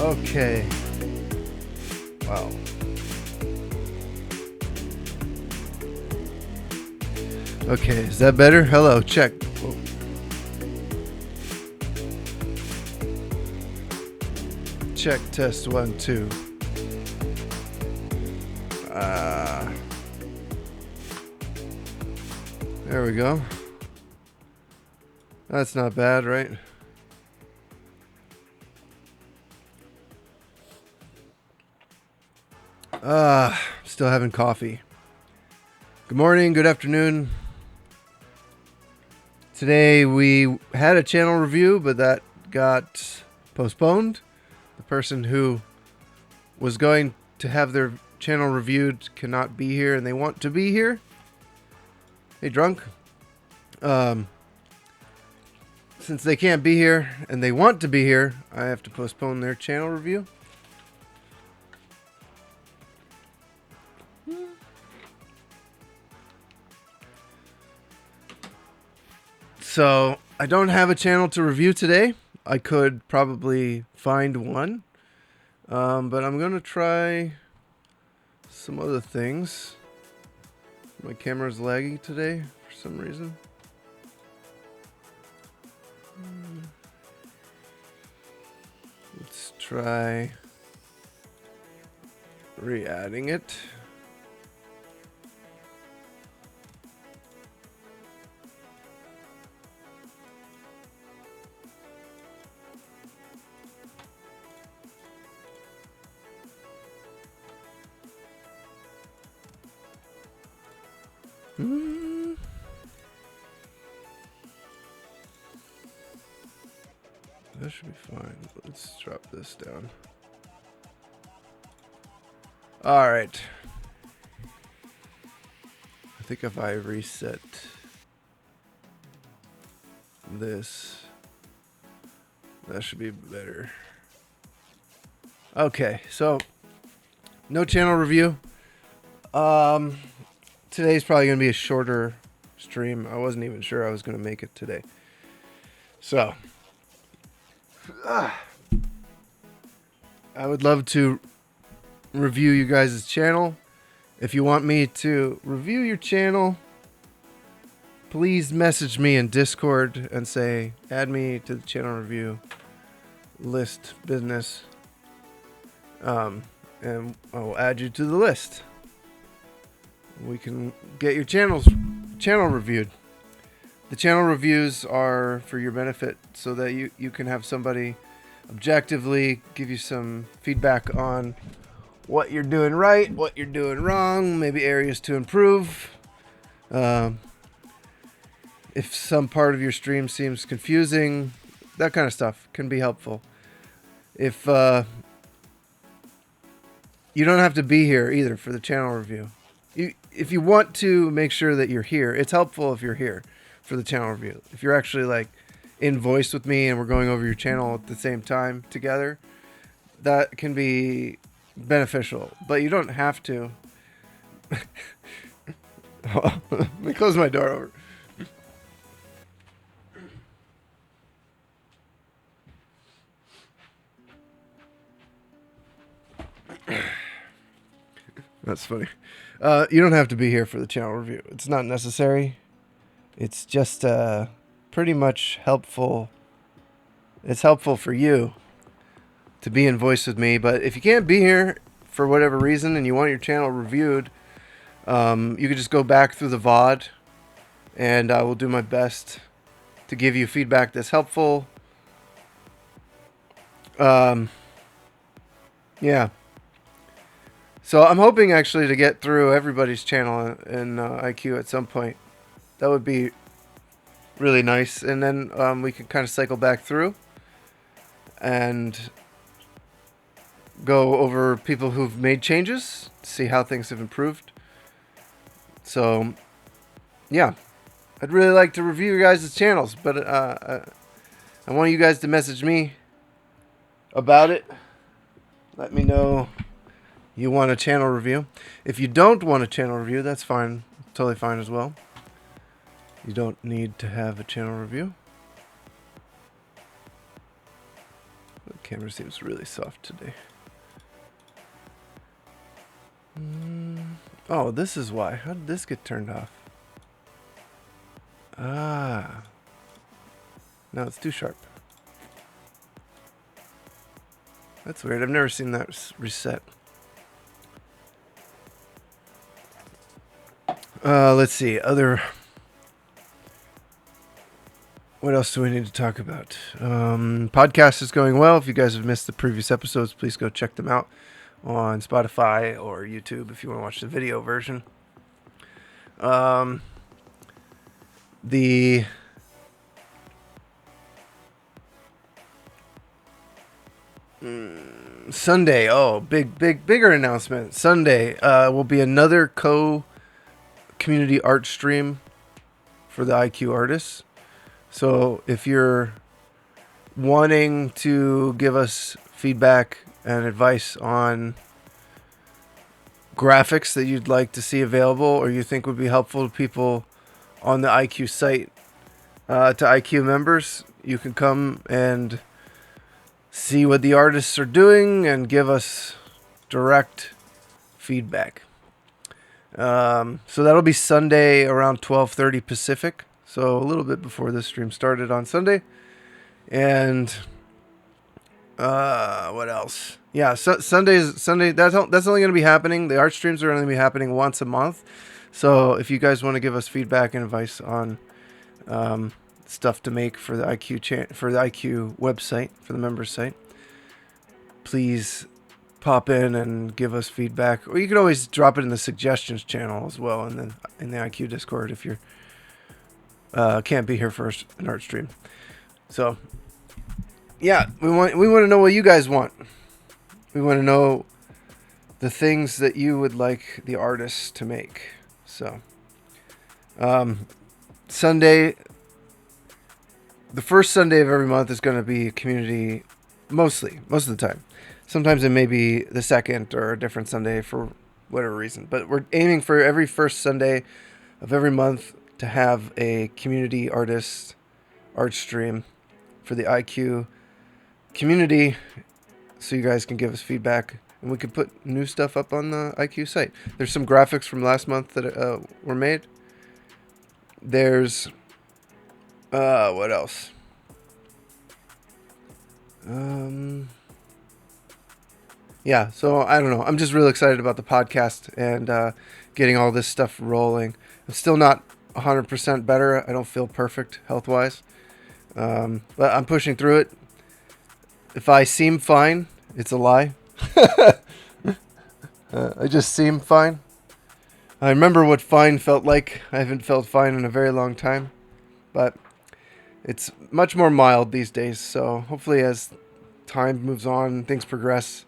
Okay. Wow. Okay, is that better? Hello, check. Oh. Check, test 1, 2. There we go. That's not bad, right? Still having coffee. Good morning, good afternoon. Today we had a channel review, but that got postponed. The person who was going to have their channel reviewed cannot be here, and they want to be here. Hey, drunk. Since they can't be here and they want to be here, I have to postpone their channel review. So I don't have a channel to review today. I could probably find one, but I'm gonna try some other things. My camera's laggy today for some reason. Let's try re-adding it. That should be fine. Let's drop this down. All right. I think if I reset this, that should be better. Okay, so no channel review. Today's probably going to be a shorter stream. I wasn't even sure I was going to make it today. So, I would love to review you guys' channel. If you want me to review your channel, please message me in Discord and say, add me to the channel review list business. And I'll add you to the list. We can get your channel reviewed. The channel reviews are for your benefit so that you can have somebody objectively give you some feedback on what you're doing right, what you're doing wrong, maybe areas to improve. If some part of your stream seems confusing, that kind of stuff can be helpful. If you don't have to be here either for the channel review. If you want to make sure that you're here, it's helpful if you're here for the channel review. If you're actually like in voice with me and we're going over your channel at the same time together, that can be beneficial, but you don't have to. Let me close my door over. That's funny. You don't have to be here for the channel review. It's not necessary. It's just pretty much helpful. It's helpful for you to be in voice with me. But if you can't be here for whatever reason and you want your channel reviewed, you can just go back through the VOD and I will do my best to give you feedback that's helpful. Yeah. So I'm hoping actually to get through everybody's channel in IQ at some point. That would be really nice. And then we could kind of cycle back through and go over people who've made changes, see how things have improved. So, yeah. I'd really like to review your guys' channels, but I want you guys to message me about it. Let me know you want a channel review. If you don't want a channel review, that's fine. Totally fine as well. You don't need to have a channel review. Camera seems really soft today. Oh, this is why. How did this get turned off? Ah. No, it's too sharp. That's weird. I've never seen that reset. Let's see. What else do we need to talk about? Podcast is going well. If you guys have missed the previous episodes, please go check them out on Spotify or YouTube if you want to watch the video version. The Sunday, bigger announcement. Sunday will be another community art stream for the IQ artists. So if you're wanting to give us feedback and advice on graphics that you'd like to see available or you think would be helpful to people on the IQ site, to IQ members, you can come and see what the artists are doing and give us direct feedback. So that'll be Sunday around 12:30 Pacific. So a little bit before this stream started on Sunday. And what else? Yeah, Sunday. That's only going to be happening. The art streams are only going to be happening once a month. So if you guys want to give us feedback and advice on stuff to make for the IQ website, for the members site, please pop in and give us feedback. Or you can always drop it in the suggestions channel as well, and then in the IQ Discord if you're can't be here for an art stream. So yeah, we want to know what you guys want. We want to know the things that you would like the artists to make. So Sunday, the first Sunday of every month is going to be community, most of the time. Sometimes it may be the second or a different Sunday for whatever reason. But we're aiming for every first Sunday of every month to have a community artist art stream for the IQ community, so you guys can give us feedback and we can put new stuff up on the IQ site. There's some graphics from last month that were made. There's what else? Yeah, so I don't know. I'm just really excited about the podcast and getting all this stuff rolling. I'm still not 100% better. I don't feel perfect health-wise, but I'm pushing through it. If I seem fine, it's a lie. I just seem fine. I remember what fine felt like. I haven't felt fine in a very long time, but it's much more mild these days. So hopefully as time moves on, things progress,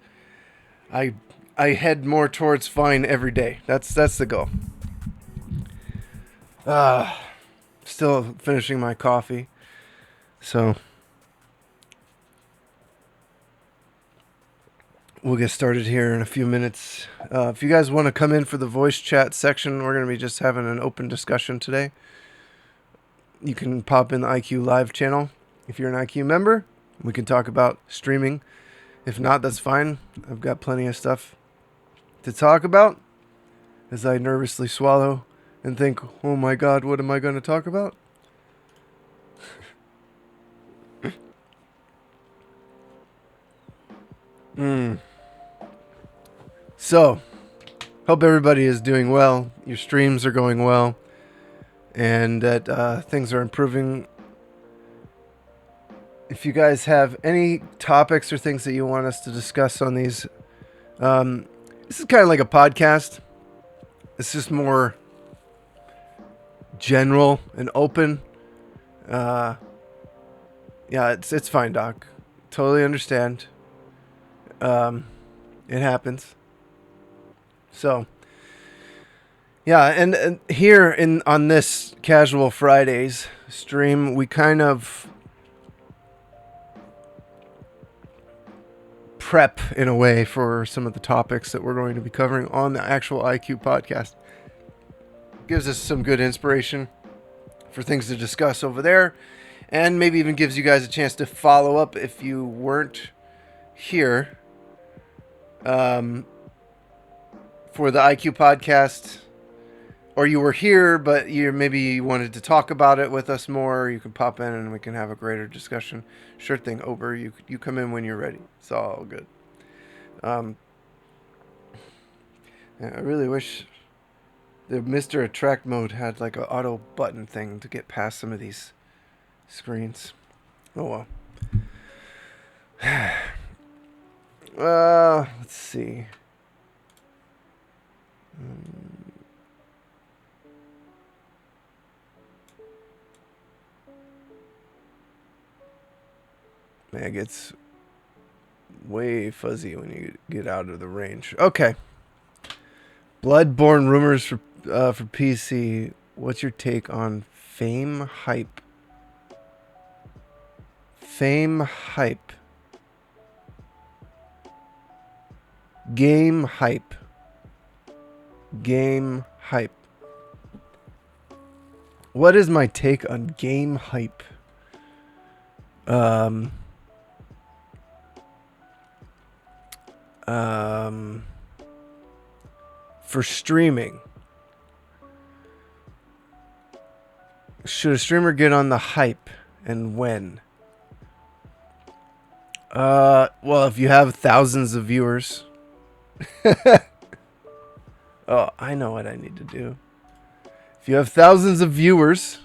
I head more towards fine every day. That's the goal. Still finishing my coffee. So we'll get started here in a few minutes. If you guys want to come in for the voice chat section, we're going to be just having an open discussion today. You can pop in the IQ live channel. If you're an IQ member, we can talk about streaming. If not, that's fine. I've got plenty of stuff to talk about as I nervously swallow and think, oh my God, what am I going to talk about? So, hope everybody is doing well. Your streams are going well. And that things are improving. If you guys have any topics or things that you want us to discuss on these, this is kind of like a podcast. It's just more general and open. Yeah, it's fine, Doc. Totally understand. It happens. So, yeah, and here on this Casual Fridays stream, we kind of prep in a way for some of the topics that we're going to be covering on the actual IQ podcast. Gives us some good inspiration for things to discuss over there, and maybe even gives you guys a chance to follow up if you weren't here for the IQ podcast, or you were here but you wanted to talk about it with us more, you can pop in and we can have a greater discussion. Sure thing, Ober. You come in when you're ready. It's all good. Yeah, I really wish the Mr. Attract mode had like an auto button thing to get past some of these screens. Oh well. Let's see. Man, it gets way fuzzy when you get out of the range. Okay. Bloodborne rumors for PC. What's your take on Fame hype? Fame hype. Game hype. Game hype. What is my take on game hype? For streaming, should a streamer get on the hype, and when? Well, if you have thousands of viewers. Oh, I know what I need to do. If you have thousands of viewers,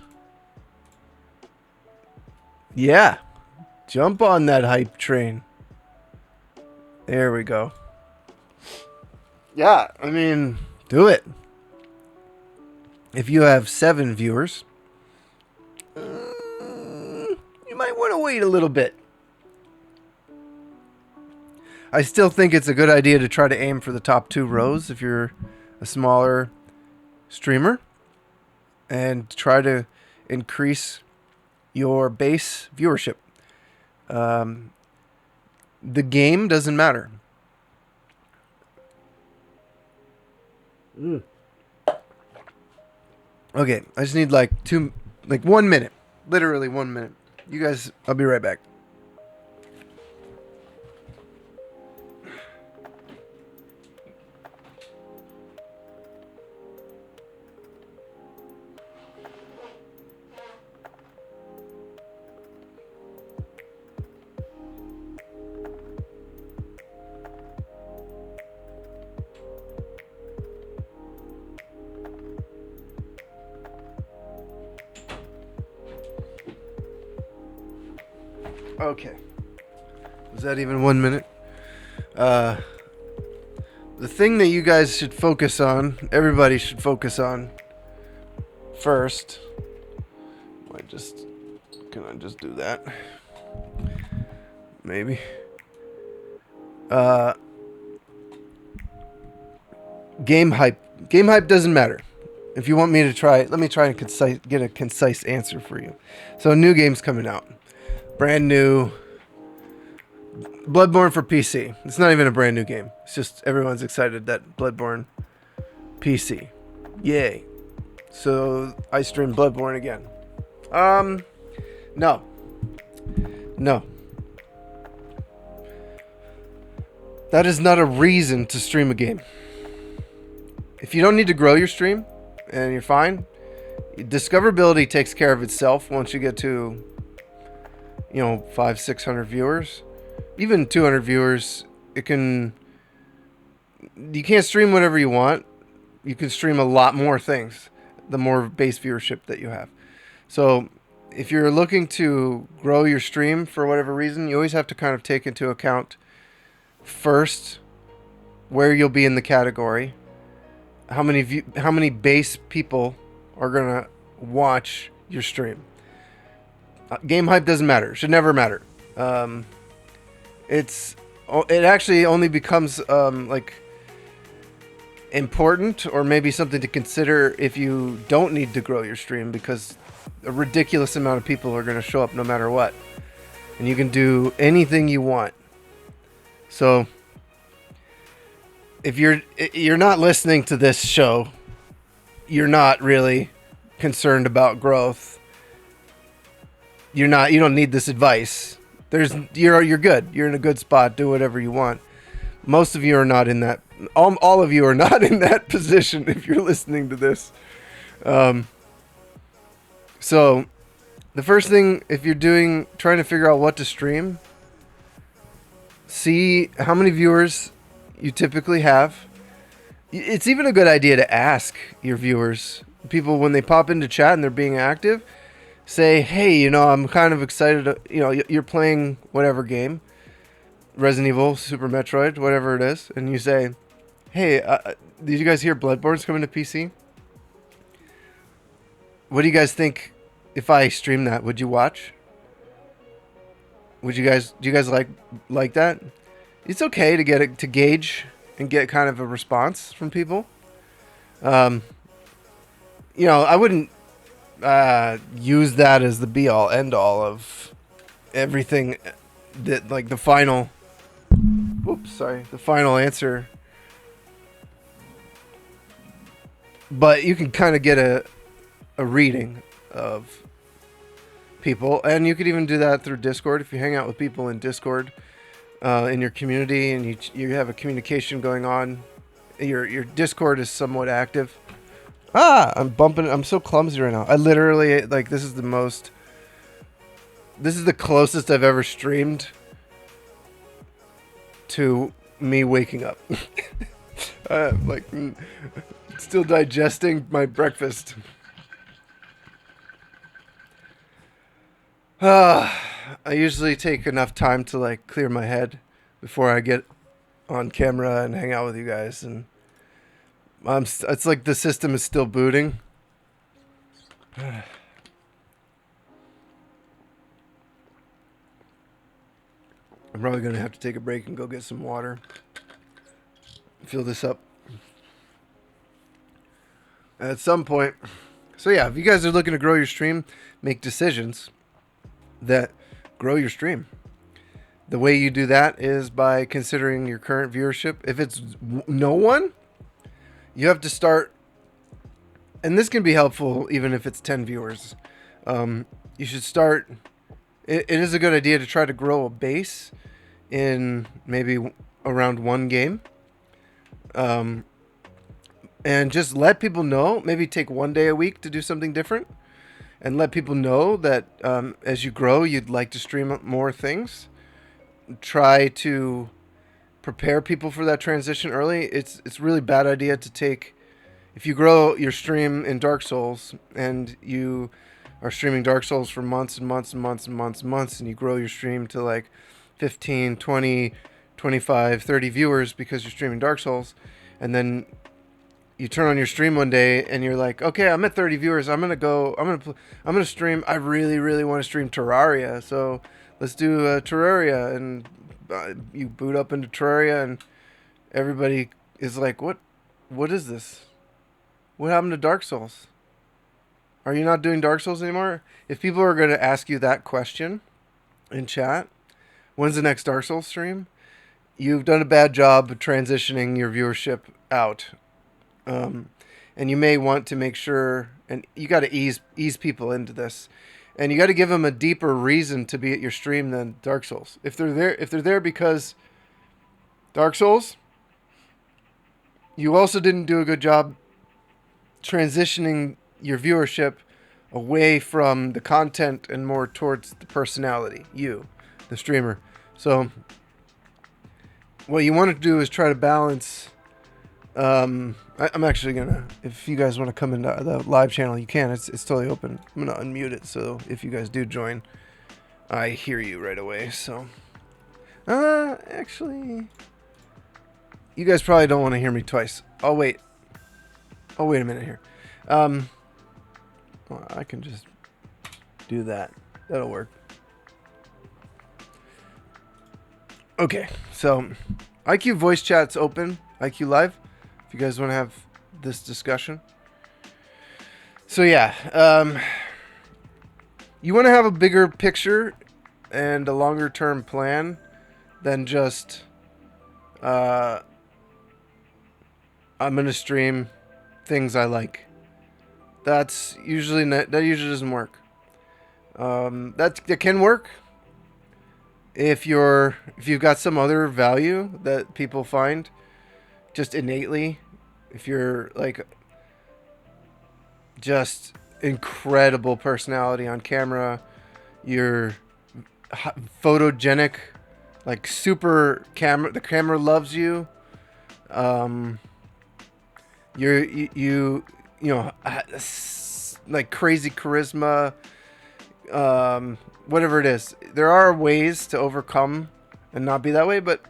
yeah, jump on that hype train. There we go. Yeah, I mean, do it. If you have 7 viewers, you might want to wait a little bit. I still think it's a good idea to try to aim for the top 2 rows if you're a smaller streamer, and try to increase your base viewership. The game doesn't matter. Okay, I just need like 1 minute. Literally 1 minute. You guys, I'll be right back. Okay. Was that even 1 minute? The thing that you guys should focus on, everybody should focus on first. Can I just do that? Maybe. Game hype. Game hype doesn't matter. If you want me to try, let me try and get a concise answer for you. So, a new game's coming out. Brand new. Bloodborne for PC. It's not even a brand new game. It's just everyone's excited that Bloodborne PC. Yay. So I stream Bloodborne again. No. That is not a reason to stream a game. If you don't need to grow your stream and you're fine, discoverability takes care of itself once you get to 500-600 viewers, even 200 viewers. You can't stream whatever you want. You can stream a lot more things the more base viewership that you have. So if you're looking to grow your stream for whatever reason, you always have to kind of take into account first where you'll be in the category, how many base people are gonna watch your stream. Game hype doesn't matter. It should never matter. It actually only becomes important, or maybe something to consider, if you don't need to grow your stream, because a ridiculous amount of people are going to show up no matter what, and you can do anything you want. So if you're not listening to this show, you're not really concerned about growth. You don't need this advice. you're good. You're in a good spot. Do whatever you want. Most of you are not in that. All of you are not in that position if you're listening to this. So the first thing, if you're trying to figure out what to stream, see how many viewers you typically have. It's even a good idea to ask your viewers, people when they pop into chat and they're being active, say, hey, I'm kind of excited to, you're playing whatever game, Resident Evil, Super Metroid, whatever it is, and you say, hey, did you guys hear Bloodborne's coming to PC? What do you guys think if I stream that? Would you watch? Do you guys like that? It's okay to gauge and get kind of a response from people. I wouldn't use that as the be all end all of everything, that like the final answer. But you can kind of get a reading of people, and you could even do that through Discord. If you hang out with people in Discord in your community and you have a communication going on, your Discord is somewhat active. I'm so clumsy right now. I literally, this is the closest I've ever streamed to me waking up. Still digesting my breakfast. I usually take enough time to clear my head before I get on camera and hang out with you guys, and it's like the system is still booting. I'm probably gonna have to take a break and go get some water. Fill this up at some point. So yeah, if you guys are looking to grow your stream, make decisions that grow your stream. The way you do that is by considering your current viewership. If it's no one, you have to start, and this can be helpful even if it's 10 viewers. You should start, it is a good idea to try to grow a base in maybe around one game. And just let people know, maybe take one day a week to do something different, and let people know that as you grow, you'd like to stream more things. Try to prepare people for that transition early. It's really bad idea to take, if you grow your stream in Dark Souls and you are streaming Dark Souls for months and months and months and months and months, and you grow your stream to 15, 20, 25, 30 viewers because you're streaming Dark Souls, and then you turn on your stream one day and you're like, okay, I'm at 30 viewers. I'm going to stream. I really, really want to stream Terraria. So let's do Terraria. And you boot up into Terraria and everybody is like, what is this? What happened to Dark Souls? Are you not doing Dark Souls anymore? If people are going to ask you that question in chat, when's the next Dark Souls stream? You've done a bad job of transitioning your viewership out. And you may want to make sure, and you got to ease people into this, and you got to give them a deeper reason to be at your stream than Dark Souls. If they're there because Dark Souls, you also didn't do a good job transitioning your viewership away from the content and more towards the personality, you, the streamer. So what you want to do is try to balance. I'm actually gonna, if you guys want to come into the live channel, you can. It's totally open. I'm gonna unmute it, so if you guys do join, I hear you right away. So, actually, you guys probably don't want to hear me twice. I'll wait a minute here. Well, I can just do that. That'll work. Okay, so IQ voice chat's open. IQ live. You guys want to have this discussion. So yeah, you want to have a bigger picture and a longer term plan than just I'm gonna stream things I like. That usually doesn't work. That can work, If you've got some other value that people find just innately, if you're like just incredible personality on camera, you're photogenic, like super camera, the camera loves you. Um, you know, like crazy charisma, whatever it is. There are ways to overcome and not be that way, but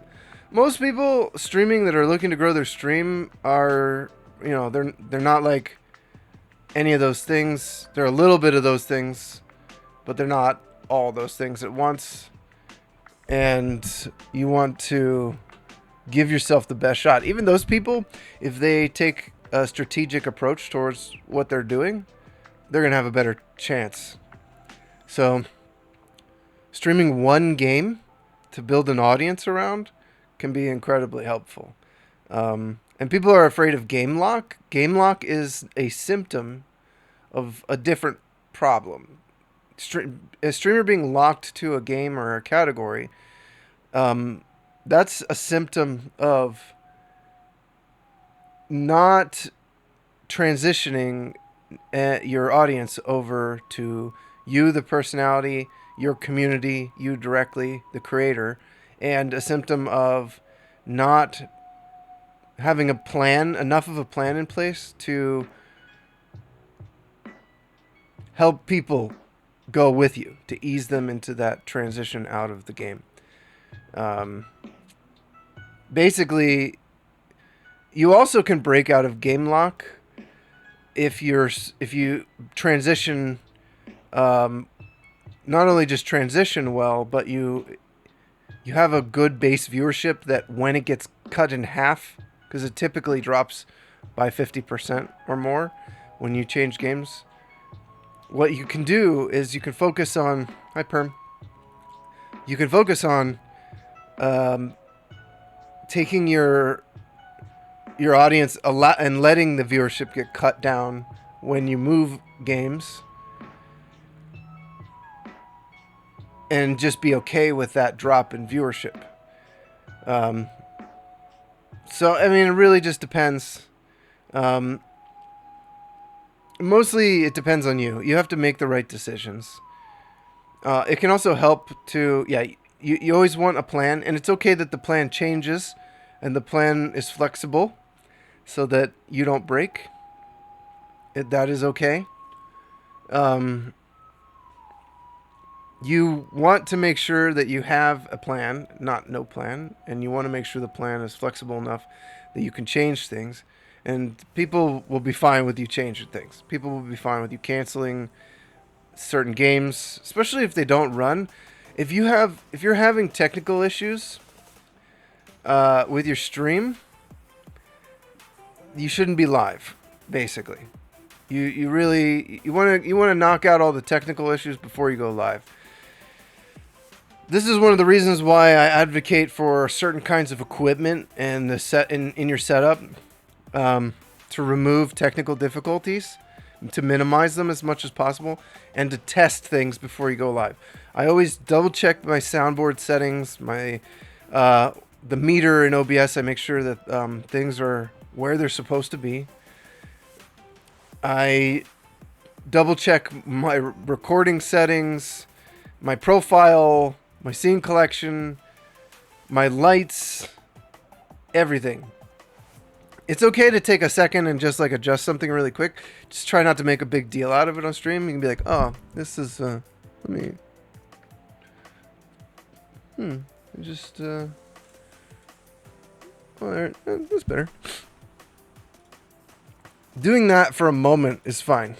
most people streaming that are looking to grow their stream are, you know, they're not like any of those things. They're a little bit of those things, but they're not all those things at once. And you want to give yourself the best shot. Even those people, if they take a strategic approach towards what they're doing, they're going to have a better chance. So, streaming one game to build an audience around can be incredibly helpful. And people are afraid of game lock. Game lock is a symptom of a different problem. A streamer being locked to a game or a category, that's a symptom of not transitioning your audience over to you, the personality, your community, you directly, the creator, and a symptom of not having a plan, enough of a plan in place to help people go with you, to ease them into that transition out of the game. Basically, you also can break out of game lock if you transition, not only just transition well, but you have a good base viewership that when it gets cut in half, because it typically drops by 50% or more when you change games. What you can do is you can focus on, hi Perm, you can focus on taking your audience a lot and letting the viewership get cut down when you move games, and just be okay with that drop in viewership. So I mean, it really just depends. Mostly it depends on you. You have to make the right decisions. It can also help to, you always want a plan, and it's okay that the plan changes and the plan is flexible so that you don't break. That is okay. You want to make sure that you have a plan, not no plan, and you want to make sure the plan is flexible enough that you can change things. And people will be fine with you changing things. People will be fine with you canceling certain games, especially if they don't run. If you're having technical issues with your stream, you shouldn't be live. Basically, you want to knock out all the technical issues before you go live. This is one of the reasons why I advocate for certain kinds of equipment and the set in your setup, to remove technical difficulties, to minimize them as much as possible, and to test things before you go live. I always double check my soundboard settings, my the meter in OBS. I make sure that things are where they're supposed to be. I double check my recording settings, my profile, my scene collection, my lights, everything. It's okay to take a second and just like adjust something really quick. Just try not to make a big deal out of it on stream. You can be like, oh, this is, let me, just, oh, there, that's better. Doing that for a moment is fine.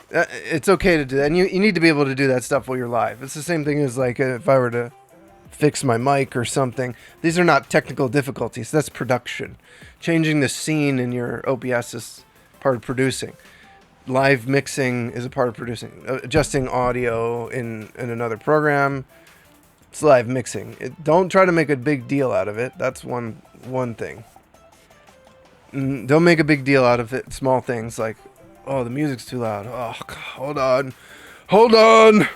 It's okay to do that. And you need to be able to do that stuff while you're live. It's the same thing as like if I were to fix my mic or something. These are not technical difficulties. That's production. Changing the scene in your OBS is part of producing. Live mixing is a part of producing. Adjusting audio in another program, it's live mixing. Don't try to make a big deal out of it. That's one thing. Don't make a big deal out of it. Small things like, oh, the music's too loud. Oh, God, hold on.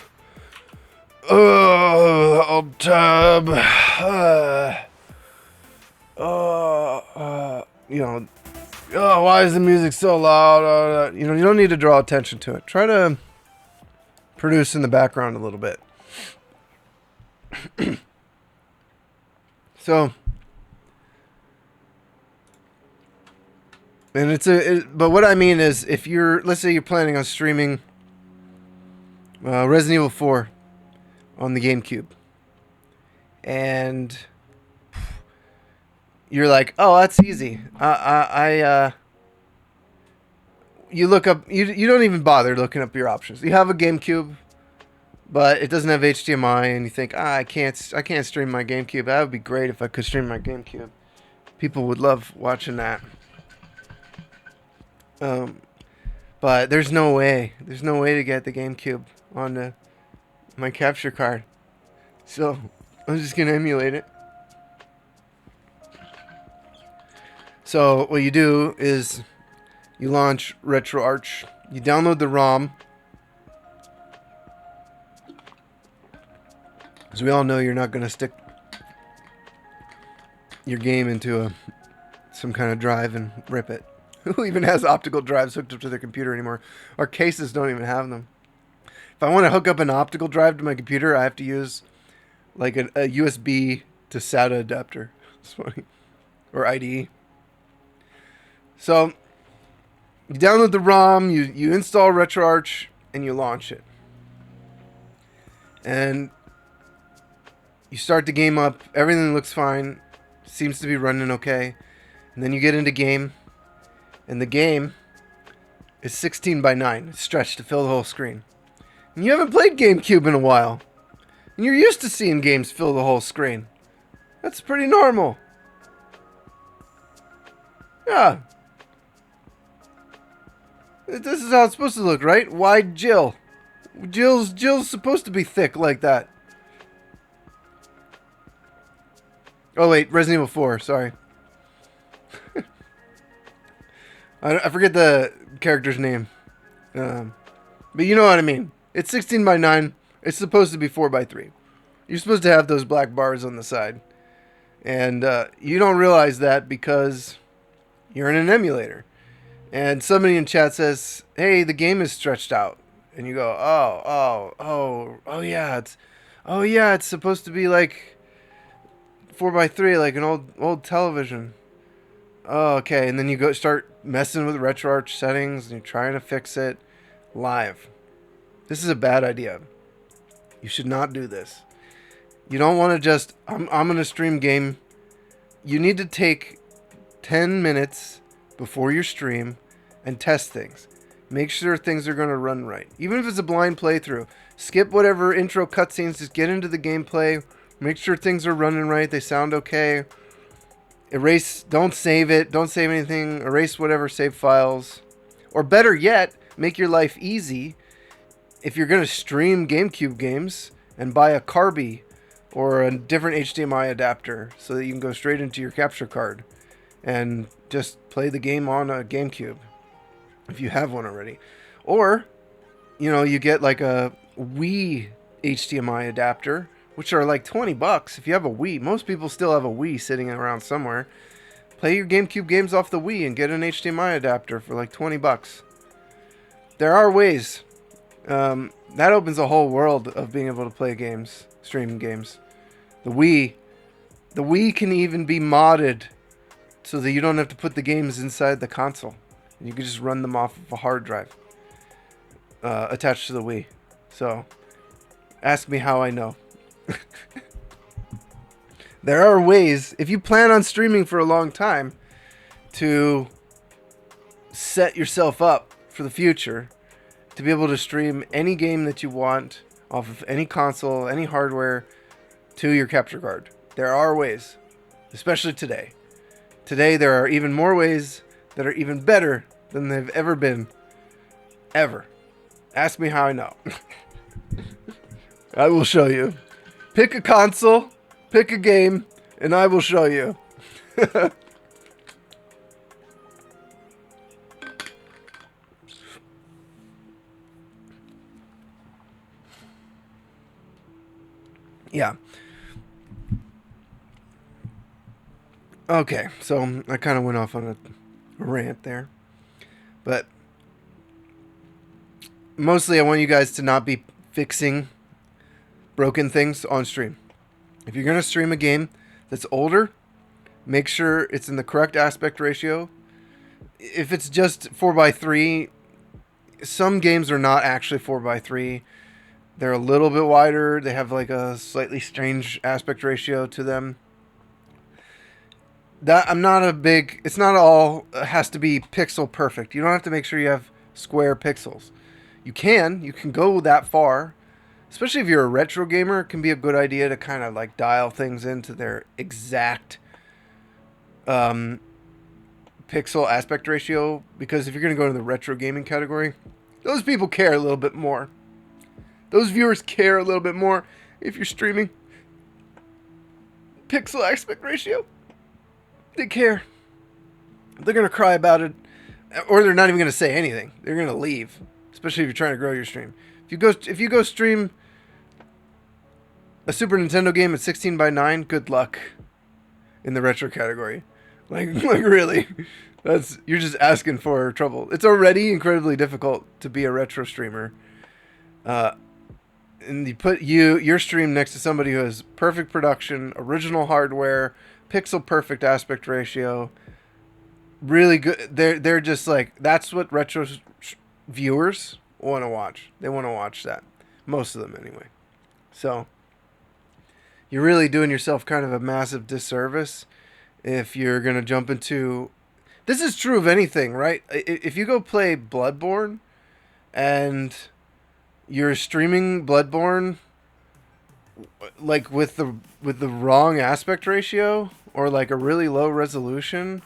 Old tub. You know, oh, why is the music so loud? You know, you don't need to draw attention to it. Try to produce in the background a little bit. So, and but what I mean is, if you're, let's say you're planning on streaming Resident Evil 4 on the GameCube, and you're like, oh, that's easy. You look up, you don't even bother looking up your options. You have a GameCube, but it doesn't have HDMI, and you think, I can't stream my GameCube. That would be great if I could stream my GameCube. People would love watching that. But there's no way. There's no way to get the GameCube on my capture card. So I'm just gonna emulate it. So what you do is you launch RetroArch. You download the ROM. As we all know, you're not gonna stick your game into some kind of drive and rip it. Who even has optical drives hooked up to their computer anymore? Our cases don't even have them. If I want to hook up an optical drive to my computer, I have to use like a USB to SATA adapter. It's funny. Or IDE. So you download the ROM, you install RetroArch, and you launch it. And you start the game up. Everything looks fine. Seems to be running okay. And then you get into game. And the game is 16 by 9. It's stretched to fill the whole screen. And you haven't played GameCube in a while. And you're used to seeing games fill the whole screen. That's pretty normal. Yeah. This is how it's supposed to look, right? Wide Jill. Jill's supposed to be thick like that. Oh wait, Resident Evil 4, sorry. I forget the character's name. But you know what I mean. It's 16 by 9. It's supposed to be 4 by 3. You're supposed to have those black bars on the side. And you don't realize that because you're in an emulator. And somebody in chat says, hey, the game is stretched out. And you go, oh yeah, it's supposed to be like 4 by 3, like an old television. Oh, okay. And then you go start messing with RetroArch settings and you're trying to fix it live. This is a bad idea. You should not do this. You don't want to just, I'm going to stream game. You need to take 10 minutes before your stream and test things. Make sure things are going to run right. Even if it's a blind playthrough, skip whatever intro cutscenes, just get into the gameplay. Make sure things are running right. They sound okay. Erase, don't save it. Don't save anything. Erase whatever save files. Or better yet, make your life easy. If you're going to stream GameCube games and buy a Carby or a different HDMI adapter so that you can go straight into your capture card and just play the game on a GameCube if you have one already. Or, you know, you get like a Wii HDMI adapter, which are like $20 if you have a Wii. Most people still have a Wii sitting around somewhere. Play your GameCube games off the Wii and get an HDMI adapter for like $20. There are ways. That opens a whole world of being able to play games, streaming games. The Wii can even be modded so that you don't have to put the games inside the console. You can just run them off of a hard drive attached to the Wii. So, ask me how I know. There are ways, if you plan on streaming for a long time, to set yourself up for the future to be able to stream any game that you want off of any console, any hardware, to your capture card. There are ways, especially today. Today there are even more ways that are even better than they've ever been. Ever. Ask me how I know. I will show you. Pick a console, pick a game, and I will show you. Yeah. Okay, so I kind of went off on a rant there. But mostly I want you guys to not be fixing broken things on stream. If you're going to stream a game that's older, make sure it's in the correct aspect ratio. If it's just 4:3, some games are not actually 4:3. They're a little bit wider. They have like a slightly strange aspect ratio to them. That I'm not a big. It's not all has to be pixel perfect. You don't have to make sure you have square pixels. You can go that far. Especially if you're a retro gamer, it can be a good idea to kind of like dial things into their exact pixel aspect ratio. Because if you're going to go into the retro gaming category, those people care a little bit more. Those viewers care a little bit more if you're streaming pixel aspect ratio. They care. They're going to cry about it, or they're not even going to say anything. They're going to leave, especially if you're trying to grow your stream. If you go stream a Super Nintendo game at 16:9, good luck in the retro category. Like really, you're just asking for trouble. It's already incredibly difficult to be a retro streamer. And you put your stream next to somebody who has perfect production, original hardware, pixel perfect aspect ratio, really good. They're just like, that's what retro viewers want to watch. They want to watch that, most of them anyway. So you're really doing yourself kind of a massive disservice if you're gonna jump into. This is true of anything, right? If you go play Bloodborne and you're streaming Bloodborne like with the wrong aspect ratio or like a really low resolution,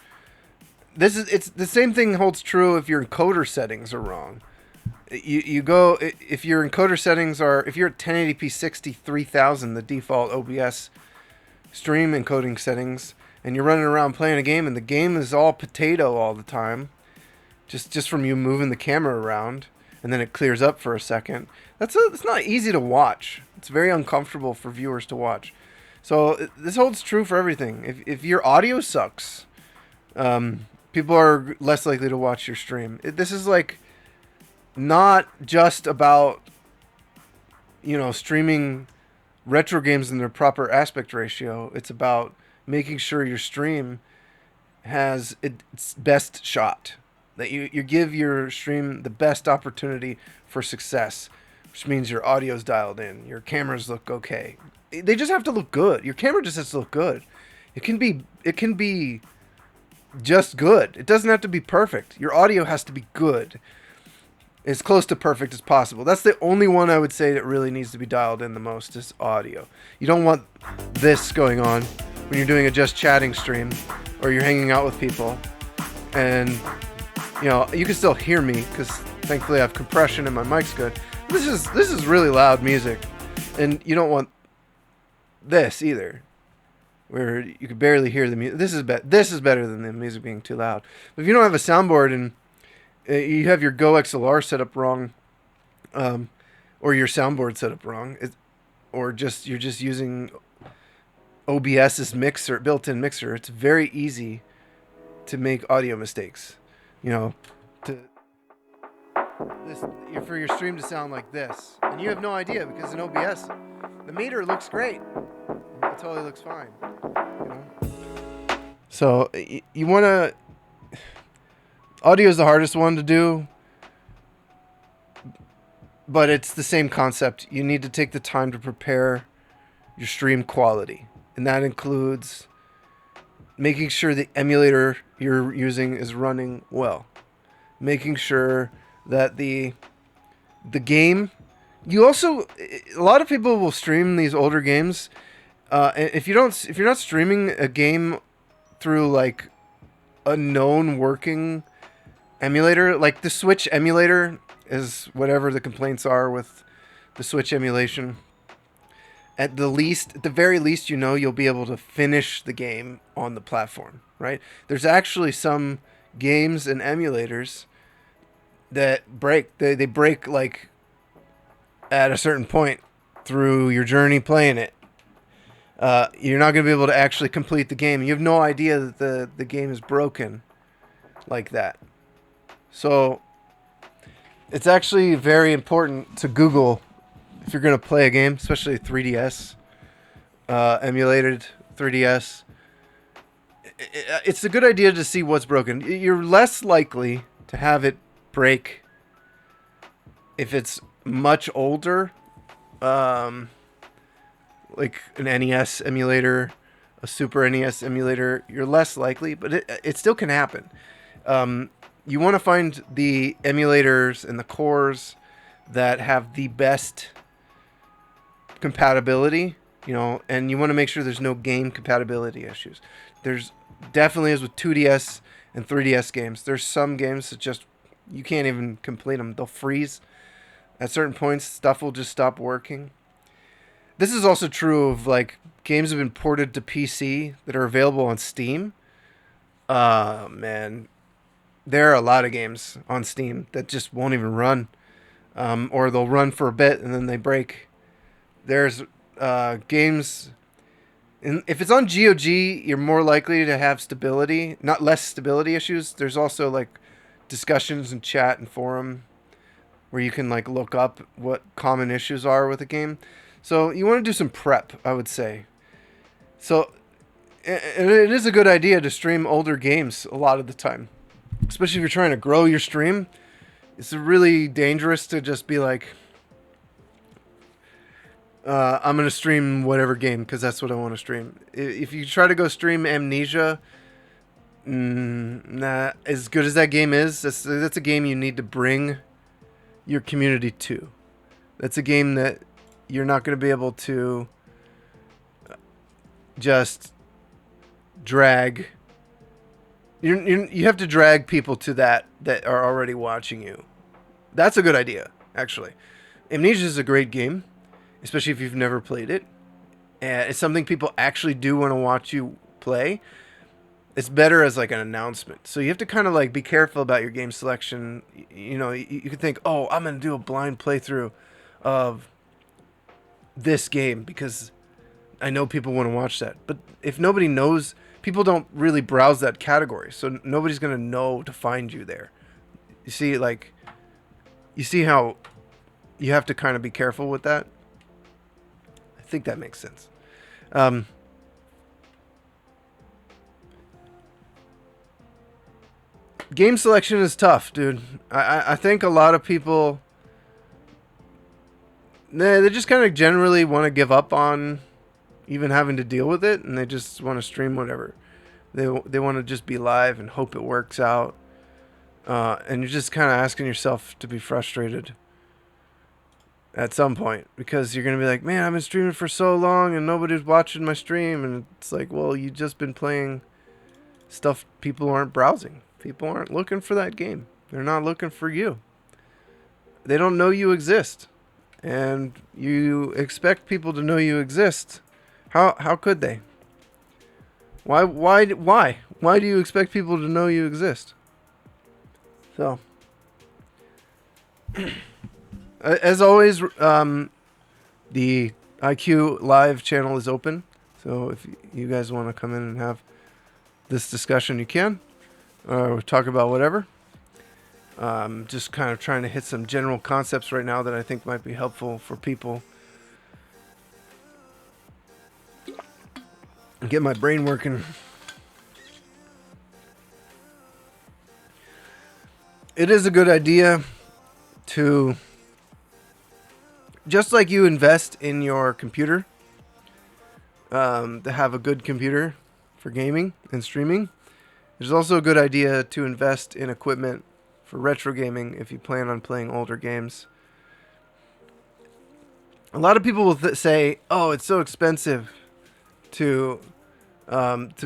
it's the same thing holds true if your encoder settings are wrong. You go, if your encoder settings are, if you're at 1080p 60 3000, the default OBS stream encoding settings, and you're running around playing a game and the game is all potato all the time, just from you moving the camera around, and then it clears up for a second. It's not easy to watch. It's very uncomfortable for viewers to watch. So this holds true for everything. If your audio sucks, people are less likely to watch your stream. This is like not just about, streaming retro games in their proper aspect ratio. It's about making sure your stream has its best shot. That you give your stream the best opportunity for success, which means your audio's dialed in, your cameras look okay. They just have to look good. Your camera just has to look good. It can be just good. It doesn't have to be perfect. Your audio has to be good, as close to perfect as possible. That's the only one I would say that really needs to be dialed in the most is audio. You don't want this going on when you're doing a just chatting stream or you're hanging out with people, and you can still hear me because thankfully I have compression and my mic's good. This is really loud music, and you don't want this either, where you could barely hear the music. This is better than the music being too loud. But if you don't have a soundboard and you have your Go XLR set up wrong, or your soundboard set up wrong, you're just using OBS's mixer, built-in mixer, it's very easy to make audio mistakes. For your stream to sound like this, and you have no idea because in OBS, the meter looks great. It totally looks fine. So you want to. Audio is the hardest one to do, but it's the same concept. You need to take the time to prepare your stream quality, and that includes making sure the emulator you're using is running well, making sure that the game. You also, a lot of people will stream these older games. If you're not streaming a game through like a known working emulator, like the Switch emulator is whatever the complaints are with the Switch emulation. At the very least, you'll be able to finish the game on the platform, right? There's actually some games and emulators that break. They break like at a certain point through your journey playing it. you're not going to be able to actually complete the game. You have no idea that the game is broken like that. So it's actually very important to Google if you're going to play a game, especially 3DS, emulated 3DS. It's a good idea to see what's broken. You're less likely to have it break if it's much older, like an NES emulator, a Super NES emulator. You're less likely, but it still can happen. You want to find the emulators and the cores that have the best compatibility, and you want to make sure there's no game compatibility issues. There's definitely is with 2DS and 3DS games. There's some games that just you can't even complete them. They'll freeze at certain points. Stuff will just stop working. This is also true of like games that have been ported to PC that are available on Steam. Man, there are a lot of games on Steam that just won't even run, or they'll run for a bit and then they break. There's games, and if it's on GOG, you're more likely to have stability, not less stability issues. There's also like discussions and chat and forum where you can like look up what common issues are with a game. So you want to do some prep, I would say. So it is a good idea to stream older games a lot of the time, especially if you're trying to grow your stream. It's really dangerous to just be like, I'm going to stream whatever game because that's what I want to stream. If you try to go stream Amnesia, as good as that game is, that's a game you need to bring your community to. That's a game that you're not going to be able to just drag. You have to drag people to that are already watching you. That's a good idea, actually. Amnesia is a great game, especially if you've never played it. And it's something people actually do want to watch you play. It's better as like an announcement. So you have to kind of like be careful about your game selection. You could think, oh, I'm going to do a blind playthrough of this game because I know people want to watch that. But if nobody knows, people don't really browse that category. So nobody's going to know to find you there. You see how you have to kind of be careful with that? I think that makes sense. Game selection is tough, dude. I think a lot of people, they just kind of generally want to give up on even having to deal with it, and they just want to stream whatever. They want to just be live and hope it works out. And you're just kind of asking yourself to be frustrated at some point, because you're going to be like, man, I've been streaming for so long and nobody's watching my stream. And it's like, well, you've just been playing stuff people aren't browsing. People aren't looking for that game. They're not looking for you. They don't know you exist. And you expect people to know you exist. How could they? Why do you expect people to know you exist? So, as always, the IQ live channel is open. So if you guys want to come in and have this discussion, you can. Or talk about whatever. Just kind of trying to hit some general concepts right now that I think might be helpful for people. Get my brain working. It is a good idea to, just like you invest in your computer, to have a good computer for gaming and streaming. It's also a good idea to invest in equipment for retro gaming if you plan on playing older games. A lot of people will say, "Oh, it's so expensive to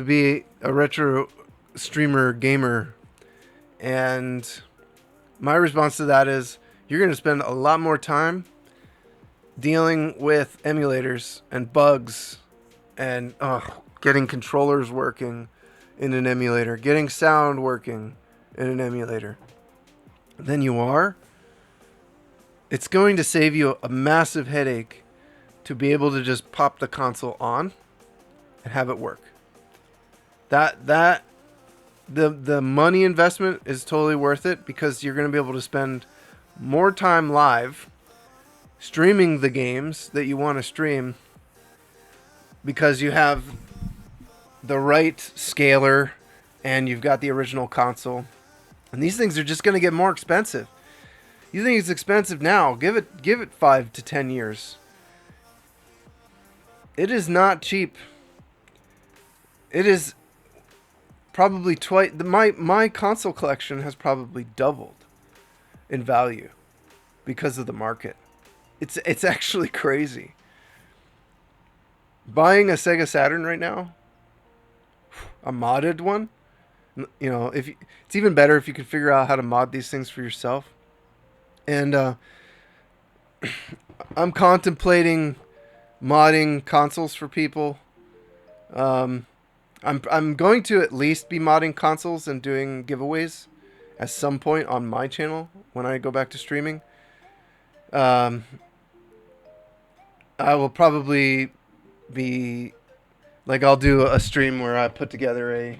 be a retro streamer gamer," and my response to that is, you're going to spend a lot more time dealing with emulators and bugs and getting controllers working in an emulator, getting sound working in an emulator than you are. It's going to save you a massive headache to be able to just pop the console on and have it work. The money investment is totally worth it because you're going to be able to spend more time live streaming the games that you want to stream because you have the right scaler and you've got the original console. And these things are just going to get more expensive. You think it's expensive now? Give it 5 to 10 years. It is not cheap. It is probably twice. My console collection has probably doubled in value because of the market. It's actually crazy. Buying a Sega Saturn right now, a modded one, you know, it's even better if you can figure out how to mod these things for yourself. And I'm contemplating modding consoles for people. I'm going to at least be modding consoles and doing giveaways at some point on my channel when I go back to streaming. I will probably be like, I'll do a stream where I put together a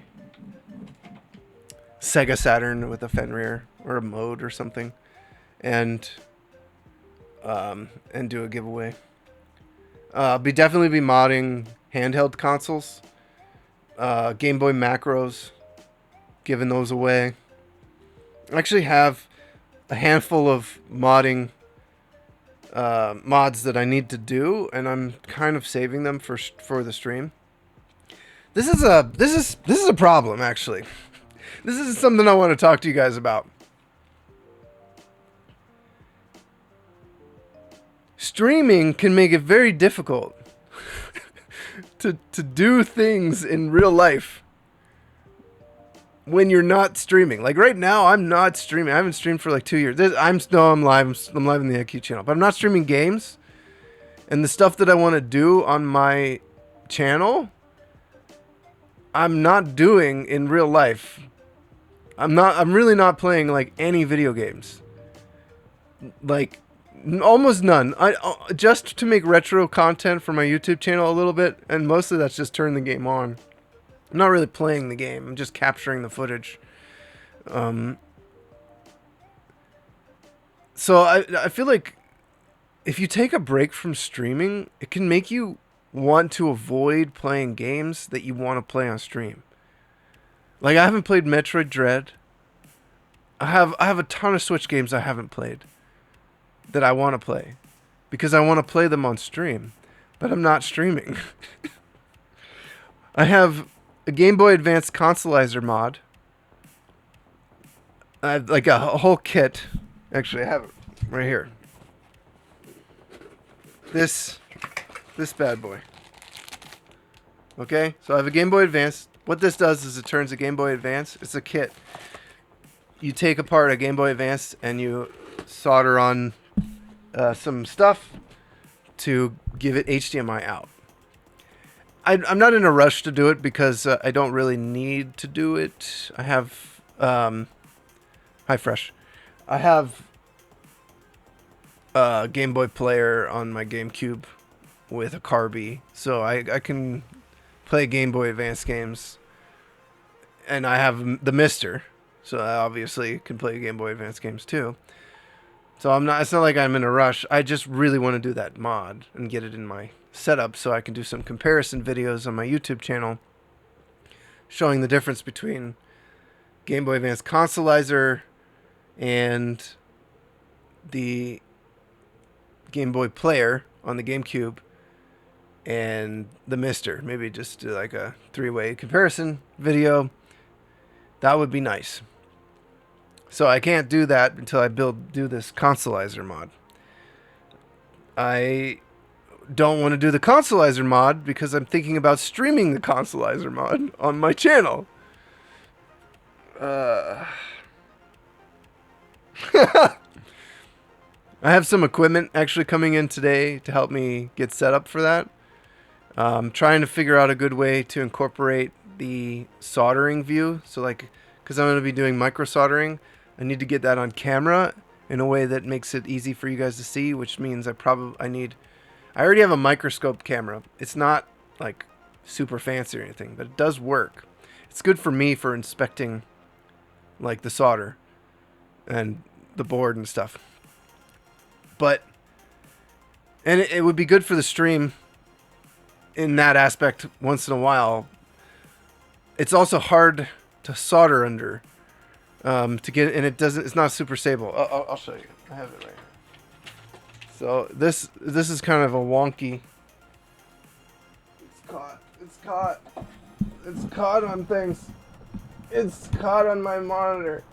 Sega Saturn with a Fenrir or a mode or something, and do a giveaway. I'll definitely be modding handheld consoles, Game Boy macros, giving those away. I actually have a handful of modding mods that I need to do, and I'm kind of saving them for the stream. This is a problem, actually. This is something I want to talk to you guys about. Streaming can make it very difficult to do things in real life when you're not streaming. Like right now, I'm not streaming. I haven't streamed for like 2 years. I'm live. I'm live on the IQ channel, but I'm not streaming games. And the stuff that I want to do on my channel, I'm not doing in real life. I'm really not playing like any video games. Like almost none. I just to make retro content for my YouTube channel a little bit, and mostly that's just turn the game on. I'm not really playing the game. I'm just capturing the footage. So I feel like if you take a break from streaming, it can make you want to avoid playing games that you want to play on stream. Like I haven't played Metroid Dread. I have a ton of Switch games I haven't played that I want to play because I want to play them on stream, but I'm not streaming. I have a Game Boy Advance Consolizer mod. I have like a whole kit. Actually, I have it right here. This bad boy. Okay, so I have a Game Boy Advance. What this does is it turns a Game Boy Advance. It's a kit. You take apart a Game Boy Advance and you solder on some stuff to give it HDMI out. I'm not in a rush to do it because I don't really need to do it. I have Hi Fresh. I have a Game Boy player on my GameCube with a Carby, so I can play Game Boy Advance games. And I have the Mister, so I obviously can play Game Boy Advance games too. So it's not like I'm in a rush. I just really want to do that mod and get it in my setup so I can do some comparison videos on my YouTube channel showing the difference between Game Boy Advance Consolizer and the Game Boy player on the GameCube and the Mister. Maybe just do like a 3-way comparison video. That would be nice. So I can't do that until I do this Consolizer mod. I don't want to do the Consolizer mod because I'm thinking about streaming the Consolizer mod on my channel. I have some equipment actually coming in today to help me get set up for that. I'm trying to figure out a good way to incorporate the soldering view. So like, because I'm going to be doing micro soldering, I need to get that on camera in a way that makes it easy for you guys to see, which means I already have a microscope camera. It's not like super fancy or anything, but it does work. It's good for me for inspecting like the solder and the board and stuff. But and it would be good for the stream in that aspect once in a while. It's also hard to solder under to get, and it's not super stable. I'll show you. I have it right here. So this is kind of a wonky. It's caught on things. It's caught on my monitor.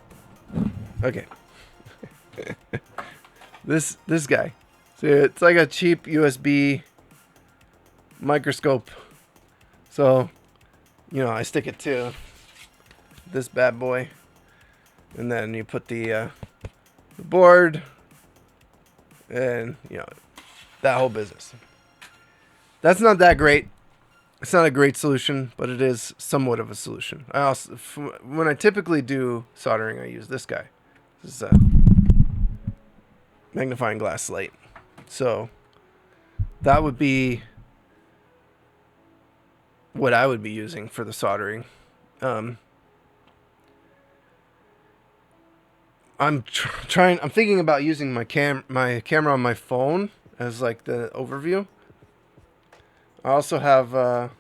Okay. This guy. See, it's like a cheap USB microscope. So, I stick it to this bad boy, and then you put the board, and that whole business. That's not that great. It's not a great solution, but it is somewhat of a solution. I also, when I typically do soldering, I use this guy. This is a magnifying glass slate. So that would be what I would be using for the soldering. I'm thinking about using my camera on my phone as like the overview. I also have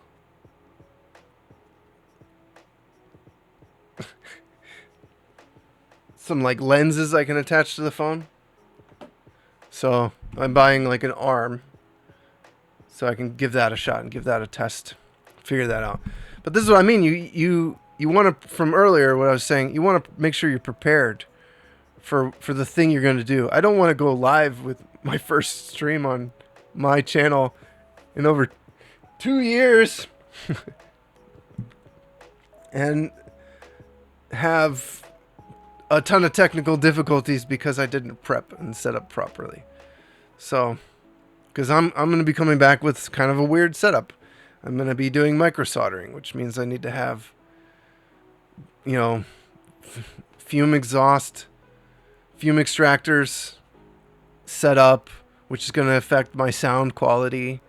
some like lenses I can attach to the phone. So I'm buying like an arm so I can give that a shot and give that a test, figure that out. But this is what I mean. You want to, from earlier what I was saying, you want to make sure you're prepared for the thing you're going to do. I don't want to go live with my first stream on my channel in over 2 years and have a ton of technical difficulties because I didn't prep and set up properly. So, because I'm going to be coming back with kind of a weird setup. I'm going to be doing micro soldering, which means I need to have, fume extractors set up, which is going to affect my sound quality.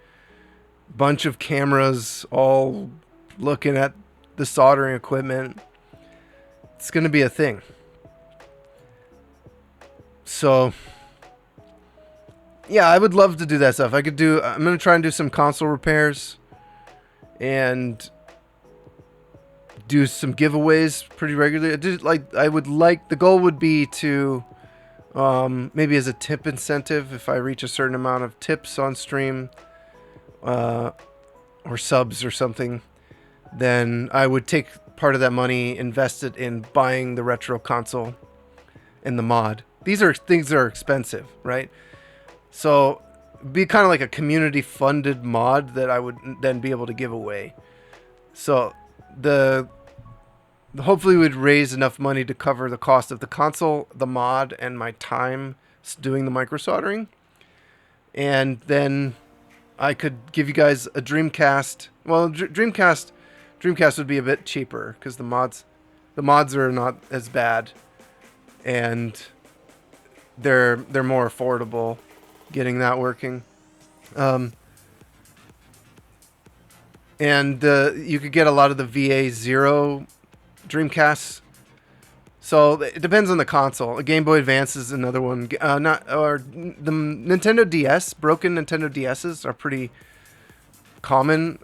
Bunch of cameras all looking at the soldering equipment. It's going to be a thing. So, yeah, I would love to do that stuff. I'm going to try and do some console repairs and do some giveaways pretty regularly. The goal would be to maybe as a tip incentive, if I reach a certain amount of tips on stream, or subs or something, then I would take part of that money, invest it in buying the retro console and the mod. These are things that are expensive, right? So be kind of like a community funded mod that I would then be able to give away. So hopefully would raise enough money to cover the cost of the console, the mod, and my time doing the micro soldering. And then I could give you guys a Dreamcast. Well, Dreamcast would be a bit cheaper because the mods are not as bad, and they're more affordable getting that working. And you could get a lot of the VA0 Dreamcasts. So it depends on the console. A Game Boy Advance is another one. The Nintendo DS, broken Nintendo DSs are pretty common.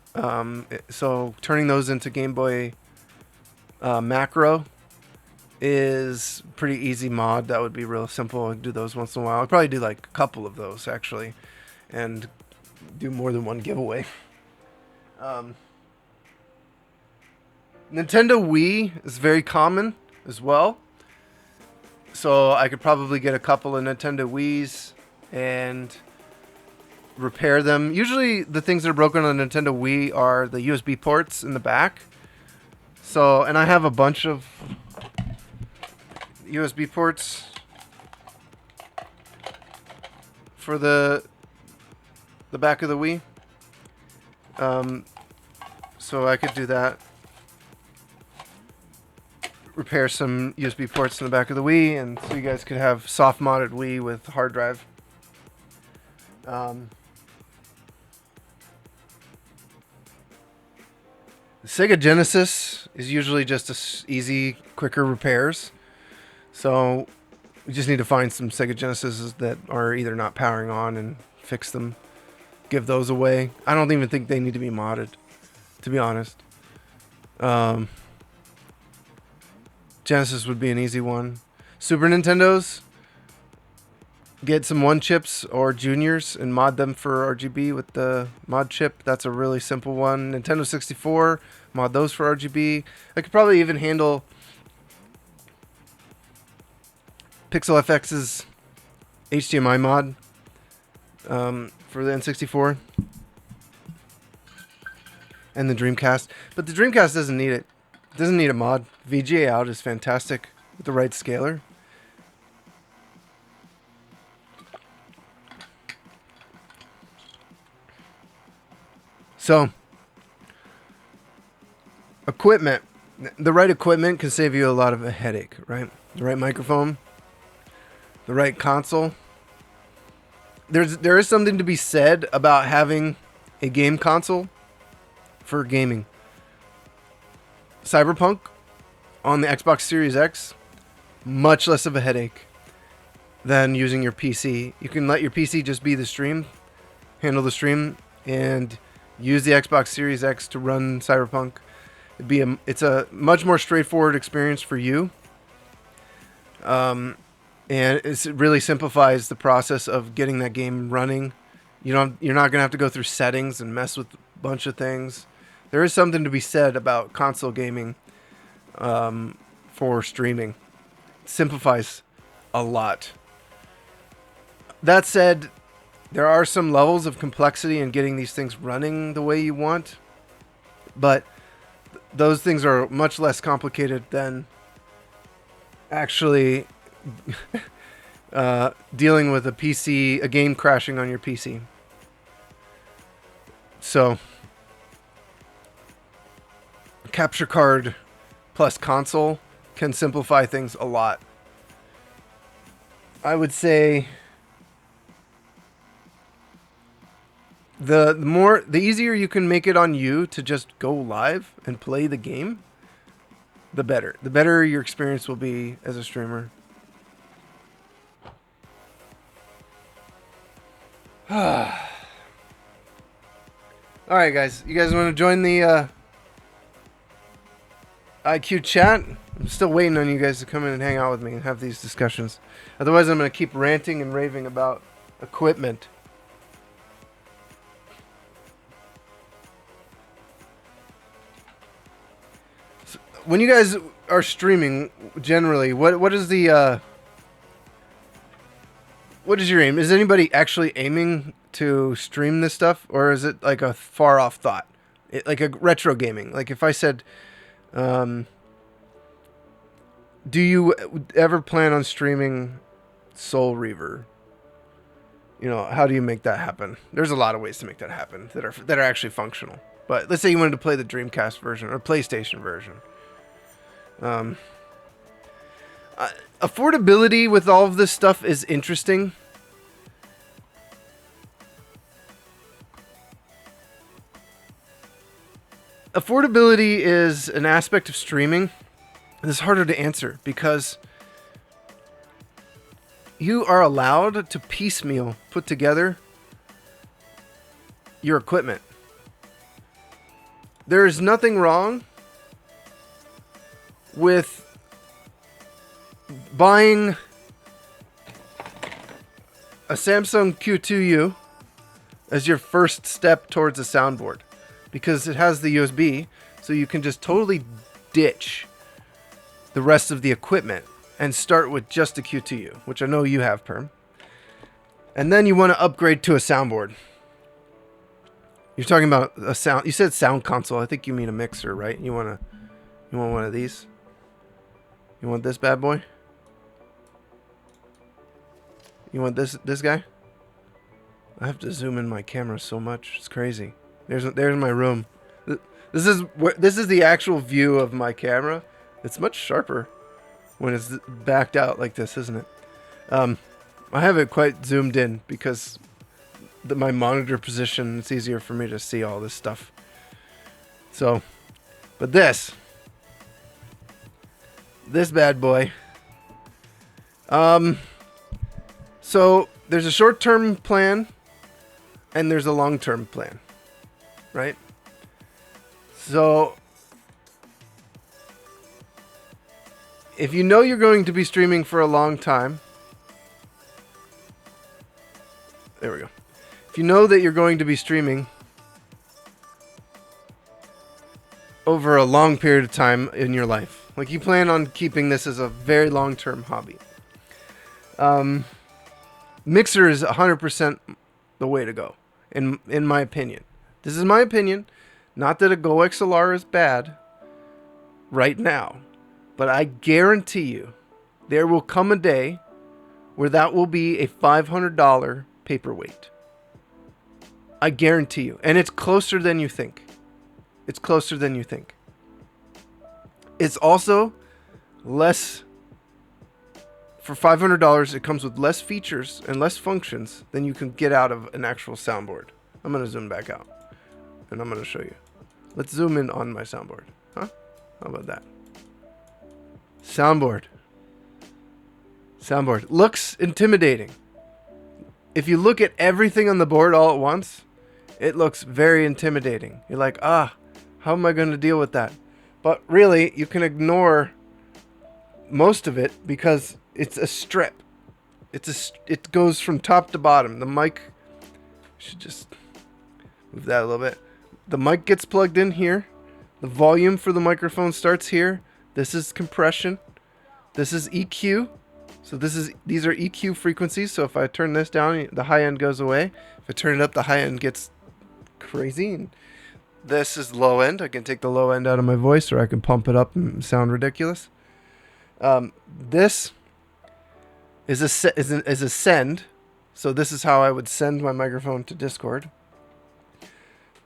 So turning those into Game Boy Macro is pretty easy mod. That would be real simple. I'd do those once in a while. I'd probably do like a couple of those actually, and do more than one giveaway. Nintendo Wii is very common as well. So I could probably get a couple of Nintendo Wiis and repair them. Usually the things that are broken on a Nintendo Wii are the USB ports in the back. So, and I have a bunch of USB ports for the back of the Wii. So I could do that. Repair some USB ports in the back of the Wii, and so you guys could have soft modded Wii with hard drive. Sega Genesis is usually just easy, quicker repairs. So we just need to find some Sega Genesises that are either not powering on and fix them. Give those away. I don't even think they need to be modded, to be honest. Genesis would be an easy one. Super Nintendos, get some 1-chips or juniors and mod them for RGB with the mod chip. That's a really simple one. Nintendo 64, mod those for RGB. I could probably even handle Pixel FX's HDMI mod for the N64 and the Dreamcast. But the Dreamcast doesn't need it. It doesn't need a mod. VGA out is fantastic with the right scaler. So, equipment. The right equipment can save you a lot of a headache, right? The right microphone, the right console. There is something to be said about having a game console for gaming. Cyberpunk on the Xbox Series X, much less of a headache than using your PC. You can let your PC just be the stream, handle the stream, and use the Xbox Series X to run Cyberpunk. It's a much more straightforward experience for you. And it really simplifies the process of getting that game running. You're not going to have to go through settings and mess with a bunch of things. There is something to be said about console gaming for streaming. It simplifies a lot. That said, there are some levels of complexity in getting these things running the way you want, but those things are much less complicated than actually dealing with a game crashing on your PC. So, capture card plus console can simplify things a lot. I would say the easier you can make it on you to just go live and play the game, the better. The better your experience will be as a streamer. Alright, guys. You guys want to join the IQ chat? I'm still waiting on you guys to come in and hang out with me and have these discussions. Otherwise, I'm going to keep ranting and raving about equipment. So, when you guys are streaming, generally, what is the what is your aim? Is anybody actually aiming to stream this stuff, or is it like a far off thought, like a retro gaming? Like if I said, do you ever plan on streaming Soul Reaver? You know, how do you make that happen? There's a lot of ways to make that happen that are actually functional. But let's say you wanted to play the Dreamcast version or PlayStation version. Affordability with all of this stuff is interesting. Affordability is an aspect of streaming. It's harder to answer because you are allowed to piecemeal put together your equipment. There is nothing wrong with buying a Samsung Q2U as your first step towards a soundboard because it has the USB, so you can just totally ditch the rest of the equipment and start with just a Q2U, which I know you have, Perm. And then you want to upgrade to a soundboard. You're talking about a sound. You said sound console. I think you mean a mixer, right? You want one of these? You want this bad boy? You want this guy? I have to zoom in my camera so much. It's crazy. There's my room. This is the actual view of my camera. It's much sharper when it's backed out like this, isn't it? I have it quite zoomed in because my monitor position, it's easier for me to see all this stuff. So, But this bad boy. So there's a short-term plan and there's a long-term plan, right? So if you know you're going to be streaming for a long time, there we go. If you know that you're going to be streaming over a long period of time in your life, like you plan on keeping this as a very long-term hobby, Mixer is 100% the way to go, in my opinion. This is my opinion. Not that a Go XLR is bad right now, but I guarantee you there will come a day where that will be a $500 paperweight. I guarantee you. And it's closer than you think. It's closer than you think. It's also less. For $500, it comes with less features and less functions than you can get out of an actual soundboard. I'm going to zoom back out. And I'm going to show you. Let's zoom in on my soundboard. Huh? How about that? Soundboard. Soundboard. Looks intimidating. If you look at everything on the board all at once, it looks very intimidating. You're like, how am I going to deal with that? But really, you can ignore most of it because it's a strip. It goes from top to bottom. The mic, should just move that a little bit. The mic gets plugged in here. The volume for the microphone starts here. This is compression. This is EQ. So these are EQ frequencies. So if I turn this down, the high end goes away. If I turn it up, the high end gets crazy. And this is low end. I can take the low end out of my voice, or I can pump it up and sound ridiculous. This is a send. So this is how I would send my microphone to Discord,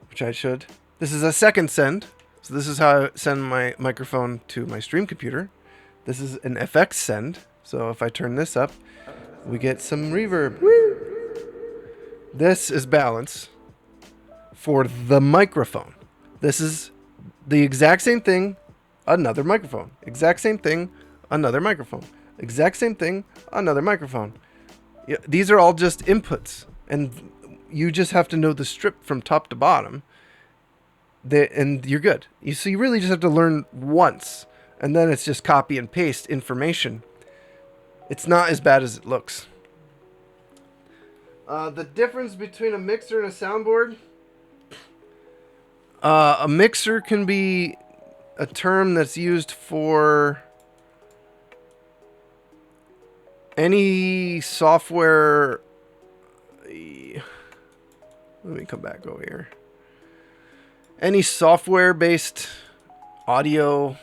which I should. This is a second send. So this is how I send my microphone to my stream computer. This is an FX send. So if I turn this up, we get some reverb. Woo! This is balance for the microphone. This is the exact same thing, another microphone. Exact same thing, another microphone. Exact same thing, another microphone. Yeah, these are all just inputs, and you just have to know the strip from top to bottom, and you're good. So you really just have to learn once, and then it's just copy and paste information. It's not as bad as it looks. The difference between a mixer and a soundboard. A mixer can be a term that's used for any software. Let me come back over here. Any software-based audio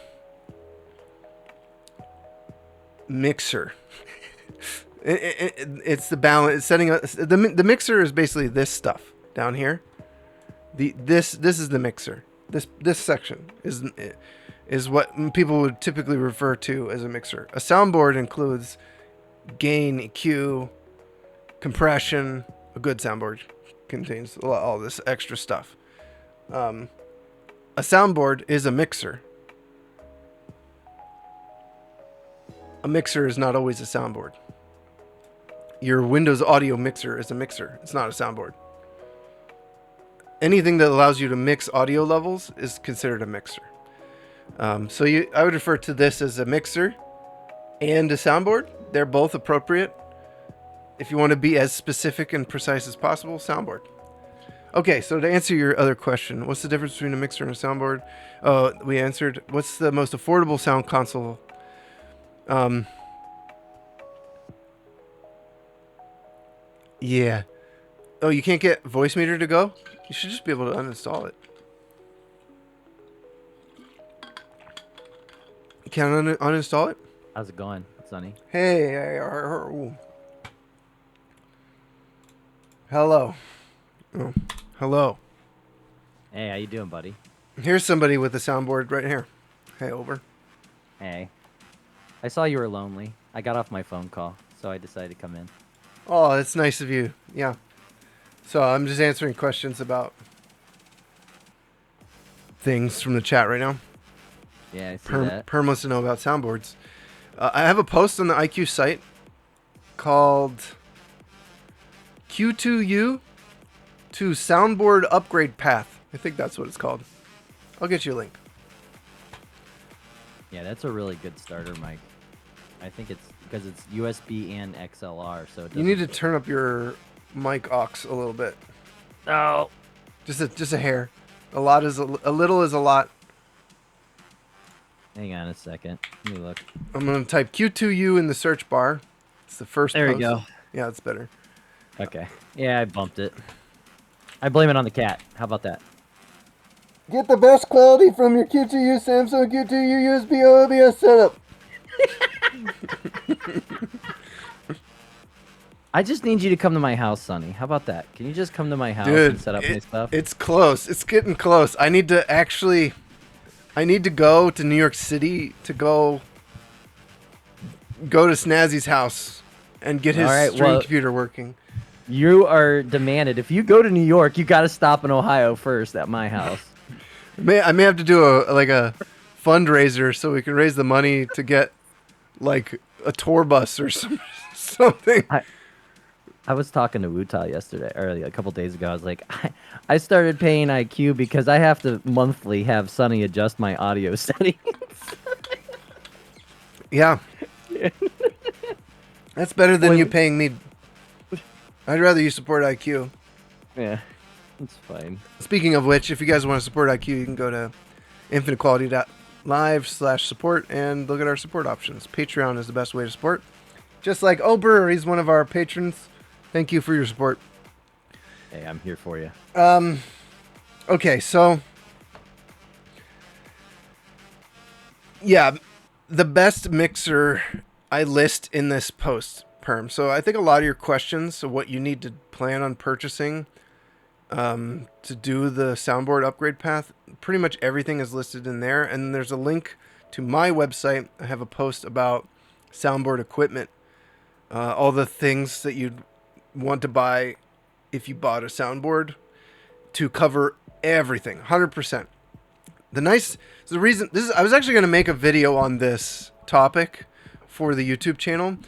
mixer. It's the balance. It's setting up the mixer is basically this stuff down here. This is the mixer. This section is what people would typically refer to as a mixer. A soundboard includes gain, EQ, compression. A good soundboard contains all this extra stuff. A soundboard is a mixer. A mixer is not always a soundboard. Your Windows audio mixer is a mixer. It's not a soundboard. Anything that allows you to mix audio levels is considered a mixer. I would refer to this as a mixer and a soundboard. They're both appropriate. If you want to be as specific and precise as possible, soundboard. Okay, so to answer your other question, what's the difference between a mixer and a soundboard? We answered, what's the most affordable sound console? Yeah. Oh, you can't get Voicemeeter to go? You should just be able to uninstall it. You can't uninstall it? How's it going, Sonny? Hey. Hello. Oh, hello. Hey, how you doing, buddy? Here's somebody with a soundboard right here. Hey, over. Hey. I saw you were lonely. I got off my phone call, so I decided to come in. Oh, that's nice of you. Yeah. So I'm just answering questions about things from the chat right now. Yeah, I see that. Perm wants to know about soundboards. I have a post on the IQ site called Q2U to Soundboard Upgrade Path. I think that's what it's called. I'll get you a link. Yeah, that's a really good starter mic. I think it's because it's USB and XLR, so you need to turn up your mic aux a little bit. No. Just a hair. A little is a lot. Hang on a second. Let me look. I'm gonna type Q2U in the search bar. It's the first. There post. we go. Yeah, it's better. Okay. Yeah, I bumped it. I blame it on the cat. How about that? Get the best quality from your Q2U Samsung Q2U USB OBS setup. I just need you to come to my house, Sonny. How about that? Can you just come to my house Dude, and set up my stuff? It's close. It's getting close. I need to go to New York City to go to Snazzy's house and get his stream computer working. You are demanded. If you go to New York, you got to stop in Ohio first at my house. I may have to do a fundraiser so we can raise the money to get like a tour bus or something. I was talking to Wuta yesterday, or a couple days ago. I was like, I started paying IQ because I have to monthly have Sonny adjust my audio settings. Yeah. That's better than you paying me. I'd rather you support IQ. Yeah, it's fine. Speaking of which, if you guys want to support IQ, you can go to infinitequality.live/support and look at our support options. Patreon is the best way to support. Just like Ober, he's one of our patrons. Thank you for your support. Hey, I'm here for you. Okay, so yeah, the best mixer I list in this post, Perm. So I think a lot of your questions of what you need to plan on purchasing to do the soundboard upgrade path, pretty much everything is listed in there. And there's a link to my website. I have a post about soundboard equipment, all the things that you'd want to buy if you bought a soundboard to cover everything, 100%. The reason I was actually going to make a video on this topic for the YouTube channel,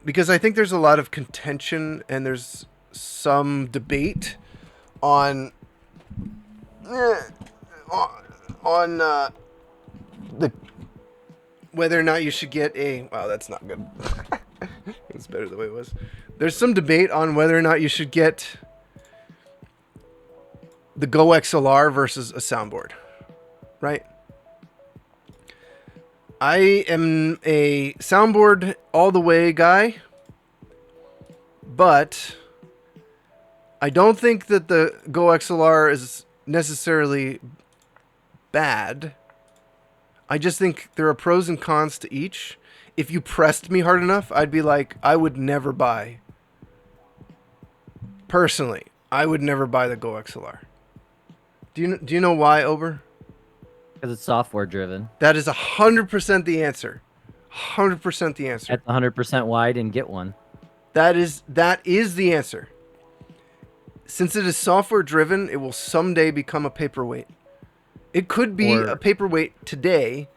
because I think there's a lot of contention and there's some debate on the whether or not you should get a. Wow, that's not good. It's better the way it was. There's some debate on whether or not you should get the Go XLR versus a soundboard, right? I am a soundboard all the way guy, but I don't think that the Go XLR is necessarily bad. I just think there are pros and cons to each. If you pressed me hard enough, I'd be like, I would never buy. Personally, I would never buy the Go XLR. Do you know why, Ober? Because it's software driven. That is 100% the answer. 100% the answer. At 100% wide and get one. That is the answer. Since it is software driven, it will someday become a paperweight. It could be a paperweight today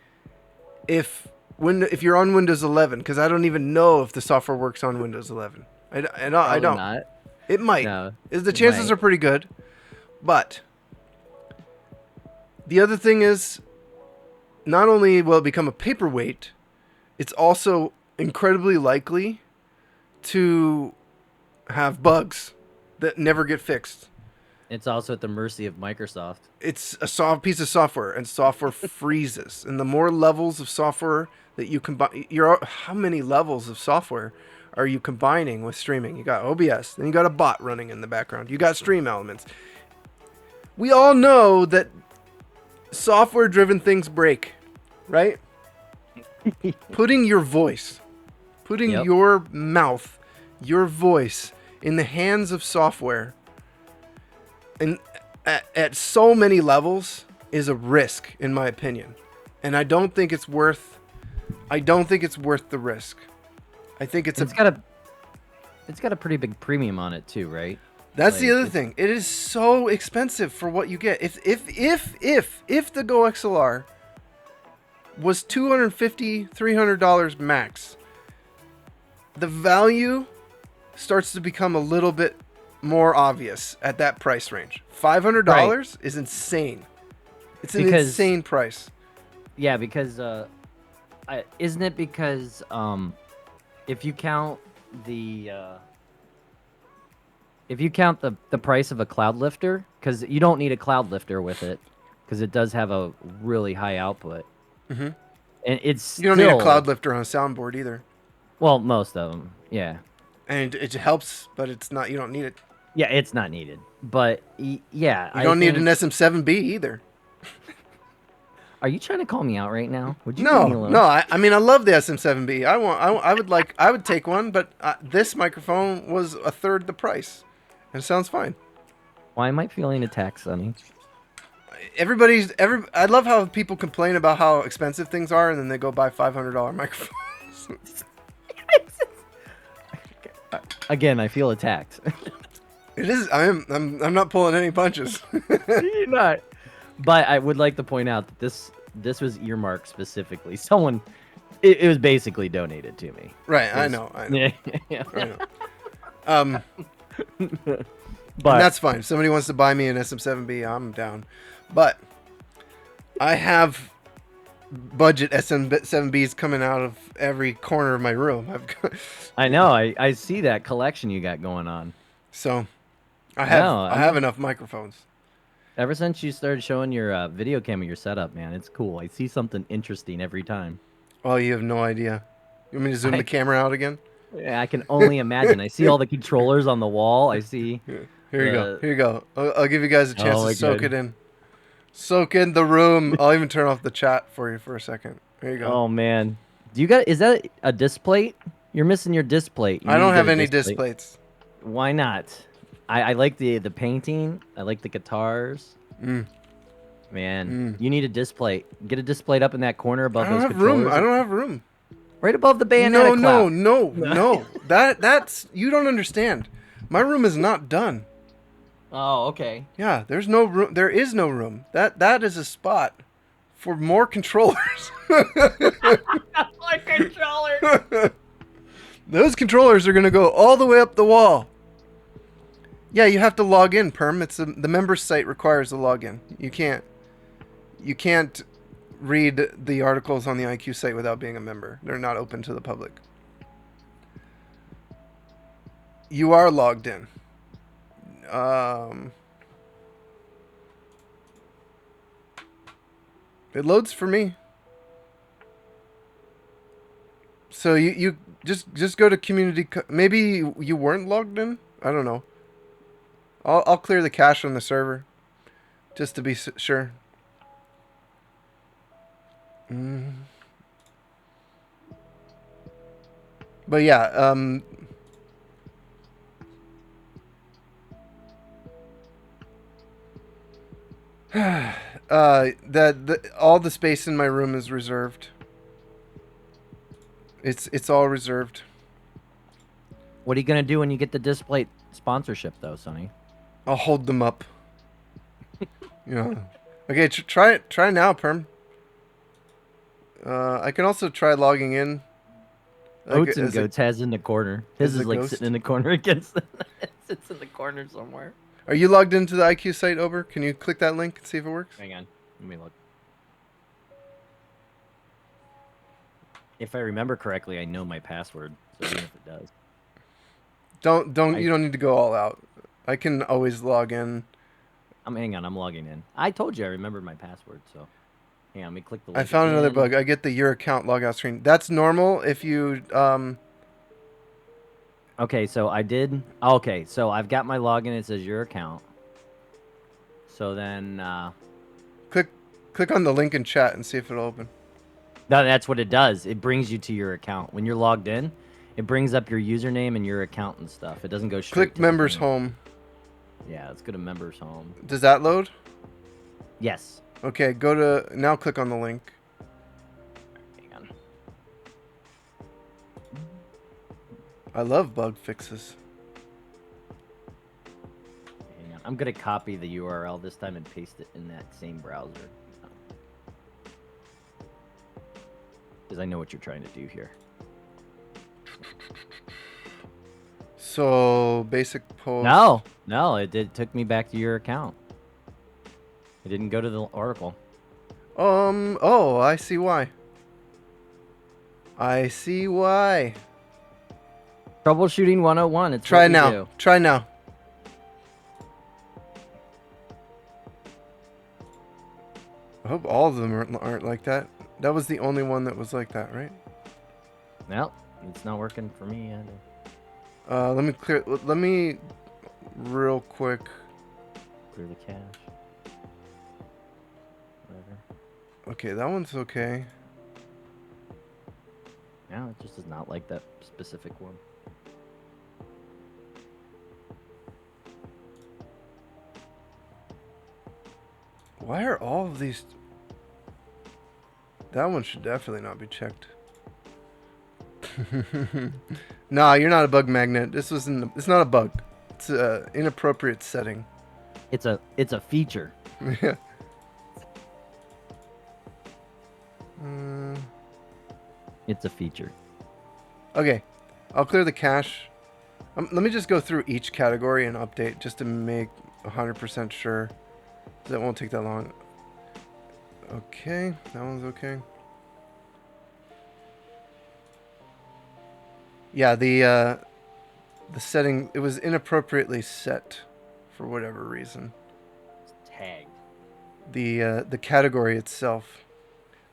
if you're on Windows 11, because I don't even know if the software works on Windows 11. I don't. Not. It might. No, The chances are pretty good. But the other thing is, not only will it become a paperweight, it's also incredibly likely to have bugs that never get fixed. It's also at the mercy of Microsoft. It's a soft piece of software, and software freezes. And the more levels of software that you combine, how many levels of software are you combining with streaming? You got OBS, then you got a bot running in the background. You got stream elements. We all know that software-driven things break, right? Putting your voice, your mouth, your voice in the hands of software, and at so many levels, is a risk, in my opinion. And I don't think it's worth the risk. I think it's got a pretty big premium on it too, right? That's the other thing. It is so expensive for what you get. If the Go XLR was $250, $300 max. The value starts to become a little bit more obvious at that price range. $500 is insane. It's an insane price. Yeah, because isn't it because if you count the the price of a cloud lifter, because you don't need a cloud lifter with it, because it does have a really high output. Mm-hmm. And it's you don't need a cloud lifter on a soundboard either. Well, most of them, yeah. And it helps, but it's not. You don't need it. Yeah, it's not needed. But yeah, you don't need an SM7B either. Are you trying to call me out right now? Would you leave me alone? No. I mean, I love the SM7B. I would take one, but this microphone was a third the price, and it sounds fine. Why am I feeling attacked, Sonny? I love how people complain about how expensive things are, and then they go buy $500 microphones. Again, I feel attacked. It is. I'm not pulling any punches. You're not. But I would like to point out that this was earmarked specifically. Someone, it was basically donated to me. Right. I know. Yeah. I know. But that's fine. If somebody wants to buy me an SM7B, I'm down. But I have budget SM7Bs coming out of every corner of my room. I know. I see that collection you got going on. So I have enough microphones. Ever since you started showing your video camera, your setup, man, it's cool. I see something interesting every time. Oh, you have no idea. You want me to zoom the camera out again? Yeah, I can only imagine. I see all the controllers on the wall. I see. Here you go. Here you go. I'll give you guys a chance to soak it in. Soak in the room. I'll even turn off the chat for you for a second. Here you go. Oh man, is that a disc plate? You're missing your disc plate. I don't have any disc plates. Why not? I like the painting. I like the guitars. Man, you need a disc plate. Get a disc plate up in that corner above those controllers. I don't have room. Right above the bayonetta clout. No. That's you don't understand. My room is not done. Oh, okay. Yeah, there's no room. There is no room. That is a spot for more controllers. More controllers. Those controllers are gonna go all the way up the wall. Yeah, you have to log in, Perm. It's the members site requires a login. You can't read the articles on the IQ site without being a member. They're not open to the public. You are logged in. It loads for me. So you just go to community. Maybe you weren't logged in. I don't know. I'll clear the cache on the server, just to be sure. But yeah, all the space in my room is reserved. It's all reserved. What are you gonna do when you get the display sponsorship, though, Sonny? I'll hold them up. Okay, try it. Try now, Perm. I can also try logging in. Oats and Goats has in the corner. His is like sitting in the corner against it sits in the corner somewhere. Are you logged into the IQ site, Ober? Can you click that link and see if it works? Hang on. Let me look. If I remember correctly, I know my password, so even if it does. You don't need to go all out. I can always log in. Hang on, I'm logging in. I told you I remembered my password, so hang on, let me click the link. I found another bug. I get the your account logout screen. That's normal if you Okay, so I did. Okay, so I've got my login. It says your account. So then click on the link in chat and see if it'll open. No, that's what it does. It brings you to your account. When you're logged in, it brings up your username and your account and stuff. It doesn't go straight Click members home. Yeah, let's go to members home. Does that load? Yes. Okay, now click on the link. Hang on. I love bug fixes. Hang on. I'm going to copy the URL this time and paste it in that same browser. Because I know what you're trying to do here. So basic post. No, it took me back to your account. It didn't go to the article. Oh, I see why. I see why. Troubleshooting 101. It's Try what we now. do. Try now. I hope all of them aren't like that. That was the only one that was like that, right? Well, it's not working for me either. Let me real quick. Clear the cache. Whatever. Okay, that one's okay. No, it just does not like that specific one. Why are all of these... That one should definitely not be checked. Nah, you're not a bug magnet. It's not a bug. It's an inappropriate setting. It's a feature. Yeah. It's a feature. Okay, I'll clear the cache. Let me just go through each category and update just to make 100% sure. That won't take that long. Okay, that one's okay. Yeah, the setting, it was inappropriately set for whatever reason. It's tagged. The category itself.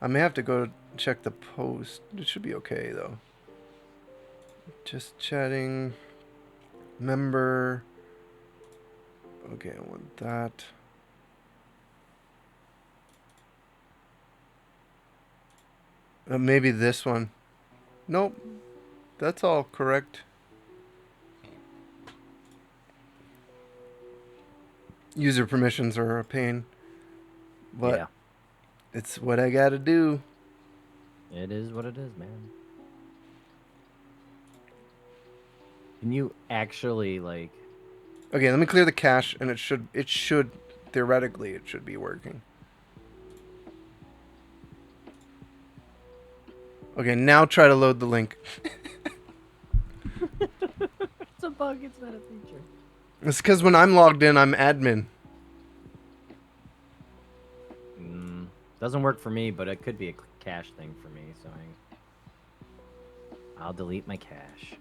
I may have to go check the post. It should be okay though. Just chatting. Member. Okay, I want that. Maybe this one. Nope. That's all correct. User permissions are a pain. But yeah. It's what I gotta do. It is what it is, man. Can you actually, like... Okay, let me clear the cache, and it should, theoretically, it should be working. Okay, now try to load the link. It's a bug, it's not a feature. It's because when I'm logged in, I'm admin. Doesn't work for me, but it could be a cache thing for me, so I'll delete my cache.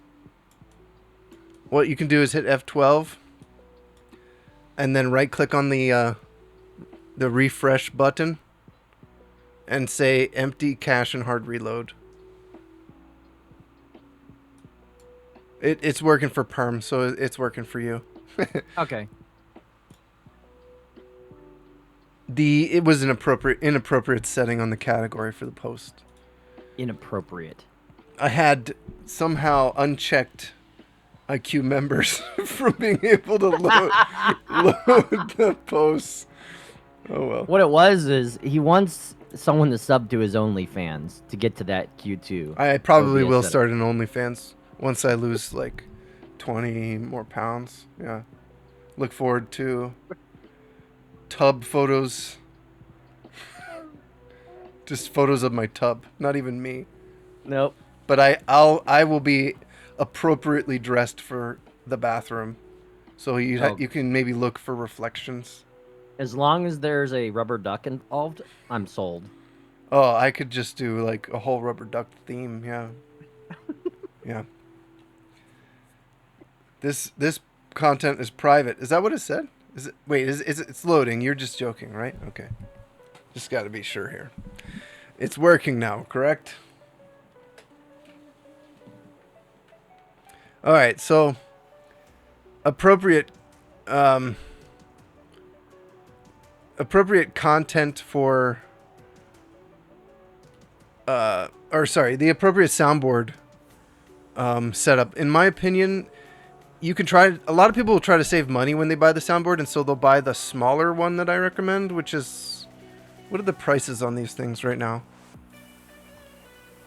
What you can do is hit F12, and then right-click on the refresh button, and say empty cache and hard reload. It's working for Perm, so it's working for you. Okay. It was an inappropriate setting on the category for the post. Inappropriate. I had somehow unchecked IQ members from being able to load the posts. Oh well. What it was is he wants someone to sub to his OnlyFans to get to that Q2. I probably will start an OnlyFans once I lose like 20 more pounds. Yeah. Look forward to tub photos. Just photos of my tub, not even me. Nope. But I will be appropriately dressed for the bathroom, so you can maybe look for reflections. As long as there's a rubber duck involved, I'm sold. Oh, I could just do like a whole rubber duck theme. Yeah. Yeah. This content is private. Is that what it said? Is it? Wait, it's loading. You're just joking, right? Okay. Just got to be sure here. It's working now, correct? All right, so appropriate content for the appropriate soundboard setup. In my opinion, you can try. A lot of people will try to save money when they buy the soundboard, and so they'll buy the smaller one that I recommend, which is... What are the prices on these things right now?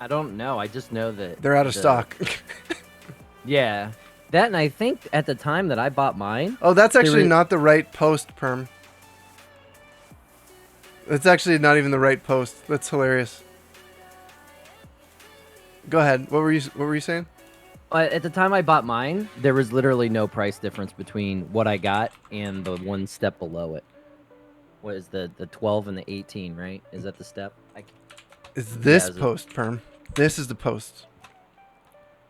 I don't know. I just know that they're out of stock. Yeah. That, and I think at the time that I bought mine... Oh, that's actually not the right post, Perm. It's actually not even the right post. That's hilarious. Go ahead. What were you saying? At the time I bought mine, there was literally no price difference between what I got and the one step below it. What is the 12 and the 18, right? Is that the step? Is Yeah, this is it? post perm? This is the post.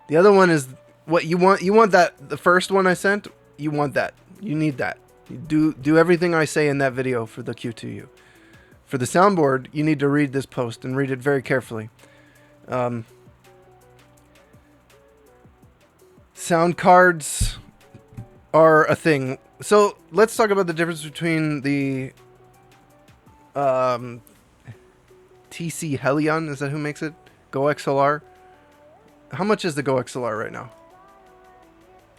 The other one is what you want. You want that the first one I sent. You want that. You need that. You do everything I say in that video for the Q2U. For the soundboard, you need to read this post and read it very carefully. Sound cards are a thing. So let's talk about the difference between the TC Helion. Is that who makes it? Go XLR. How much is the Go XLR right now?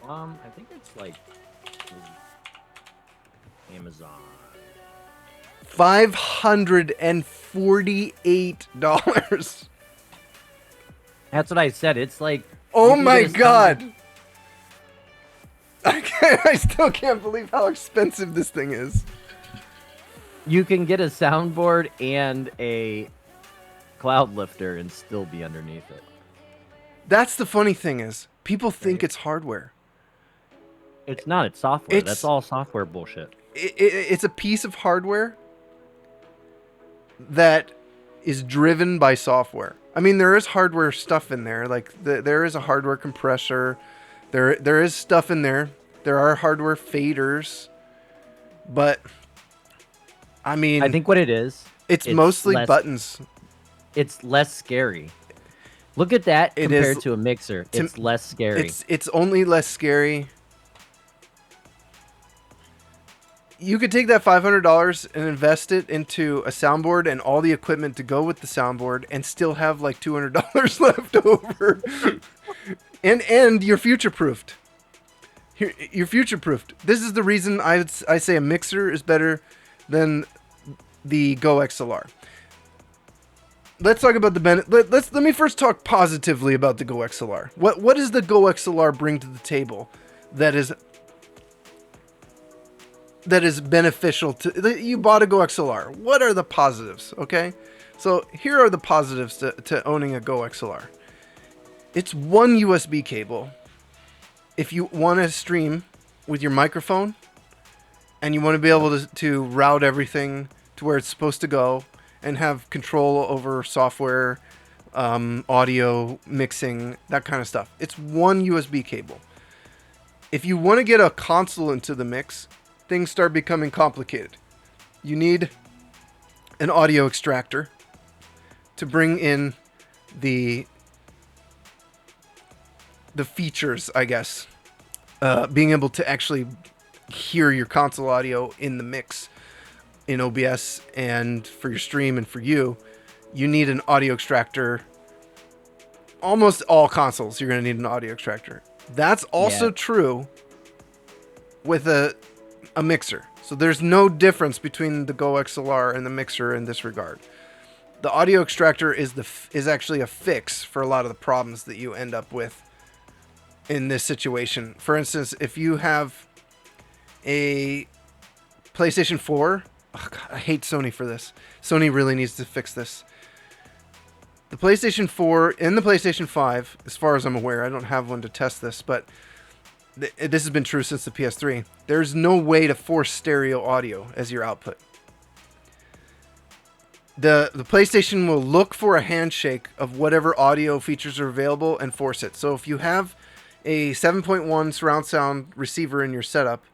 I think it's like Amazon. $548. That's what I said. It's like. Oh my god! I still can't believe how expensive this thing is. You can get a soundboard and a cloud lifter and still be underneath it. That's the funny thing is, people think it's hardware. It's not. It's software. That's all software bullshit. It's a piece of hardware that is driven by software. I mean, there is hardware stuff in there. Like there is a hardware compressor. There is stuff in there. There are hardware faders, but I mean, I think what it is, it's mostly buttons. It's less scary. Look at that compared to a mixer. It's less scary. It's only less scary. You could take that $500 and invest it into a soundboard and all the equipment to go with the soundboard and still have like $200 left over. and you're future-proofed. You're future-proofed. This is the reason I say a mixer is better than the Go XLR. Let's talk about the benefit. Let me first talk positively about the Go XLR. What does the Go XLR bring to the table that is beneficial to you? Bought a Go XLR. What are the positives? Okay, so here are the positives to owning a Go XLR. It's one USB cable. If you want to stream with your microphone and you want to be able to route everything to where it's supposed to go and have control over software, audio, mixing, that kind of stuff, it's one USB cable. If you want to get a console into the mix, things start becoming complicated. You need an audio extractor to bring in the features, I guess. Being able to actually hear your console audio in the mix in OBS, and for your stream and for you need an audio extractor. Almost all consoles, you're going to need an audio extractor. That's also true with a mixer. So there's no difference between the Go XLR and the mixer in this regard. The audio extractor is actually a fix for a lot of the problems that you end up with in this situation. For instance, if you have a PlayStation 4, oh God, I hate Sony for this. Sony really needs to fix this. The PlayStation 4 and the PlayStation 5, as far as I'm aware, I don't have one to test this, but this has been true since the PS3. There's no way to force stereo audio as your output. The PlayStation will look for a handshake of whatever audio features are available and force it. So if you have a 7.1 surround sound receiver in your setup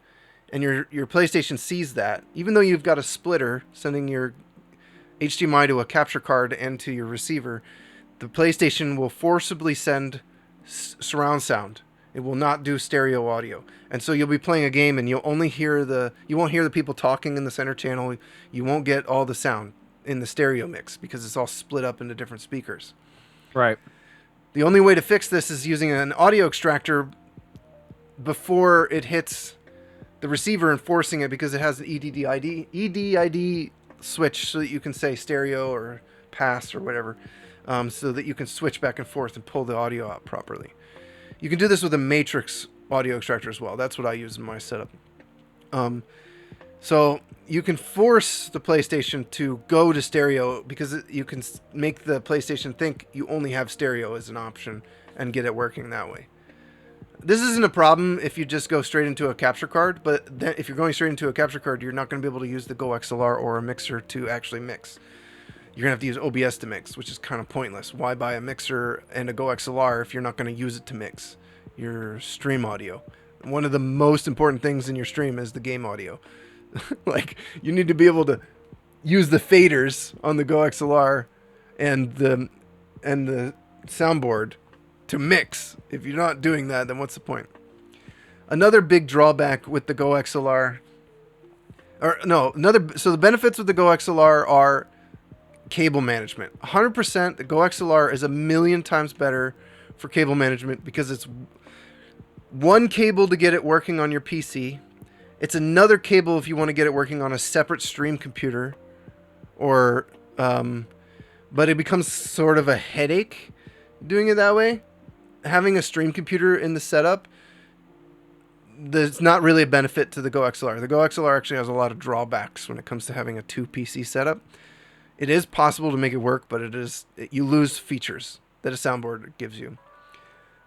and your PlayStation sees that, even though you've got a splitter sending your HDMI to a capture card and to your receiver, the PlayStation will forcibly send surround sound. It will not do stereo audio. And so you'll be playing a game and you won't hear the people talking in the center channel. You won't get all the sound in the stereo mix because it's all split up into different speakers. Right. The only way to fix this is using an audio extractor before it hits the receiver and forcing it, because it has an EDID switch so that you can say stereo or pass or whatever, so that you can switch back and forth and pull the audio out properly. You can do this with a matrix audio extractor as well. That's what I use in my setup. So you can force the PlayStation to go to stereo because you can make the PlayStation think you only have stereo as an option and get it working that way. This isn't a problem if you just go straight into a capture card, but then if you're going straight into a capture card, you're not going to be able to use the Go XLR or a mixer to actually mix. You're going to have to use OBS to mix, which is kind of pointless. Why buy a mixer and a Go XLR if you're not going to use it to mix your stream audio? One of the most important things in your stream is the game audio. Like, you need to be able to use the faders on the Go XLR and the soundboard to mix. If you're not doing that, then what's the point? Another big drawback with the Go XLR, so the benefits with the Go XLR are cable management. 100%, the Go XLR is a million times better for cable management because it's one cable to get it working on your PC. It's another cable if you want to get it working on a separate stream computer, but it becomes sort of a headache doing it that way. Having a stream computer in the setup, there's not really a benefit to the Go XLR. The Go XLR actually has a lot of drawbacks when it comes to having a 2 PC setup. It is possible to make it work, but you lose features that a soundboard gives you.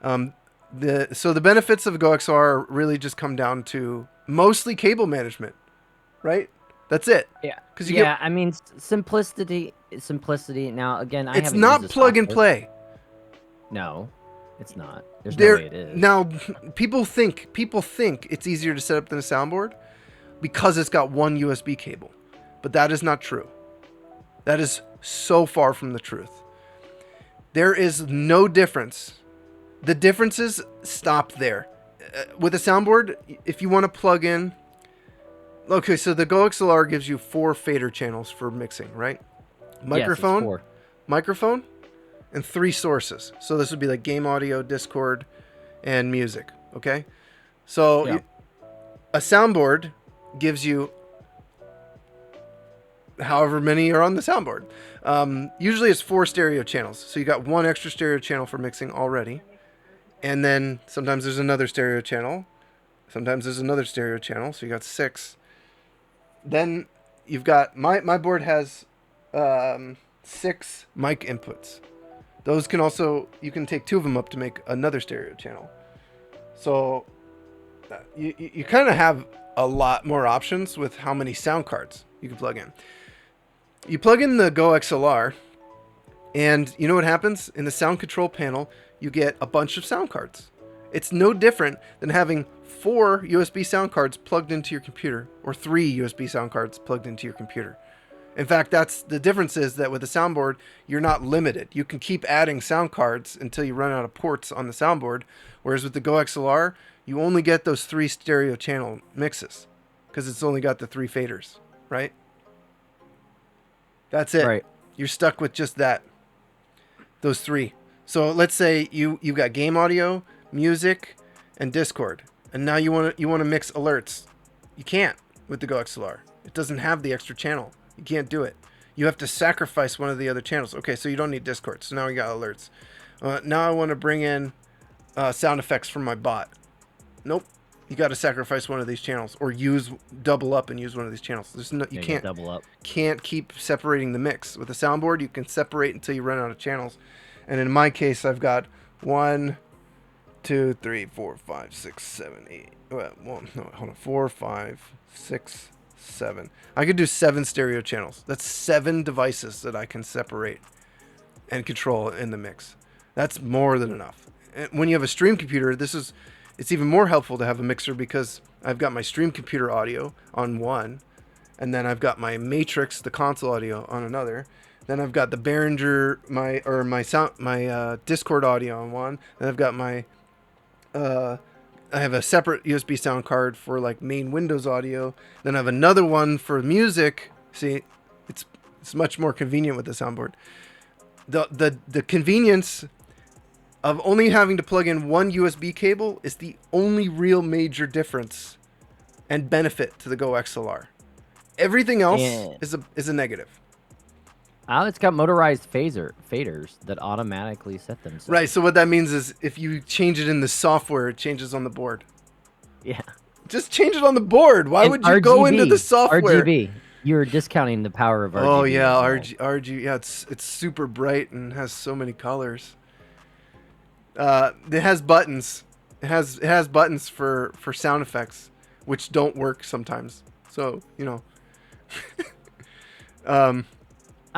So the benefits of Go XLR really just come down to mostly cable management, right? That's it. Yeah. Because I mean, simplicity. Now, again, it's not plug and play. No, it's not. There's no way it is. Now, people think it's easier to set up than a soundboard because it's got one USB cable, but that is not true. That is so far from the truth. There is no difference. The differences stop there. With a soundboard, if you want to plug in... Okay, so the Go XLR gives you 4 fader channels for mixing, right? Microphone, yes, it's 4. Microphone, and 3 sources. So this would be like game audio, Discord, and music, okay? So a soundboard gives you however many are on the soundboard. Usually it's 4 stereo channels. So you got 1 extra stereo channel for mixing already. And then sometimes there's another stereo channel. Sometimes there's another stereo channel. So you got 6. Then you've got... My board has 6 mic inputs. Those can also... You can take 2 of them up to make another stereo channel. So you kind of have a lot more options with how many sound cards you can plug in. You plug in the Go XLR, and you know what happens? In the sound control panel, you get a bunch of sound cards. It's no different than having 4 USB sound cards plugged into your computer, or 3 USB sound cards plugged into your computer. In fact, that's the difference is that with a soundboard, you're not limited. You can keep adding sound cards until you run out of ports on the soundboard, whereas with the Go XLR, you only get those 3 stereo channel mixes because it's only got the 3 faders, right? That's it. Right. You're stuck with just that. Those 3. So let's say you've got game audio, music, and Discord, and now you want to mix alerts. You can't with the Go XLR. It doesn't have the extra channel. You can't do it. You have to sacrifice one of the other channels. Okay, so you don't need Discord. So now we got alerts. Now I want to bring in sound effects from my bot. Nope. You got to sacrifice one of these channels, or double up and use one of these channels. You can't double up. Can't keep separating the mix. With a soundboard, you can separate until you run out of channels. And in my case, I've got 1, 2, 3, 4, 5, 6, 7, 8. Well, no, hold on. 4, 5, 6, 7. I could do 7 stereo channels. That's 7 devices that I can separate and control in the mix. That's more than enough. And when you have a stream computer, it's even more helpful to have a mixer because I've got my stream computer audio on one, and then I've got my Matrix, the console audio, on another. Then I've got the Behringer, my Discord audio on one. Then I've got I have a separate USB sound card for like main Windows audio. Then I have another one for music. See, it's much more convenient with the soundboard. The convenience of only having to plug in one USB cable is the only real major difference and benefit to the Go XLR. Everything else is a negative. It's got motorized faders that automatically set themselves. Right, so what that means is if you change it in the software, it changes on the board. Yeah. Just change it on the board. Why And would you go into the software? RGB. You're discounting the power of RGB. Oh yeah, as well. RG. Yeah, it's super bright and has so many colors. It has buttons. It has buttons for sound effects, which don't work sometimes. So I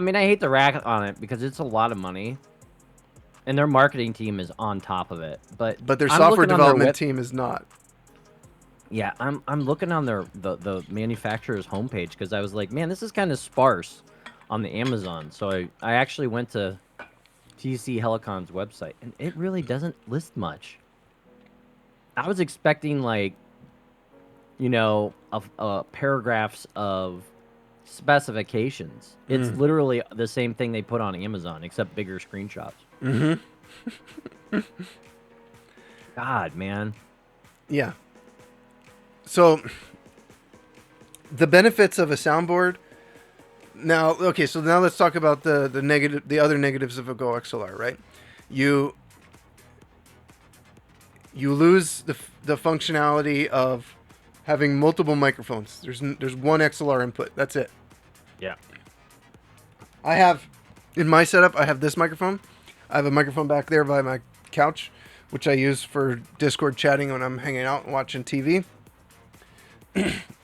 mean, I hate the rack on it because it's a lot of money, and their marketing team is on top of it. But their I'm software looking on their development team is not. Yeah, I'm looking on the manufacturer's homepage because I was like, man, this is kind of sparse on the Amazon. So I actually went to TC Helicon's website, and it really doesn't list much. I was expecting like, paragraphs of specifications. It's literally the same thing they put on Amazon, except bigger screenshots. Mm-hmm. God, man. Yeah. So the benefits of a soundboard. Now, okay, so now let's talk about the other negatives of a Go XLR, right? You lose the functionality of having multiple microphones. There's one XLR input. That's it. Yeah. I have in my setup, I have this microphone. I have a microphone back there by my couch, which I use for Discord chatting when I'm hanging out and watching TV.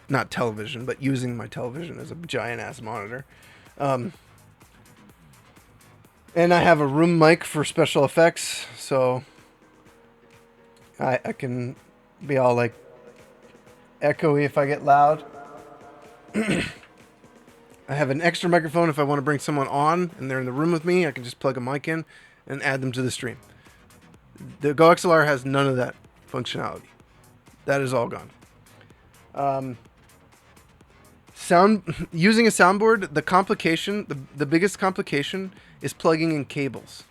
Not television, but using my television as a giant ass monitor. And I have a room mic for special effects, so I can be all like echoey if I get loud. I have an extra microphone if I want to bring someone on and they're in the room with me. I can just plug a mic in and add them to the stream. The Go XLR has none of that functionality. That is all gone. Using a soundboard, the complication, the biggest complication is plugging in cables.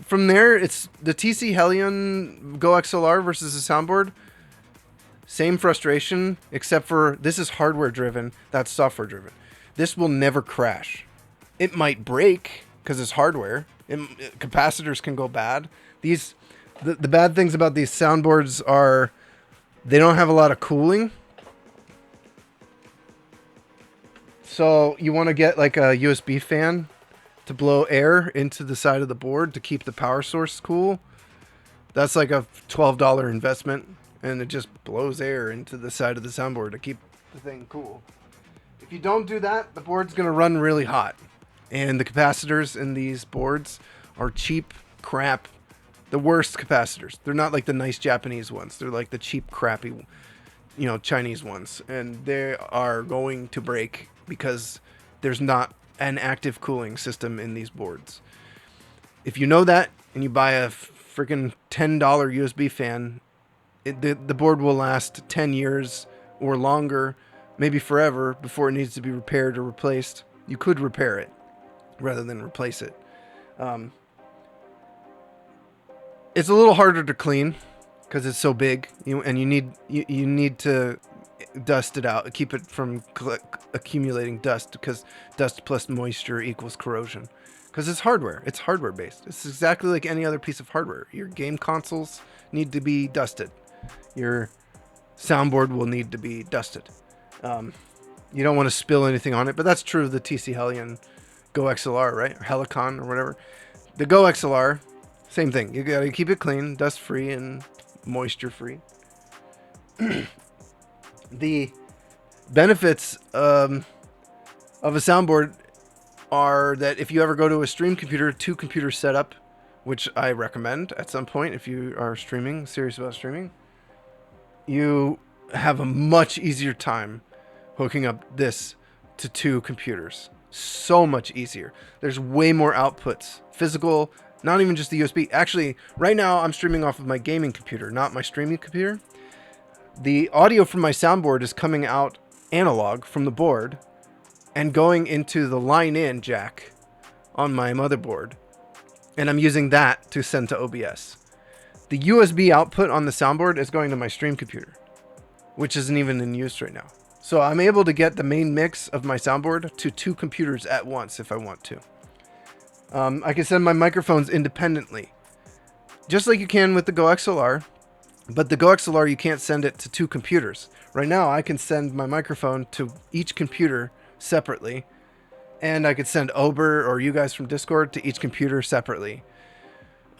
From there, it's the TC Helion Go XLR versus a soundboard. Same frustration, except for this is hardware driven, that's software driven. This will never crash. It might break because it's hardware. Capacitors can go bad. The bad things about these soundboards are they don't have a lot of cooling. So you want to get like a USB fan to blow air into the side of the board to keep the power source cool. That's like a $12 investment, and it just blows air into the side of the soundboard to keep the thing cool. If you don't do that, the board's going to run really hot. And the capacitors in these boards are cheap crap. The worst capacitors. They're not like the nice Japanese ones. They're like the cheap, crappy, Chinese ones. And they are going to break because there's not an active cooling system in these boards. If you know that and you buy a freaking $10 USB fan, the board will last 10 years or longer, maybe forever, before it needs to be repaired or replaced. You could repair it rather than replace it. It's a little harder to clean because it's so big, and you need to dust it out, keep it from accumulating dust, because dust plus moisture equals corrosion. Because it's hardware. It's hardware based. It's exactly like any other piece of hardware. Your game consoles need to be dusted. Your soundboard will need to be dusted. You don't want to spill anything on it, but that's true of the TC Helion Go XLR, right? Or Helicon or whatever. The Go XLR, same thing. You gotta keep it clean, dust free, and moisture free. The benefits of a soundboard are that if you ever go to a stream computer, 2 computers setup, which I recommend at some point if you are serious about streaming, you have a much easier time hooking up this to 2 computers. So much easier. There's way more outputs. Physical, not even just the USB. Actually, right now I'm streaming off of my gaming computer, not my streaming computer. The audio from my soundboard is coming out analog from the board and going into the line-in jack on my motherboard. And I'm using that to send to OBS. The USB output on the soundboard is going to my stream computer, which isn't even in use right now. So I'm able to get the main mix of my soundboard to 2 computers at once if I want to. I can send my microphones independently, just like you can with the Go XLR. But the GoXLR, you can't send it to two computers. Right now, I can send my microphone to each computer separately, and I could send Ober or you guys from Discord to each computer separately.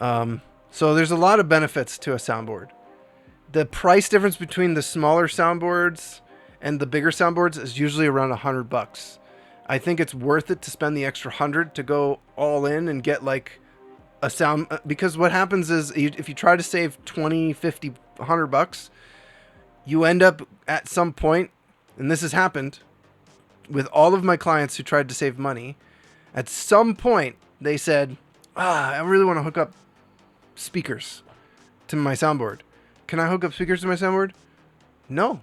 So there's a lot of benefits to a soundboard. The price difference between the smaller soundboards and the bigger soundboards is usually around $100. I think it's worth it to spend the extra 100 to go all in and get like a sound, because what happens is if you try to save 20, 50, $100, you end up at some point, and this has happened with all of my clients who tried to save money. At some point, they said, I really want to hook up speakers to my soundboard. Can I hook up speakers to my soundboard? No.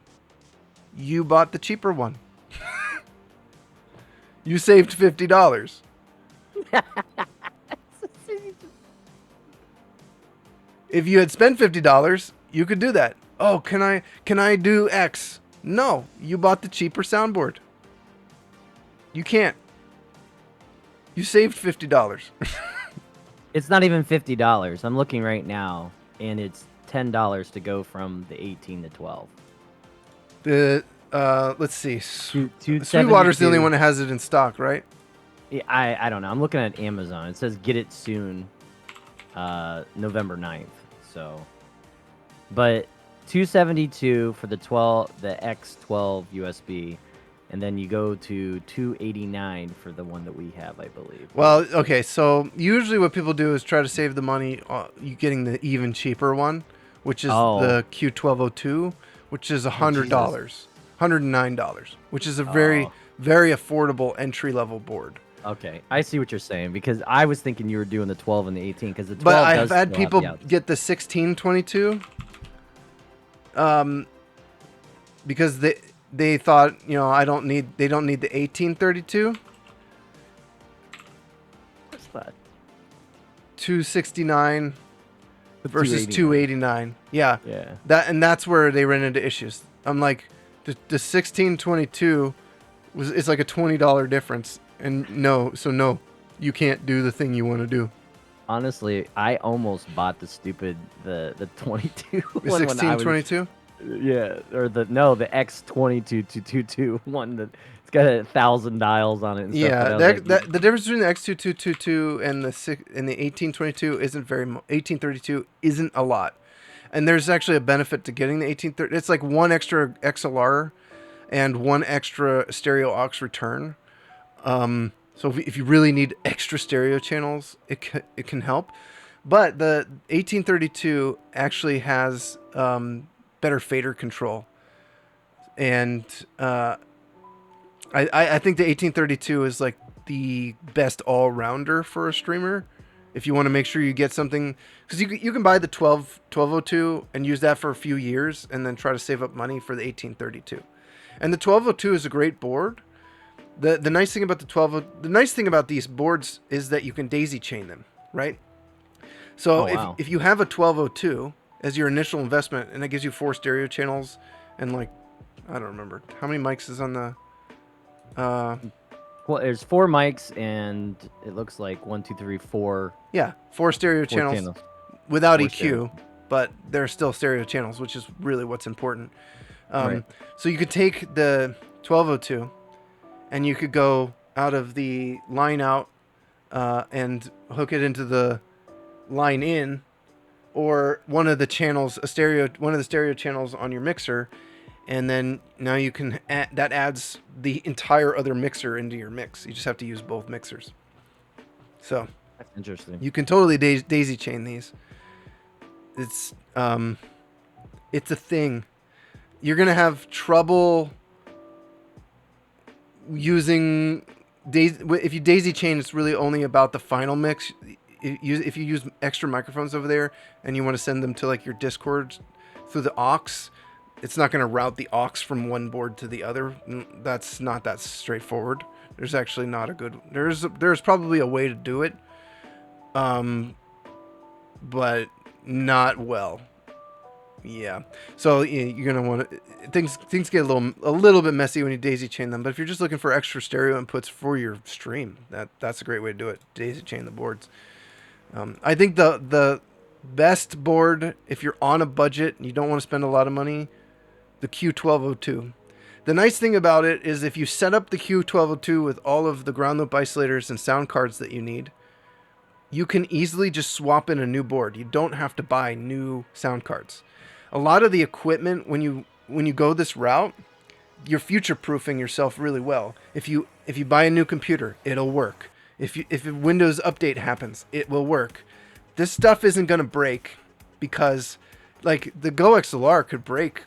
You bought the cheaper one. You saved $50. If you had spent $50, you could do that. Oh, can I do X? No, you bought the cheaper soundboard. You can't. You saved $50. It's not even $50. I'm looking right now, and it's $10 to go from the 18 to 12. The let's see. Sweetwater's Sweetwater's the only one that has it in stock, right? Yeah, I don't know. I'm looking at Amazon. It says get it soon, November 9th. So, but 272 for the X12 USB, and then you go to 289 for the one that we have, I believe. Well, okay. So usually what people do is try to save the money. You getting the even cheaper one, which is the Q1202, which is $100, $109, which is a very affordable entry level board. Okay, I see what you're saying, because I was thinking you were doing the 12 and the 18, because the 12 But does I've had still have people the outs. get the 1622 because they thought, they don't need the 1832. What's that? 269 The versus 289. 289. Yeah. Yeah. That's where they ran into issues. I'm like, the 1622 it's like a $20 difference, and no, you can't do the thing you want to do. Honestly, I almost bought the 22 The one when I was- 1622. Yeah, or the X22 one that it's got 1,000 dials on it. And stuff, Yeah, but I was like, the difference between the X2222 and the 1822 isn't 1832 isn't a lot, and there's actually a benefit to getting the 1830. It's like one extra XLR and one extra stereo aux return. So if you really need extra stereo channels, it can help. But the 1832 actually has better fader control, and I think the 1832 is like the best all-rounder for a streamer. If you want to make sure you get something, because you can buy the 1202 and use that for a few years, and then try to save up money for the 1832. And the 1202 is a great board. The nice thing about the nice thing about these boards is that you can daisy chain them, right? So if you have a 1202 as your initial investment, and it gives you 4 stereo channels, and like, I don't remember how many mics is on the. well, there's 4 mics, and it looks like 1, 2, 3, 4. Yeah, 4 stereo 4 channels without 4 EQ, stereo. but they're still stereo channels, which is really what's important. Right. So you could take the 1202, and you could go out of the line out and hook it into the line in, or one of the stereo channels on your mixer, and then now you can that adds the entire other mixer into your mix. You just have to use both mixers. So That's interesting. you can totally daisy chain these. It's a thing. You're gonna have trouble using if you daisy chain. It's really only about the final mix. If you use extra microphones over there and you want to send them to like your Discord through the aux, it's not going to route the aux from one board to the other. That's not that straightforward. There's actually not a good. There's probably a way to do it, but not well. Yeah. So you're gonna want to things get a little bit messy when you daisy chain them. But if you're just looking for extra stereo inputs for your stream, that's a great way to do it. Daisy chain the boards. I think the Best board if you're on a budget and you don't want to spend a lot of money, the Q1202. The nice thing about it is if you set up the Q1202 with all of the ground loop isolators and sound cards that you need, you can easily just swap in a new board. You don't have to buy new sound cards. A lot of the equipment, when you go this route, you're future-proofing yourself really well. If you buy a new computer, it'll work. If a Windows update happens, it will work. This stuff isn't going to break because, like, the Go XLR could break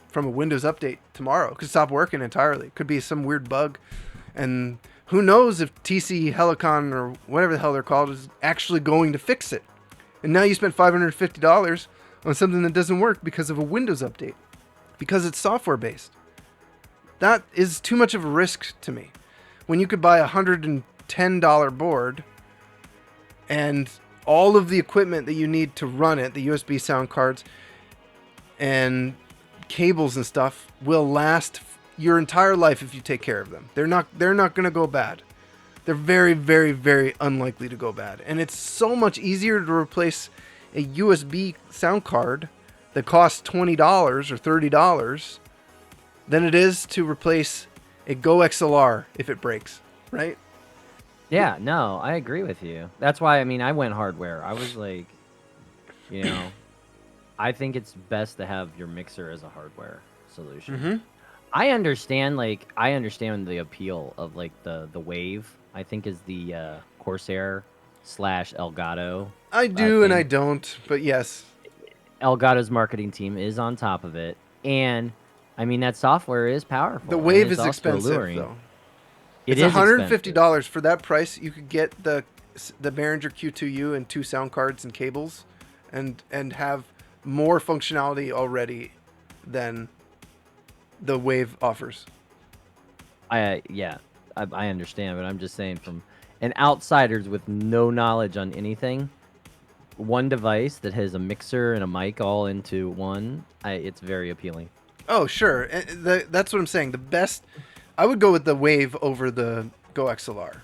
from a Windows update tomorrow. It could stop working entirely. It could be some weird bug. And who knows if TC Helicon or whatever the hell they're called is actually going to fix it. And now you spent $550 on something that doesn't work because of a Windows update. Because it's software-based. That is too much of a risk to me. When you could buy a $110 board and all of the equipment that you need to run it, the USB sound cards and cables and stuff, will last your entire life if you take care of them. They're not going to go bad. They're very, very, very unlikely to go bad. And it's so much easier to replace a USB sound card that costs $20 or $30 than it is to replace a Go XLR if it breaks, right? Yeah, no, I agree with you. That's why, I mean, I went hardware. I was like, you know, I think it's best to have your mixer as a hardware solution. Mm-hmm. I understand the appeal of like the Wave. I think is the Corsair / Elgato. I do and I don't, but yes. Elgato's marketing team is on top of it, and I mean that software is powerful. The Wave is expensive though. It's $150 for that price. You could get the Behringer Q2U and 2 sound cards and cables, and have more functionality already than the Wave offers. I understand, but I'm just saying from an outsider's with no knowledge on anything, one device that has a mixer and a mic all into one, it's very appealing. Oh, sure. That's what I'm saying. The best, I would go with the Wave over the Go XLR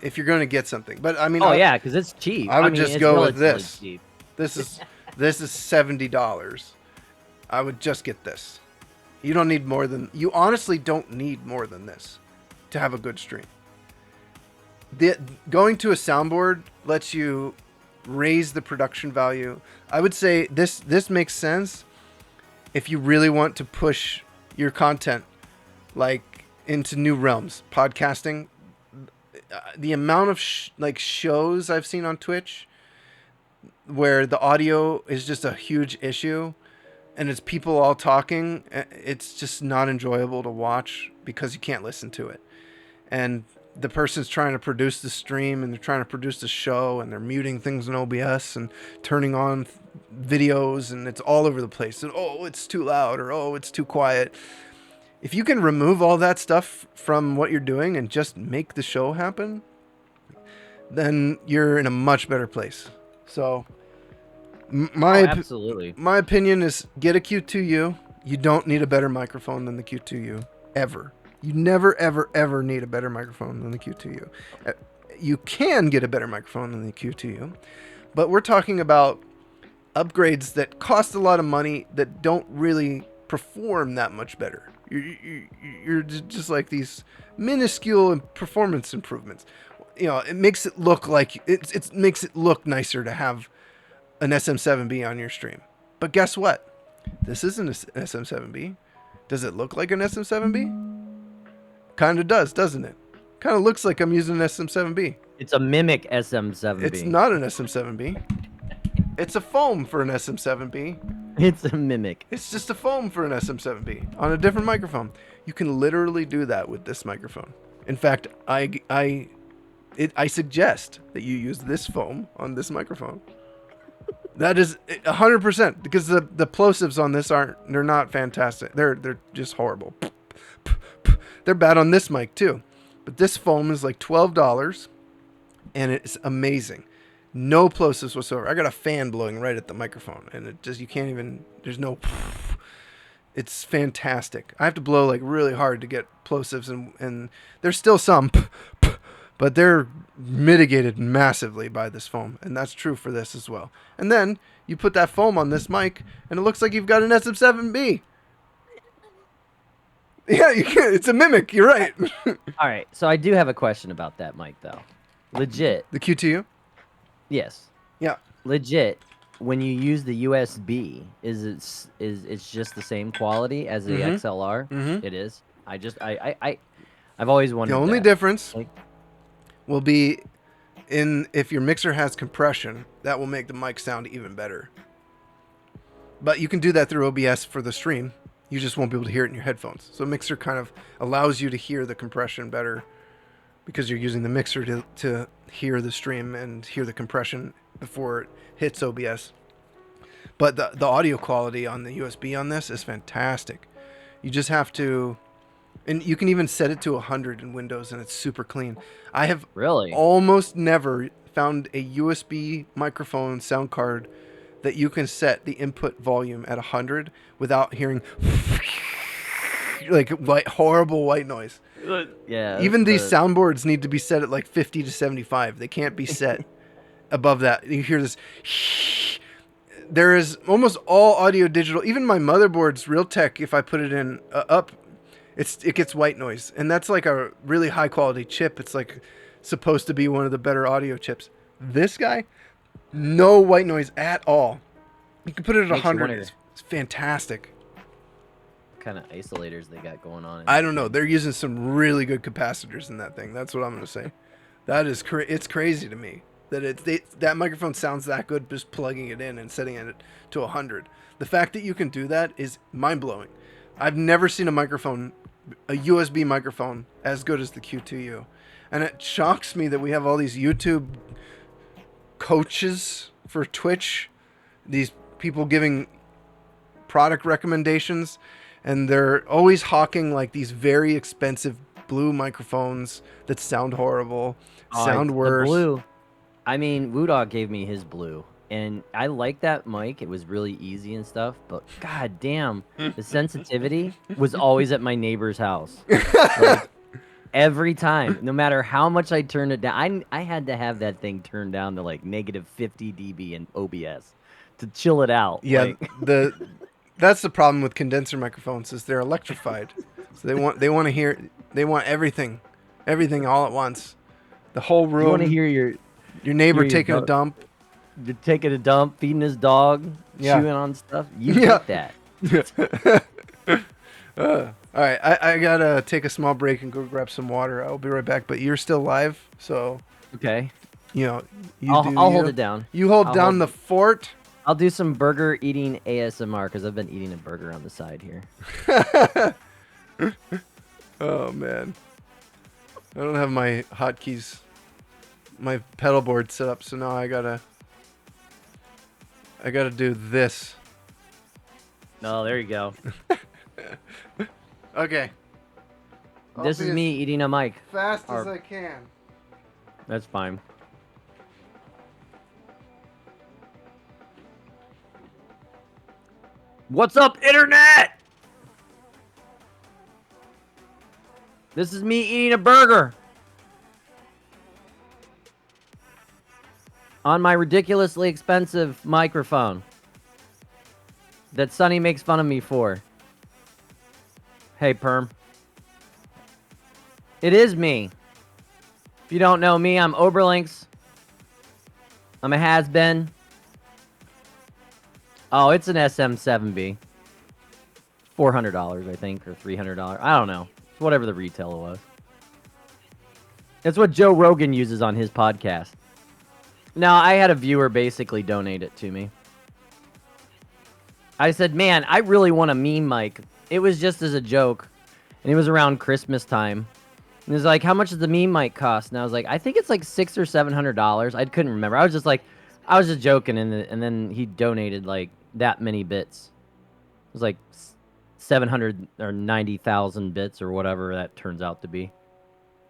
if you're going to get something. But I mean, yeah, because it's cheap. I would just go with this. Cheap. This is $70. I would just get this. You don't need more than, you honestly don't need more than this to have a good stream. Going to a soundboard lets you raise the production value. I would say this makes sense if you really want to push your content like into new realms. Podcasting, the amount of shows I've seen on Twitch where the audio is just a huge issue and it's people all talking, it's just not enjoyable to watch because you can't listen to it. And the person's trying to produce the stream and they're trying to produce the show and they're muting things in OBS and turning on videos and it's all over the place. And oh, it's too loud, or oh, it's too quiet. If you can remove all that stuff from what you're doing and just make the show happen, then you're in a much better place. So absolutely. My opinion is get a Q2U. You don't need a better microphone than the Q2U ever. You never, ever, ever need a better microphone than the Q2U. You can get a better microphone than the Q2U, but we're talking about upgrades that cost a lot of money that don't really perform that much better. You're just like these minuscule performance improvements. You know, it makes it look like it makes it look nicer to have an SM7B on your stream. But guess what? This isn't an SM7B. Does it look like an SM7B? Kind of does, doesn't it? Kind of looks like I'm using an SM7B. It's a mimic SM7B. It's not an SM7B. It's a foam for an SM7B. It's a mimic. It's just a foam for an SM7B on a different microphone. You can literally do that with this microphone. In fact, I suggest that you use this foam on this microphone. That is 100% because the plosives on this they're not fantastic. They're just horrible. They're bad on this mic too. But this foam is like $12 and it's amazing. No plosives whatsoever. I got a fan blowing right at the microphone and it just, you can't even, there's no, it's fantastic. I have to blow like really hard to get plosives and there's still some, but they're mitigated massively by this foam, and that's true for this as well. And then you put that foam on this mic, and it looks like you've got an SM7B. Yeah, you can. It's a mimic. You're right. All right, so I do have a question about that mic, though. Legit. The QTU? Yes. Yeah. Legit. When you use the USB, is it's just the same quality as the XLR? Mhm. It is. I've always wondered. The only that. difference Like, will be in if your mixer has compression, that will make the mic sound even better. But you can do that through OBS for the stream. You just won't be able to hear it in your headphones. So mixer kind of allows you to hear the compression better because you're using the mixer to hear the stream and hear the compression before it hits OBS. But the audio quality on the USB on this is fantastic. You just have to, and you can even set it to 100 in Windows and it's super clean. I have really? almost never found a USB microphone sound card that you can set the input volume at 100 without hearing like horrible white noise. Yeah. Even these soundboards need to be set at like 50 to 75. They can't be set above that. You hear this. There is almost all audio digital. Even my motherboard's Realtek, if I put it in up, it gets white noise, and that's like a really high quality chip. It's like supposed to be one of the better audio chips. This guy, no white noise at all. You can put it at 100. It's fantastic. What kind of isolators they got going on? I don't know. They're using some really good capacitors in that thing. That's what I'm going to say. That is it's crazy to me that that microphone sounds that good just plugging it in and setting it to 100. The fact that you can do that is mind-blowing. I've never seen a USB microphone as good as the Q2U. And it shocks me that we have all these YouTube coaches for Twitch, these people giving product recommendations, and they're always hawking like these very expensive blue microphones that sound horrible, sound worse. The blue. I mean, Woodog gave me his blue, and I like that mic. It was really easy and stuff, but god damn, the sensitivity was always at my neighbor's house. Like, every time, no matter how much I turned it down, I had to have that thing turned down to like negative 50 dB in OBS to chill it out. Yeah, like... that's the problem with condenser microphones is they're electrified, so they want everything all at once, the whole room. You want to hear your neighbor taking a dump. You're taking a dump, feeding his dog, chewing on stuff. You get that. All right, I gotta take a small break and go grab some water. I'll be right back. But you're still live, so okay. I'll hold it down. You hold down the fort. I'll do some burger eating ASMR because I've been eating a burger on the side here. Oh man, I don't have my hotkeys, my pedal board set up, so now I gotta do this. Oh, there you go. Okay. This is me eating a mic. Fast as I can. That's fine. What's up, internet? This is me eating a burger on my ridiculously expensive microphone that Sonny makes fun of me for. Hey, Perm. It is me. If you don't know me, I'm Oberlinks. I'm a has-been. Oh, it's an SM7B. $400, I think, or $300. I don't know. It's whatever the retail was. It's what Joe Rogan uses on his podcast. Now, I had a viewer basically donate it to me. I said, man, I really want a meme mic. It was just as a joke. And it was around Christmas time. And he was like, how much does the meme mic cost? And I was like, I think it's like $600 or $700. I couldn't remember. I was just joking. And then he donated like that many bits. It was like 700 or 90,000 bits or whatever that turns out to be.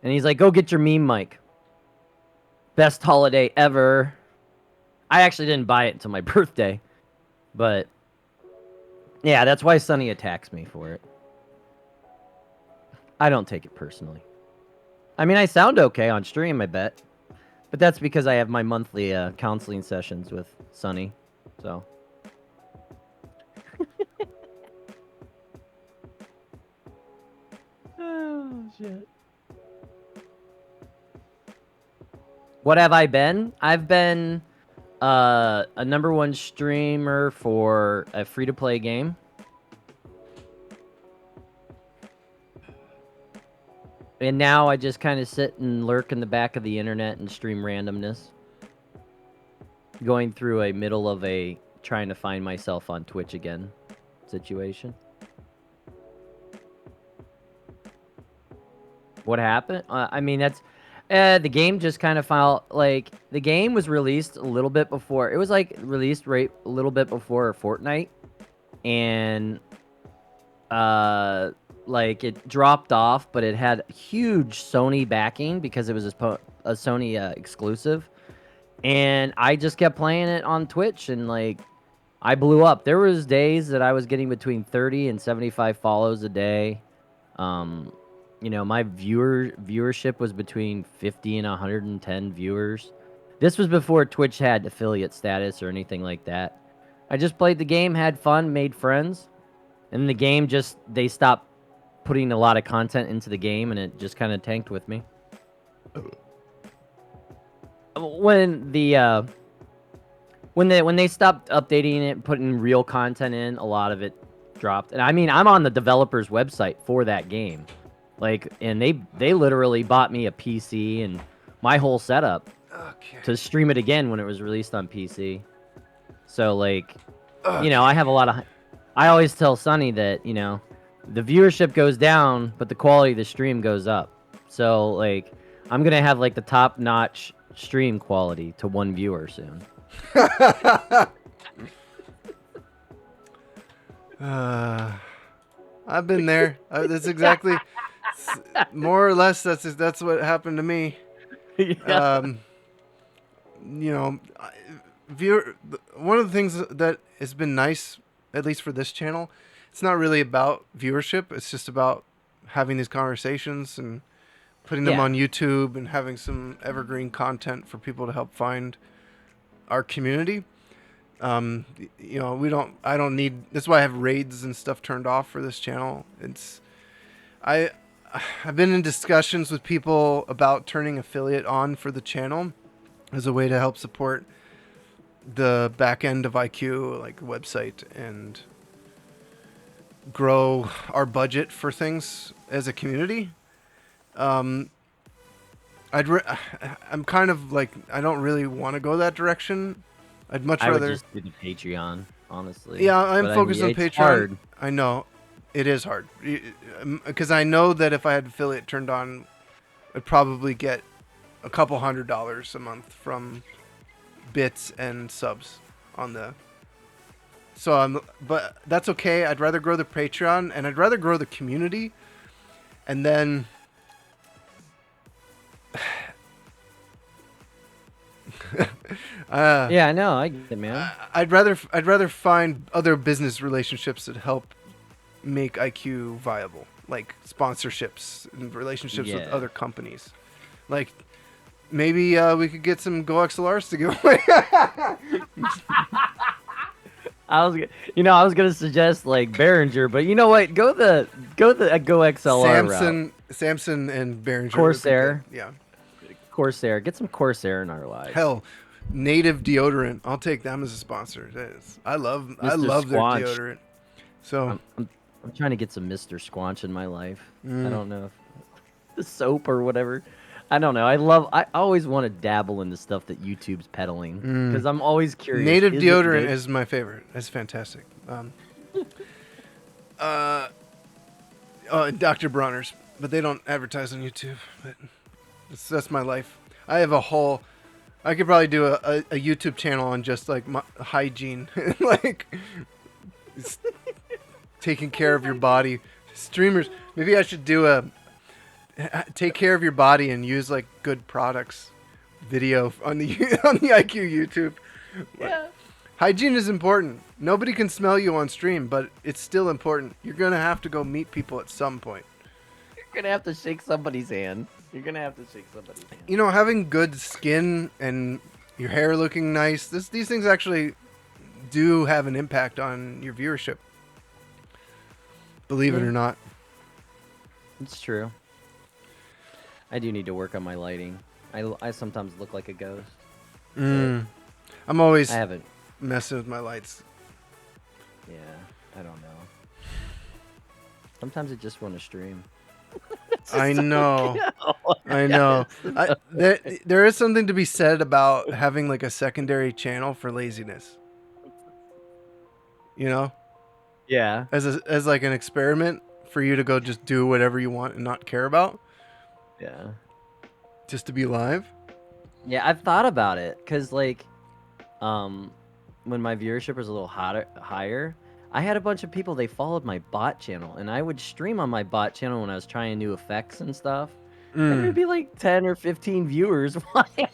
And he's like, go get your meme mic. Best holiday ever. I actually didn't buy it until my birthday. But yeah, that's why Sonny attacks me for it. I don't take it personally. I mean, I sound okay on stream, I bet. But that's because I have my monthly counseling sessions with Sunny. So. Oh, shit. What have I been? I've been a #1 streamer for a free-to-play game. And now I just kind of sit and lurk in the back of the internet and stream randomness. Going through a middle of a trying to find myself on Twitch again situation. What happened? I mean, that's the game just kind of felt like the game was released a little bit before. It was like released right a little bit before Fortnite, and like it dropped off, but it had huge Sony backing because it was a Sony exclusive, and I just kept playing it on Twitch, and like I blew up. There was days that I was getting between 30 and 75 follows a day. You know, my viewership was between 50 and 110 viewers. This was before Twitch had affiliate status or anything like that. I just played the game, had fun, made friends, and the game just they stopped putting a lot of content into the game, and it just kind of tanked with me. When they stopped updating it, putting real content in, a lot of it dropped. And I mean, I'm on the developer's website for that game. Like, and they literally bought me a PC and my whole setup to stream it again when it was released on PC. So like, you know, I have a lot of. I always tell Sunny that, you know, the viewership goes down, but the quality of the stream goes up. So like, I'm gonna have like the top-notch stream quality to 1 viewer soon. I've been there. That's exactly, more or less. That's what happened to me. Yeah. You know, one of the things that has been nice, at least for this channel, it's not really about viewership. It's just about having these conversations and putting them on YouTube and having some evergreen content for people to help find our community. You know, I don't need, that's why I have raids and stuff turned off for this channel. I've been in discussions with people about turning affiliate on for the channel as a way to help support the back end of IQ, like the website, and grow our budget for things as a community. I'm kind of like, I don't really want to go that direction. I'd much rather. I would just do the Patreon, honestly. Yeah, I'm focused on Patreon. Hard. I know it is hard because I know that if I had affiliate turned on, I'd probably get a couple $100 a month from bits and subs on the. But that's okay. I'd rather grow the Patreon, and I'd rather grow the community, and then. Yeah, I know. I get it, man. I'd rather find other business relationships that help make IQ viable, like sponsorships and relationships with other companies. Like maybe we could get some Go XLRs to give away. I was gonna suggest like Behringer, but you know what? Go the Go XLR route. Samson and Behringer. Corsair. Yeah. Corsair. Get some Corsair in our lives. Hell, Native deodorant. I'll take them as a sponsor. I love their deodorant. So I'm trying to get some Mr. Squanch in my life. I don't know if the soap or whatever. I don't know. I always want to dabble in the stuff that YouTube's peddling because I'm always curious. Native deodorant is my favorite. It's fantastic. Dr. Bronner's, but they don't advertise on YouTube. But that's my life. I have a whole. I could probably do a YouTube channel on just like my hygiene, like taking care of your body. Streamers, maybe I should do a take care of your body and use like good products video on the IQ YouTube. Yeah. Hygiene is important. Nobody can smell you on stream, but it's still important. You're gonna have to go meet people at some point. You're gonna have to shake somebody's hand. You're gonna have to shake somebody's hand. You know, having good skin and your hair looking nice, these things actually do have an impact on your viewership. Believe it Yeah. or not. It's true. I do need to work on my lighting. I sometimes look like a ghost. I'm always I haven't. messing with my lights. Yeah, I don't know. Sometimes I just want to stream. I know. I Yeah, know. it's- There is something to be said about having like a secondary channel for laziness. You know, Yeah. as like an experiment for you to go just do whatever you want and not care about, Yeah. just to be live. Yeah, I've thought about it because like, when my viewership was a little higher, I had a bunch of people. They followed my bot channel, and I would stream on my bot channel when I was trying new effects and stuff. And there'd be like 10 or 15 viewers while I'm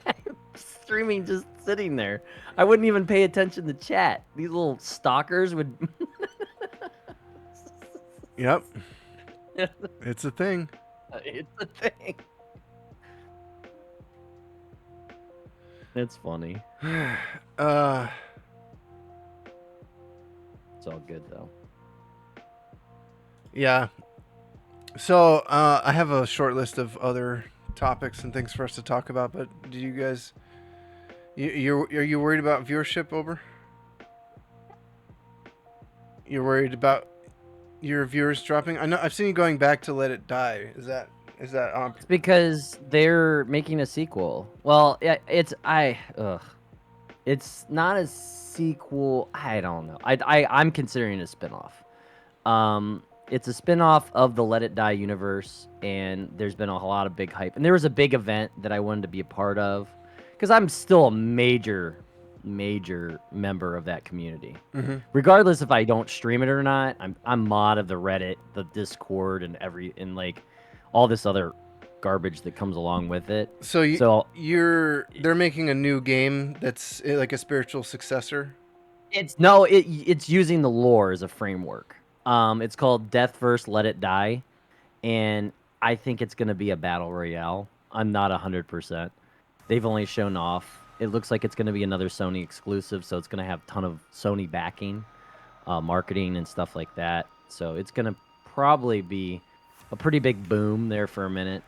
streaming, just sitting there. I wouldn't even pay attention to chat. These little stalkers would. Yep. It's a thing. It's a thing. It's funny. It's all good though. Yeah. So I have a short list of other topics and things for us to talk about, but do you guys, are you worried about viewership, Ober? You're worried about your viewers dropping? I know I've seen you going back to Let It Die. Is that on? It's because they're making a sequel. Well, it's It's not a sequel. I don't know. I'm considering it a spinoff. It's a spinoff of the Let It Die universe, and there's been a lot of big hype. And there was a big event that I wanted to be a part of, because I'm still a major member of that community. Regardless if I don't stream it or not, I'm mod of the Reddit, the Discord, and like all this other garbage that comes along with it. So they're making a new game that's like a spiritual successor. It's using the lore as a framework. It's called Death vs. Let It Die, and I think it's gonna be a battle royale. I'm not 100%. They've only shown off. It looks like it's gonna be another Sony exclusive, so it's gonna have a ton of Sony backing, marketing and stuff like that. So it's gonna probably be a pretty big boom there for a minute.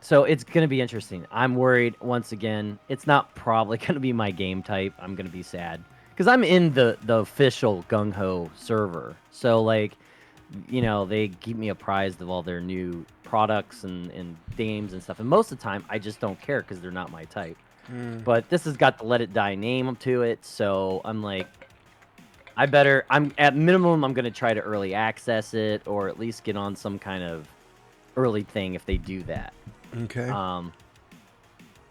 So it's going to be interesting. I'm worried, once again, it's not probably going to be my game type. I'm going to be sad. Because I'm in the official Gung-Ho server. So, like, you know, they keep me apprised of all their new products and games and stuff. And most of the time, I just don't care because they're not my type. But this has got the Let It Die name to it. So I'm like, at minimum, I'm going to try to early access it, or at least get on some kind of early thing if they do that. Okay.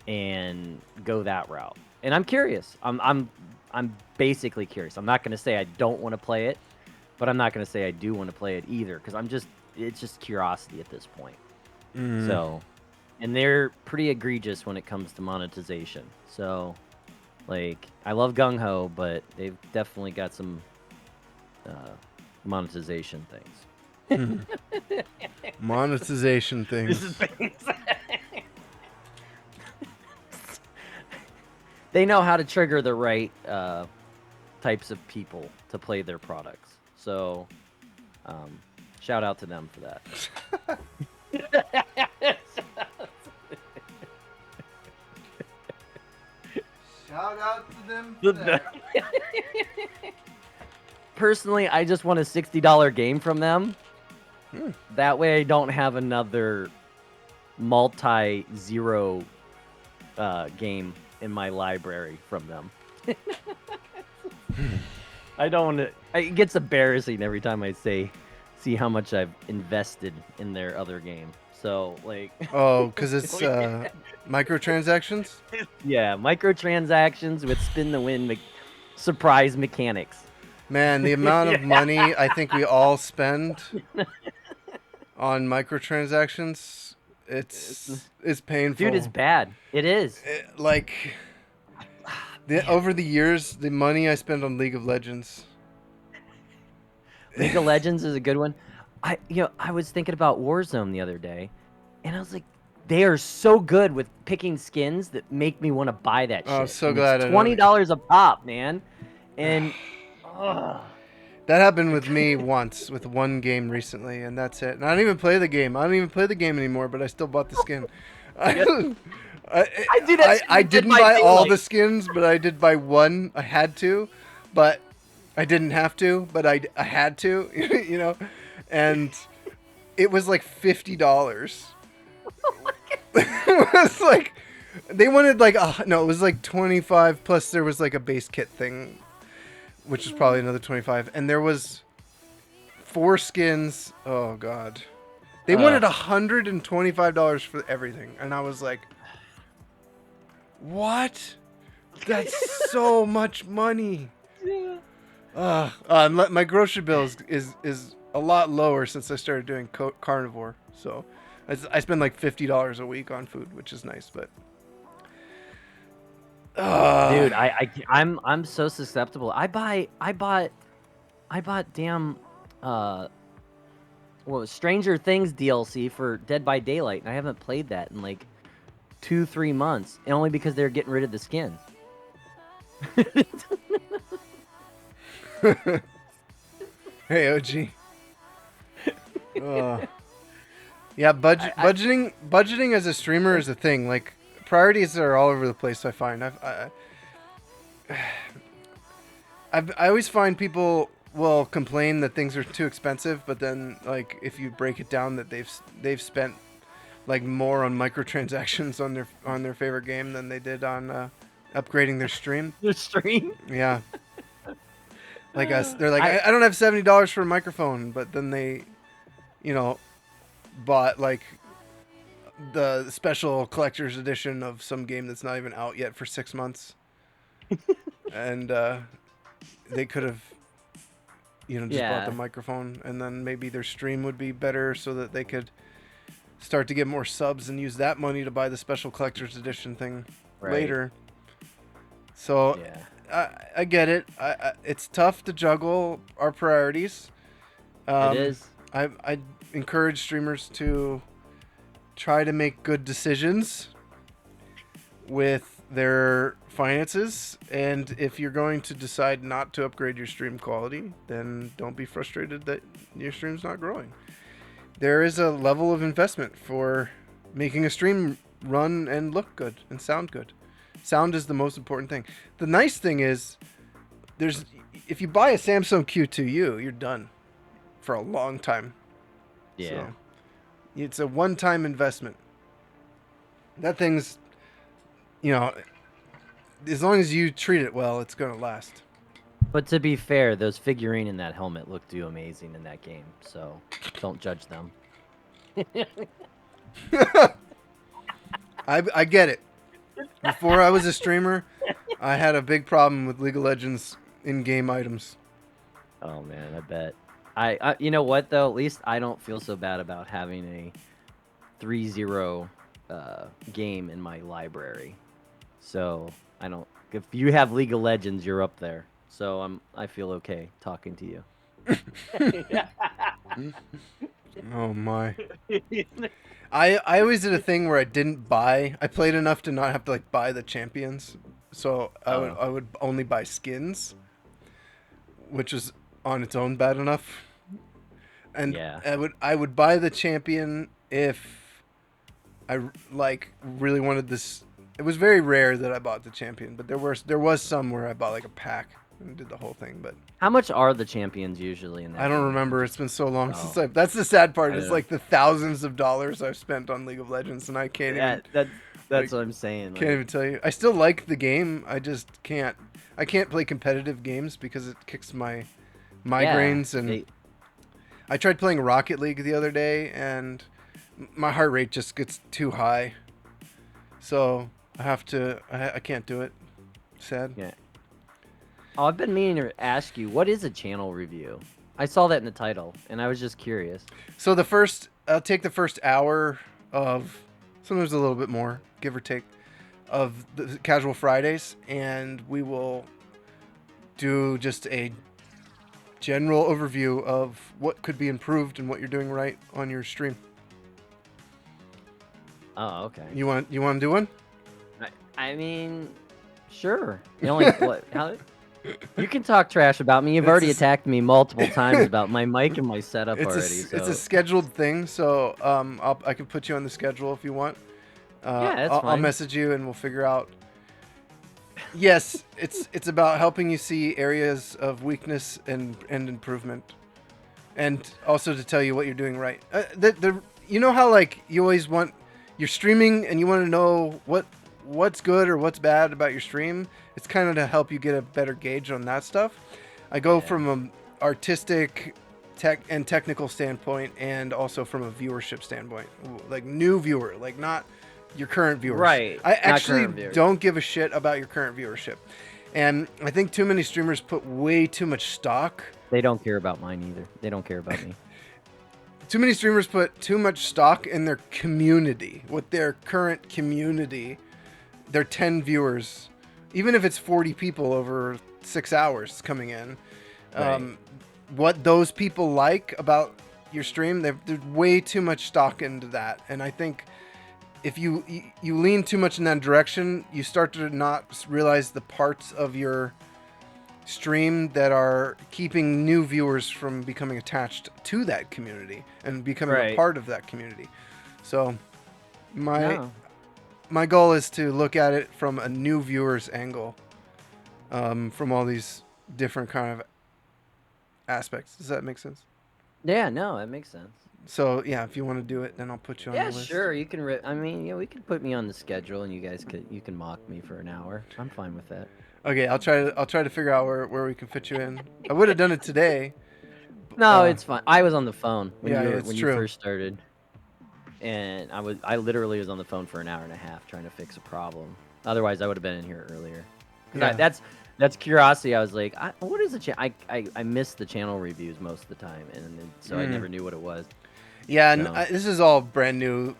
And go that route. And I'm curious. I'm basically curious. I'm not going to say I don't want to play it, but I'm not going to say I do want to play it either, because it's just curiosity at this point. So, and they're pretty egregious when it comes to monetization. So, like, I love Gung-Ho, but they've definitely got some monetization things. Monetization things. They know how to trigger the right types of people to play their products. So, shout out to them for that. Shout out to them for that. Personally, I just want a $60 game from them. That way I don't have another multi-zero game in my library from them. I don't want to... It gets embarrassing every time I see how much I've invested in their other game. So, like... Oh, because it's microtransactions? Yeah, microtransactions with spin-the-win surprise mechanics. Man, the amount of money I think we all spend on microtransactions, it's painful. Dude, it's bad. It is. Over the years, the money I spend on League of Legends. League of Legends is a good one. I was thinking about Warzone the other day, And I was like, they are so good with picking skins that make me want to buy that Oh, I'm shit. so And glad it's I don't. $20 a pop, man. And ugh, That happened with me once with one game recently, and that's it. And I don't even play the game. I don't even play the game anymore, but I still bought the skin. yeah, I, I do that shit I with Dead didn't by buy all the Daylight. skins, but I did buy one. I had to, but I didn't have to, but I had to, you know, and it was like $50. It was like they wanted like no, it was like 25 plus there was like a base kit thing, which is probably another 25, and there was 4 skins. Oh god. They wanted $125 for everything, and I was like, "What? That's so much money." My grocery bill is a lot lower since I started doing carnivore. So I spend like $50 a week on food, which is nice. But Dude, I'm so susceptible. I bought damn Stranger Things DLC for Dead by Daylight, and I haven't played that in like 2-3 months, and only because they're getting rid of the skin. hey, OG. Yeah, budgeting as a streamer is a thing. Like priorities are all over the place. I find I always find people will complain that things are too expensive, but then like if you break it down, that they've spent like more on microtransactions on their favorite game than they did on upgrading their stream. The stream? Yeah, like us, they're like, I I don't have $70 for a microphone, but then they, you know, bought like the special collector's edition of some game that's not even out yet for 6 months, and they could have, you know, just bought the yeah, microphone, and then maybe their stream would be better so that they could start to get more subs and use that money to buy the special collector's edition thing right. later. So Yeah. I get it. It's tough to juggle our priorities. It is. I encourage streamers to try to make good decisions with their finances, and if you're going to decide not to upgrade your stream quality, then don't be frustrated that your stream's not growing. There is a level of investment for making a stream run and look good and sound good. Sound is the most important thing. The nice thing is, if you buy a Samsung Q2U, you're done for a long time. Yeah. So it's a one-time investment. That thing's, you know, as long as you treat it well, it's gonna last. But to be fair, those figurine in that helmet look amazing in that game, so don't judge them. I get it. Before I was a streamer, I had a big problem with League of Legends in-game items. Oh man, I bet. I you know what though? At least I don't feel so bad about having a 3-0 game in my library. So I don't. If you have League of Legends, you're up there. So I feel okay talking to you. Oh my. I always did a thing where I didn't buy. I played enough to not have to like buy the champions. So I would only buy skins, which is on its own bad enough. And Yeah. I would buy the champion if I like really wanted this. It was very rare that I bought the champion, but there was some where I bought like a pack and did the whole thing. But How much are the champions usually in that? I don't game? remember. It's been so long since Oh. I. That's the sad part. I It's know. like the thousands of dollars I've spent on League of Legends, and I can't even. That's like, what I'm saying. Can't even tell you. I still like the game. I just can't. I can't play competitive games because it kicks my migraines. And I tried playing Rocket League the other day, and my heart rate just gets too high. So I have to. I can't do it. Sad. Yeah. Oh, I've been meaning to ask you, what is a channel review? I saw that in the title, and I was just curious. So I'll take the first hour of, sometimes a little bit more, give or take, of the Casual Fridays, and we will do just a general overview of what could be improved and what you're doing right on your stream. Oh, okay. You want to do one? I mean, sure. The only what? How? You can talk trash about me. You've already attacked me multiple times about my mic and my setup already. It's a So scheduled thing, so I can put you on the schedule if you want. yeah, that's I'll fine. message you and we'll figure out. Yes, it's about helping you see areas of weakness and improvement, and also to tell you what you're doing right. You know how like you always want you're streaming and you want to know what's good or what's bad about your stream. It's kind of to help you get a better gauge on that stuff. I go from an artistic technical standpoint and also from a viewership standpoint, like new viewer, like not your current viewers. Right. I actually don't give a shit about your current viewership. And I think too many streamers put way too much stock. They don't care about mine either. They don't care about me. Too many streamers put too much stock in their community, with their current community, their 10 viewers, even if it's 40 people over 6 hours coming in. Right. What those people like about your stream, there's way too much stock into that. And I think if you lean too much in that direction, you start to not realize the parts of your stream that are keeping new viewers from becoming attached to that community and becoming a part of that community. So my goal is to look at it from a new viewer's angle, from all these different kind of aspects. Does that make sense? Yeah, no, that makes sense. So yeah, if you want to do it, then I'll put you on the list. Yeah, sure. You can. I mean, yeah, we can put me on the schedule, and you can mock me for an hour. I'm fine with that. Okay, I'll try to figure out where we can fit you in. I would have done it today. No, it's fine. I was on the phone when it's you true. first started, and I literally was on the phone for an hour and a half trying to fix a problem. Otherwise, I would have been in here earlier. Yeah. That's curiosity. I was like, what is the channel? I missed the channel reviews most of the time, and so I never knew what it was. Yeah, So. and this is all brand new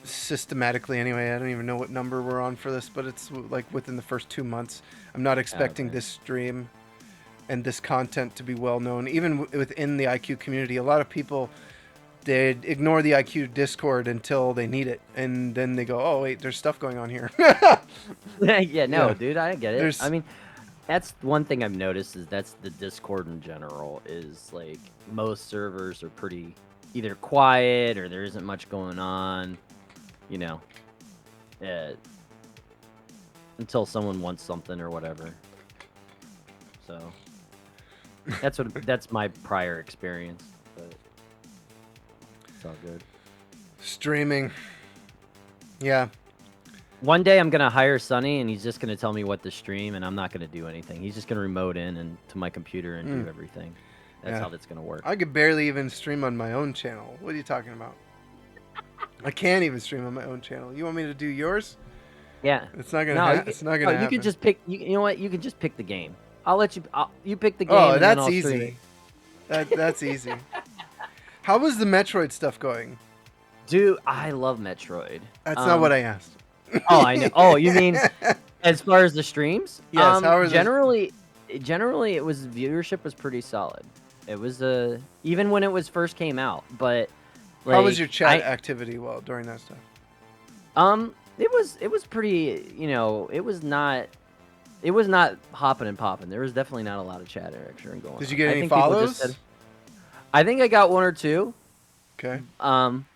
systematically anyway. I don't even know what number we're on for this, but it's like within the first 2 months. I'm not expecting this stream and this content to be well known. Even within the IQ community, a lot of people, they ignore the IQ Discord until they need it. And then they go, oh, wait, there's stuff going on here. Dude, I get it. I mean, that's one thing I've noticed is that's the Discord in general is like most servers are pretty either quiet or there isn't much going on, you know, until someone wants something or whatever. So that's my prior experience, but it's all good. Streaming. Yeah. One day I'm gonna hire Sonny and he's just gonna tell me what to stream and I'm not gonna do anything. He's just gonna remote in and to my computer and do everything. That's how that's gonna work. I could barely even stream on my own channel. What are you talking about? I can't even stream on my own channel. You want me to do yours? Yeah. It's not gonna. It's not gonna happen. You could just pick. You know what? You can just pick the game. I'll let you. You pick the game. Oh, and that's then I'll easy. That's easy. How was the Metroid stuff going? Dude, I love Metroid. That's not what I asked. Oh, I know. Oh, you mean as far as the streams? Yes. How are generally, it was viewership was pretty solid. It was even when it was first came out, but like, how was your chat activity during that stuff? It was pretty, you know, it was not hopping and popping. There was definitely not a lot of chat interaction going on. Did you get any follows? I think I got one or two. Okay. I'm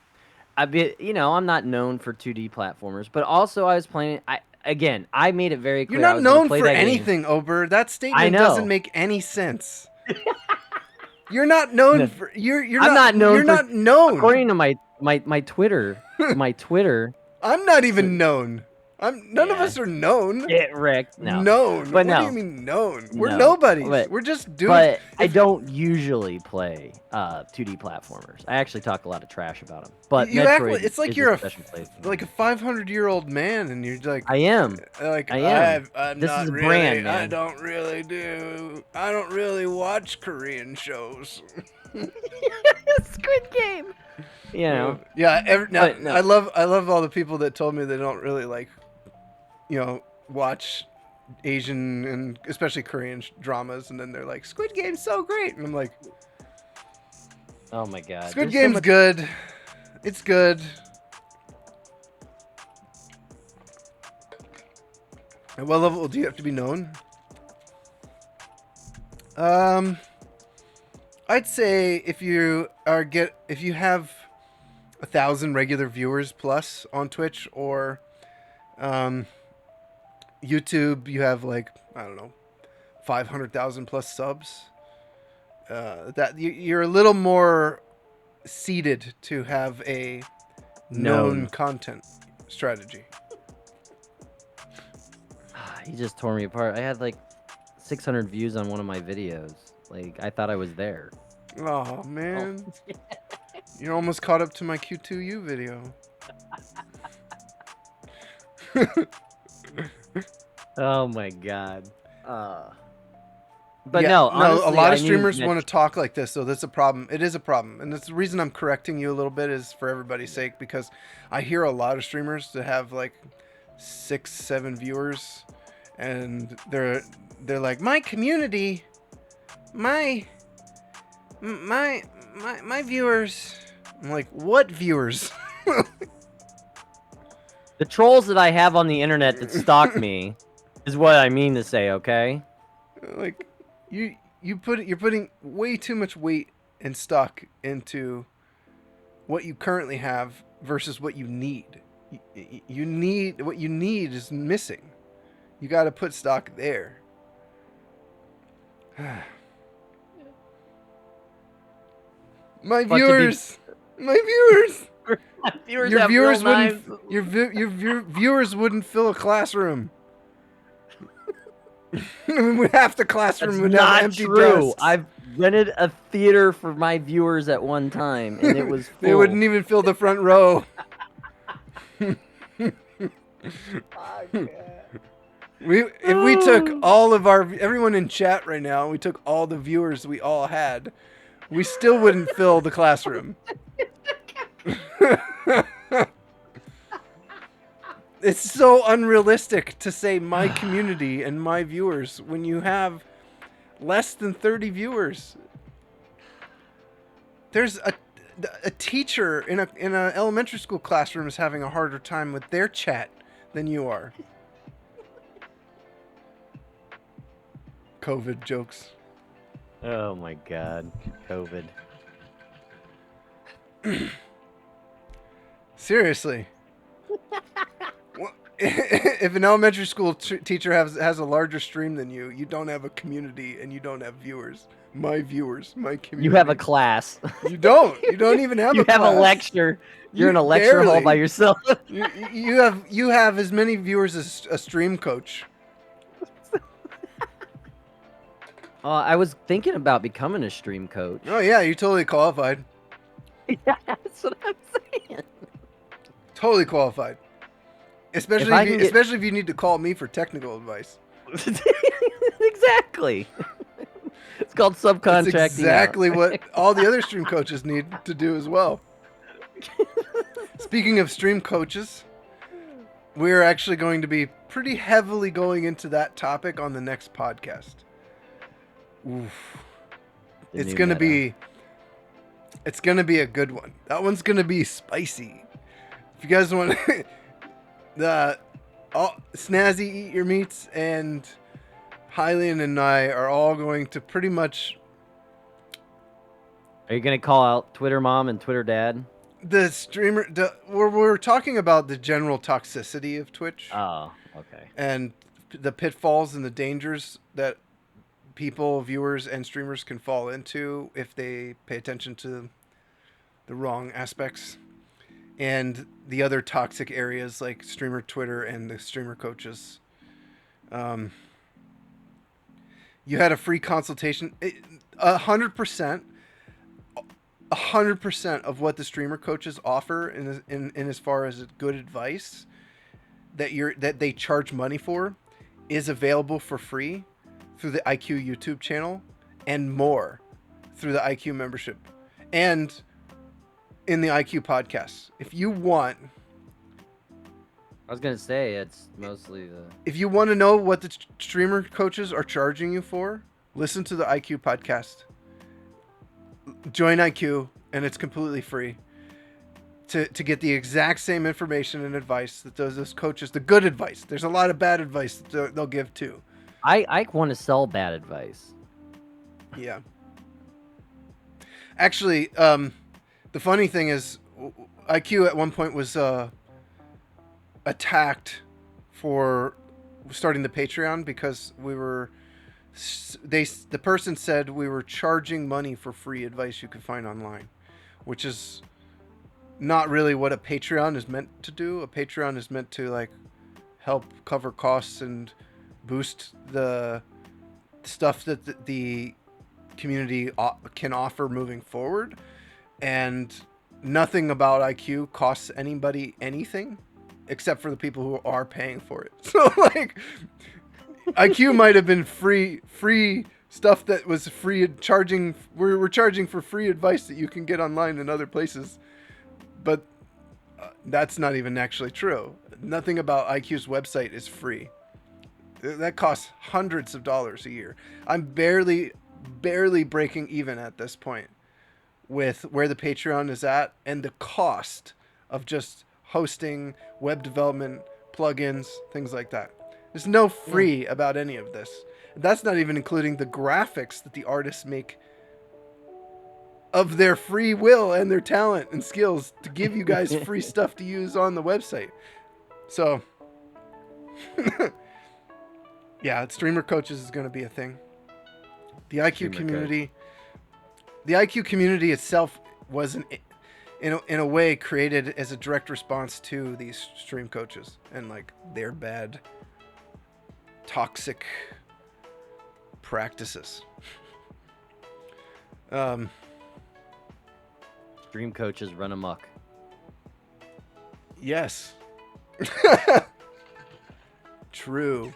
not known for 2D platformers, but also I was playing. I made it very clear. You're not known for anything, Ober. That statement doesn't make any sense. You're not known for. I'm not known. You're not known. According to my Twitter, I'm not even known. None of us are known. Get wrecked. No. Known. But what do you mean known? We're nobodies. We're just dudes. But I don't usually play 2D platformers. I actually talk a lot of trash about them. But you Metroid it's like you're a 500-year-old man, and you're like, I am. Like, I am. I'm this not is a really, brand, man. I don't really watch Korean shows. Squid Game. You know. Yeah. I love all the people that told me they don't really like, watch Asian and especially Korean dramas, and then they're like, Squid Game's so great, and I'm like, oh my god, Squid Game's good. It's good. At what level do you have to be known? I'd say if you have 1,000 regular viewers plus on Twitch or YouTube, you have like, I don't know, 500,000 plus subs. That you're a little more seated to have a known content strategy. He just tore me apart. I had like 600 views on one of my videos. Like, I thought I was there. Oh man, you're almost caught up to my Q2U video. Oh my god. But yeah, no, honestly, a lot of streamers want to talk like this, so that's a problem. It is a problem, and that's the reason I'm correcting you a little bit, is for everybody's sake, because I hear a lot of streamers that have like 6, 7 viewers, and they're like, my community, my viewers. I'm like, what viewers? The trolls that I have on the internet that stalk me is what I mean to say, okay? Like, you're putting way too much weight and stock into what you currently have versus what you need. You need what you need is missing. You got to put stock there. My viewers, your viewers wouldn't fill a classroom. Half the classroom would have empty desks. I've rented a theater for my viewers at one time, and it was full. They wouldn't even fill the front row. If we took all of everyone in chat right now, we took all the viewers we all had, we still wouldn't fill the classroom. It's so unrealistic to say my community and my viewers when you have less than 30 viewers. There's a teacher in an elementary school classroom is having a harder time with their chat than you are. COVID jokes. Oh my god, COVID. Seriously. If an elementary school teacher has a larger stream than you, you don't have a community and you don't have viewers. My viewers, my community. You have a class. You don't. You don't even have a class. You have a lecture. You're in a lecture hall by yourself. You have as many viewers as a stream coach. I was thinking about becoming a stream coach. Oh yeah, you're totally qualified. Yeah, that's what I'm saying. Totally qualified. Especially if you need to call me for technical advice. Exactly. It's called subcontracting. That's exactly what all the other stream coaches need to do as well. Speaking of stream coaches, we're actually going to be pretty heavily going into that topic on the next podcast. Oof. It's gonna be a good one. That one's gonna be spicy. If you guys want Snazzy Eat Your Meats and Hylian and I are all going to pretty much. Are you gonna call out Twitter mom and Twitter dad? The streamer, we're talking about the general toxicity of Twitch. Oh, okay. And the pitfalls and the dangers that people, viewers, and streamers can fall into if they pay attention to the wrong aspects. And the other toxic areas like streamer Twitter and the streamer coaches. You had a free consultation. 100% of what the streamer coaches offer in as far as good advice that they charge money for is available for free through the IQ YouTube channel and more through the IQ membership and in the IQ podcast. If you want, I was gonna say it's mostly the. If you want to know what the streamer coaches are charging you for, listen to the IQ podcast. Join IQ, and it's completely free. to get the exact same information and advice that those coaches, the good advice. There's a lot of bad advice that they'll give too. I want to sell bad advice. Yeah. Actually, the funny thing is, IQ at one point was attacked for starting the Patreon because the person said we were charging money for free advice you could find online, which is not really what a Patreon is meant to do. A Patreon is meant to like help cover costs and boost the stuff that the community can offer moving forward. And nothing about IQ costs anybody anything except for the people who are paying for it. So like IQ might have been free stuff that was free, charging. We're charging for free advice that you can get online in other places, but that's not even actually true. Nothing about IQ's website is free. That costs hundreds of dollars a year. I'm barely breaking even at this point with where the Patreon is at and the cost of just hosting, web development, plugins, things like that. There's no free about any of this. That's not even including the graphics that the artists make of their free will and their talent and skills to give you guys free stuff to use on the website. So, yeah, streamer coaches is going to be a thing. The IQ community, the IQ community itself was in a way created as a direct response to these stream coaches and like their bad, toxic practices. Stream coaches run amok. Yes. True.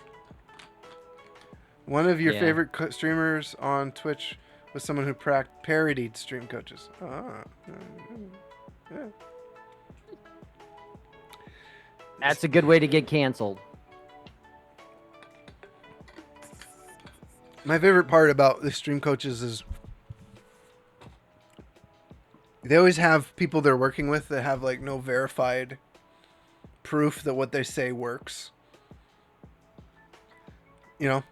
One of your favorite streamers on Twitch was someone who parodied stream coaches. Yeah. That's a good way to get canceled. My favorite part about the stream coaches is they always have people they're working with that have like no verified proof that what they say works. You know?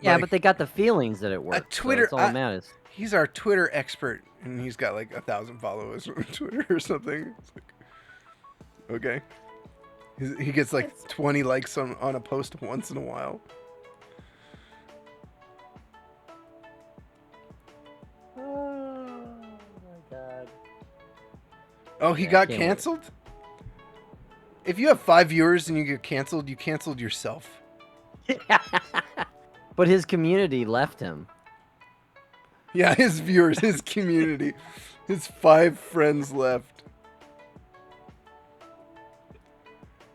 Yeah, like, but they got the feelings that it works. Twitter, so that's all that matters. He's our Twitter expert, and he's got like 1,000 followers on Twitter or something. It's like, okay. He gets like 20 likes on a post once in a while. Oh my god. Oh, he got canceled? If you have 5 viewers and you get canceled, you canceled yourself. But his community left him. Yeah, his viewers, his community, his 5 friends left.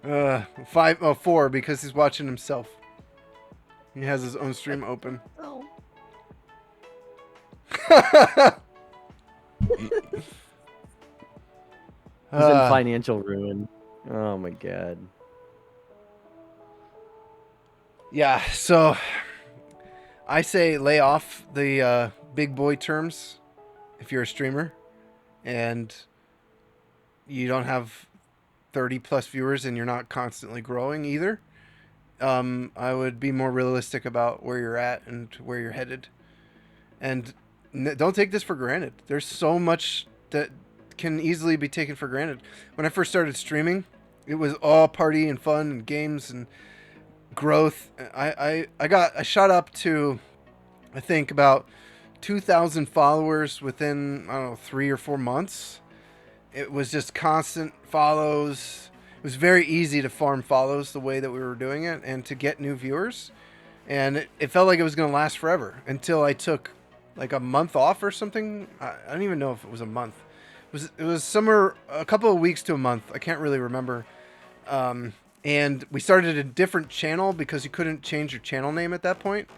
4 because he's watching himself. He has his own stream open. Oh. He's in financial ruin. Oh my god. Yeah, so I say lay off the big boy terms if you're a streamer and you don't have 30 plus viewers and you're not constantly growing either. I would be more realistic about where you're at and where you're headed. And don't take this for granted. There's so much that can easily be taken for granted. When I first started streaming, it was all party and fun and games and growth. I shot up to, I think, about 2,000 followers within, I don't know, 3 or 4 months. It was just constant follows. It was very easy to farm follows the way that we were doing it and to get new viewers. And it felt like it was going to last forever until I took like a month off or something. I don't even know if it was a month. It was somewhere a couple of weeks to a month. I can't really remember. And we started a different channel because you couldn't change your channel name at that point.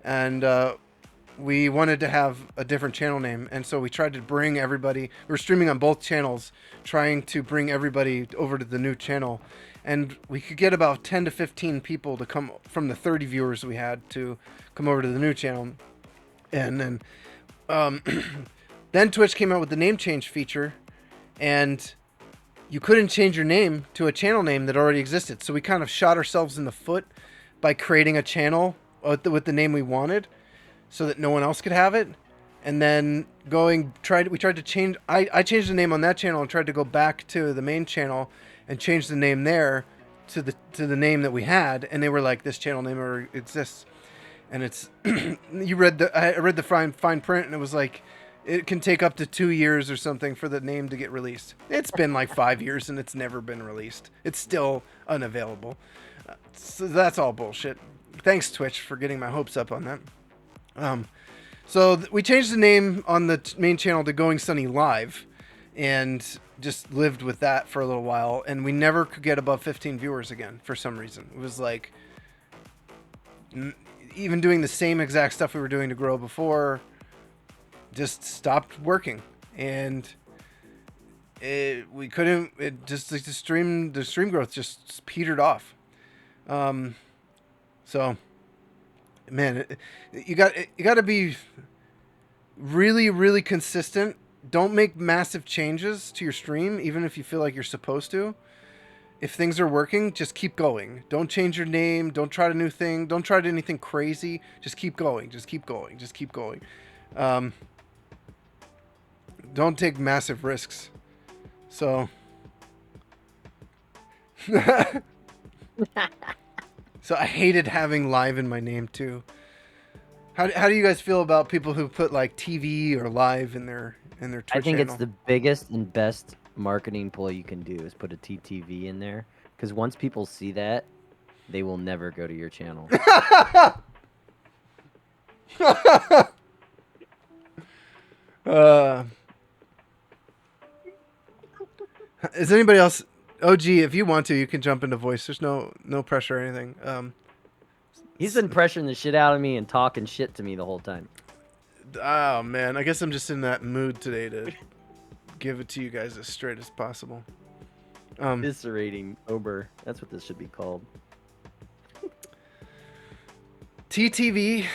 And we wanted to have a different channel name. And so we tried to bring everybody. We were streaming on both channels, trying to bring everybody over to the new channel. And we could get about 10 to 15 people to come from the 30 viewers we had to come over to the new channel. And then, then Twitch came out with the name change feature. And you couldn't change your name to a channel name that already existed. So we kind of shot ourselves in the foot by creating a channel with the name we wanted so that no one else could have it. And then we tried to change, I changed the name on that channel and tried to go back to the main channel and change the name there to the name that we had. And they were like, this channel name already exists. And it's, I read the fine print and it was like, it can take up to 2 years or something for the name to get released. It's been like 5 years and it's never been released. It's still unavailable. So that's all bullshit. Thanks, Twitch, for getting my hopes up on that. So we changed the name on the main channel to Going Sunny Live and just lived with that for a little while. And we never could get above 15 viewers again for some reason. It was like, even doing the same exact stuff we were doing to grow before just stopped working. And we couldn't, it just like the stream growth just petered off. So man, you got to be really, really consistent. Don't make massive changes to your stream, even if you feel like you're supposed to. If things are working, just keep going. Don't change your name. Don't try a new thing. Don't try anything crazy. Just keep going. Just keep going. Just keep going. Don't take massive risks. So, so I hated having live in my name too. How do you guys feel about people who put like TV or live in their Twitch I think channel? it's the biggest and best marketing ploy you can do is put a TTV in there. Because once people see that, they will never go to your channel. Is anybody else? OG, if you want to, you can jump into voice. There's no pressure or anything. He's been pressuring the shit out of me and talking shit to me the whole time. Oh man, I guess I'm just in that mood today to give it to you guys as straight as possible. Eviscerating Ober. That's what this should be called. TTV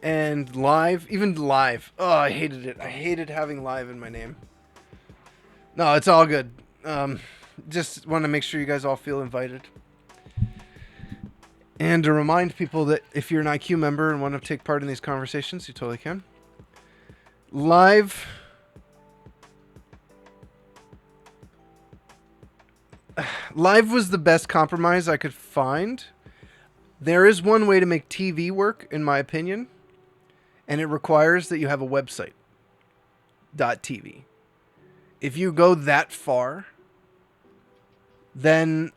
and live, even live. Oh, I hated it. I hated having live in my name. No, it's all good. Just want to make sure you guys all feel invited. And to remind people that if you're an IQ member and want to take part in these conversations, you totally can. Live was the best compromise I could find. There is one way to make TV work, in my opinion, and it requires that you have a website. .tv. If you go that far, then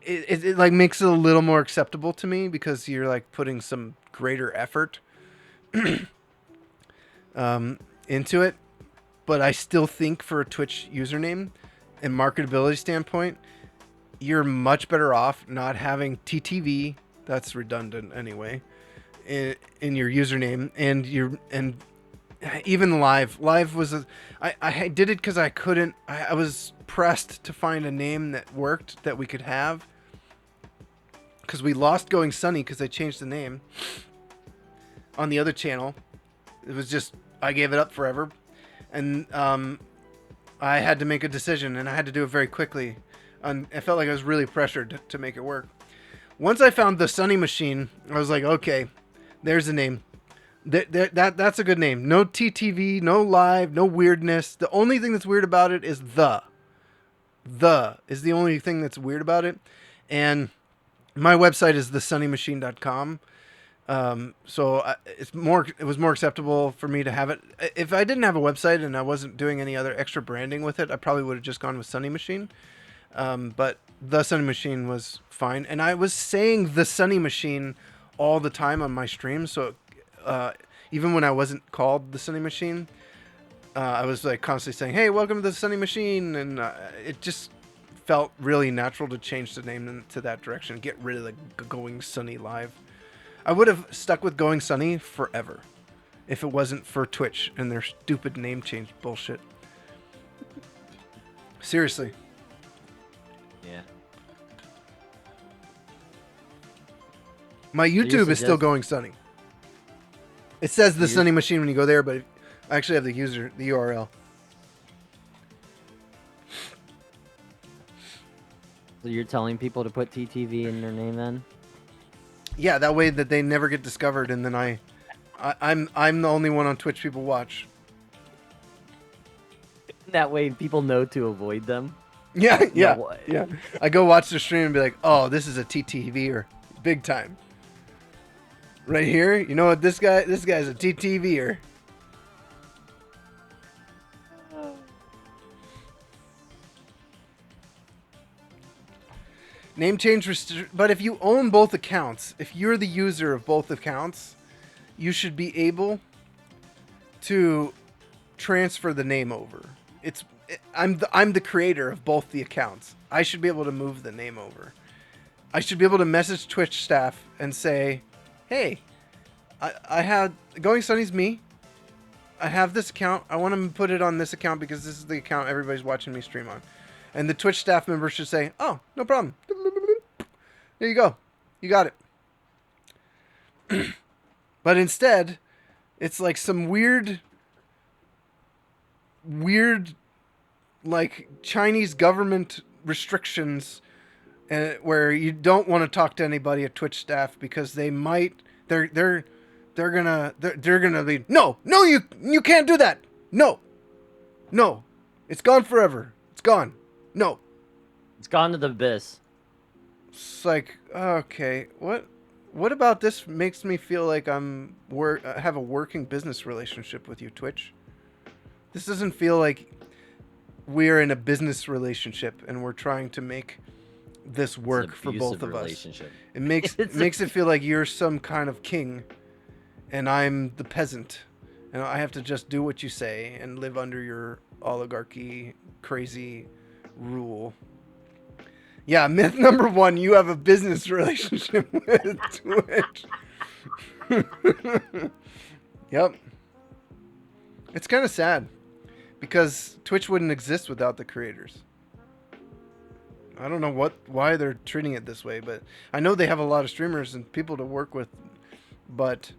it like makes it a little more acceptable to me because you're like putting some greater effort into it. But I still think for a Twitch username and marketability standpoint, you're much better off not having TTV. That's redundant anyway. In your username and even live was I did it because I couldn't. I was pressed to find a name that worked that we could have because we lost Going Sunny because I changed the name on the other channel. It was just I gave it up forever, and I had to make a decision and I had to do it very quickly. And I felt like I was really pressured to make it work. Once I found the Sunny Machine, I was like, okay, there's a name. That's a good name. No TTV, no live, no weirdness. The only thing that's weird about it is the is the only thing that's weird about it. And my website is thesunnymachine.com. So it was more acceptable for me to have it. If I didn't have a website and I wasn't doing any other extra branding with it, I probably would have just gone with Sunny Machine. But the Sunny Machine was fine. And I was saying the Sunny Machine all the time on my stream. So, even when I wasn't called the Sunny Machine, I was like constantly saying, "Hey, welcome to the Sunny Machine," and it just felt really natural to change the name to that direction, get rid of the Going Sunny Live. I would have stuck with Going Sunny forever if it wasn't for Twitch and their stupid name change bullshit. Seriously. Yeah. My YouTube is still Going Sunny. It says the Sunny Machine when you go there, but I actually have the URL. So you're telling people to put TTV in their name then? Yeah, that way that they never get discovered, and then I'm the only one on Twitch people watch. That way people know to avoid them. Yeah, yeah, No. yeah. I go watch the stream and be like, oh, this is a TTVer, big time. Right here, you know what this guy's a TTVer. Name change but if you own both accounts, if you're the user of both accounts, you should be able to transfer the name over. I'm the creator of both the accounts. I should be able to move the name over. I should be able to message Twitch staff and say, "Hey, I had Going Sunny's me. I have this account. I want to put it on this account because this is the account everybody's watching me stream on." And the Twitch staff member should say, "Oh, no problem. There you go. You got it." But instead, it's like some weird like Chinese government restrictions where you don't want to talk to anybody at Twitch staff because they're gonna be no you can't do that, no it's gone forever, it's gone, no, It's gone to the abyss. it's like, okay, what about this makes me feel like I have a working business relationship with you, Twitch. This doesn't feel like we're in a business relationship and we're trying to make this work for both of us. It makes it feel like you're some kind of king and I'm the peasant and I have to just do what you say and live under your oligarchy crazy rule. Yeah, myth number 1, you have a business relationship with Twitch. Yep. It's kind of sad because Twitch wouldn't exist without the creators. I don't know why they're treating it this way, but I know they have a lot of streamers and people to work with, but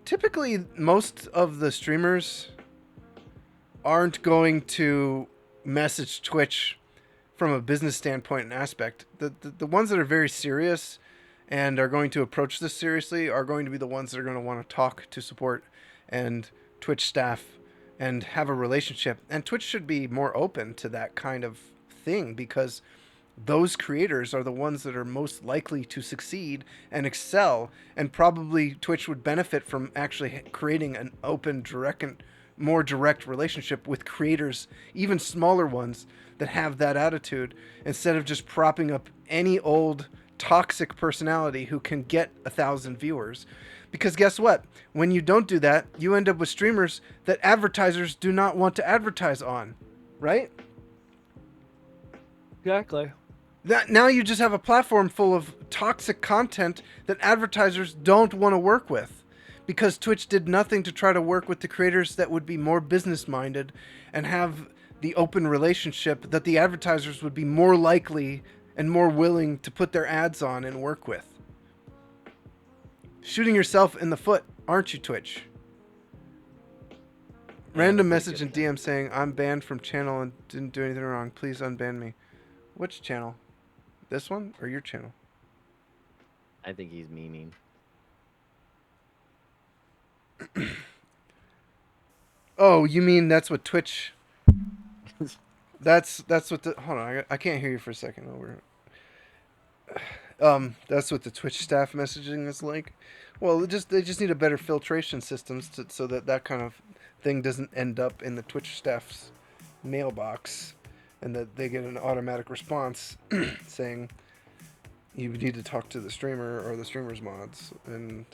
typically most of the streamers aren't going to message Twitch from a business standpoint and aspect. The ones that are very serious and are going to approach this seriously are going to be the ones that are going to want to talk to support and Twitch staff and have a relationship. And Twitch should be more open to that kind of thing because those creators are the ones that are most likely to succeed and excel, and probably Twitch would benefit from actually creating an open, more direct relationship with creators, even smaller ones that have that attitude, instead of just propping up any old toxic personality who can get 1,000 viewers. Because guess what? When you don't do that, you end up with streamers that advertisers do not want to advertise on, right? Exactly. Now you just have a platform full of toxic content that advertisers don't want to work with, because Twitch did nothing to try to work with the creators that would be more business minded and have the open relationship that the advertisers would be more likely and more willing to put their ads on and work with. Shooting yourself in the foot, aren't you, Twitch? Random message in DM saying, I'm banned from channel and didn't do anything wrong. Please unban me. Which channel? This one or your channel? I think he's memeing. Oh, you mean that's what Twitch... That's what the... Hold on, I can't hear you for a second. That's what the Twitch staff messaging is like. Well, they just need a better filtration systems so that kind of thing doesn't end up in the Twitch staff's mailbox, and that they get an automatic response saying you need to talk to the streamer or the streamer's mods, and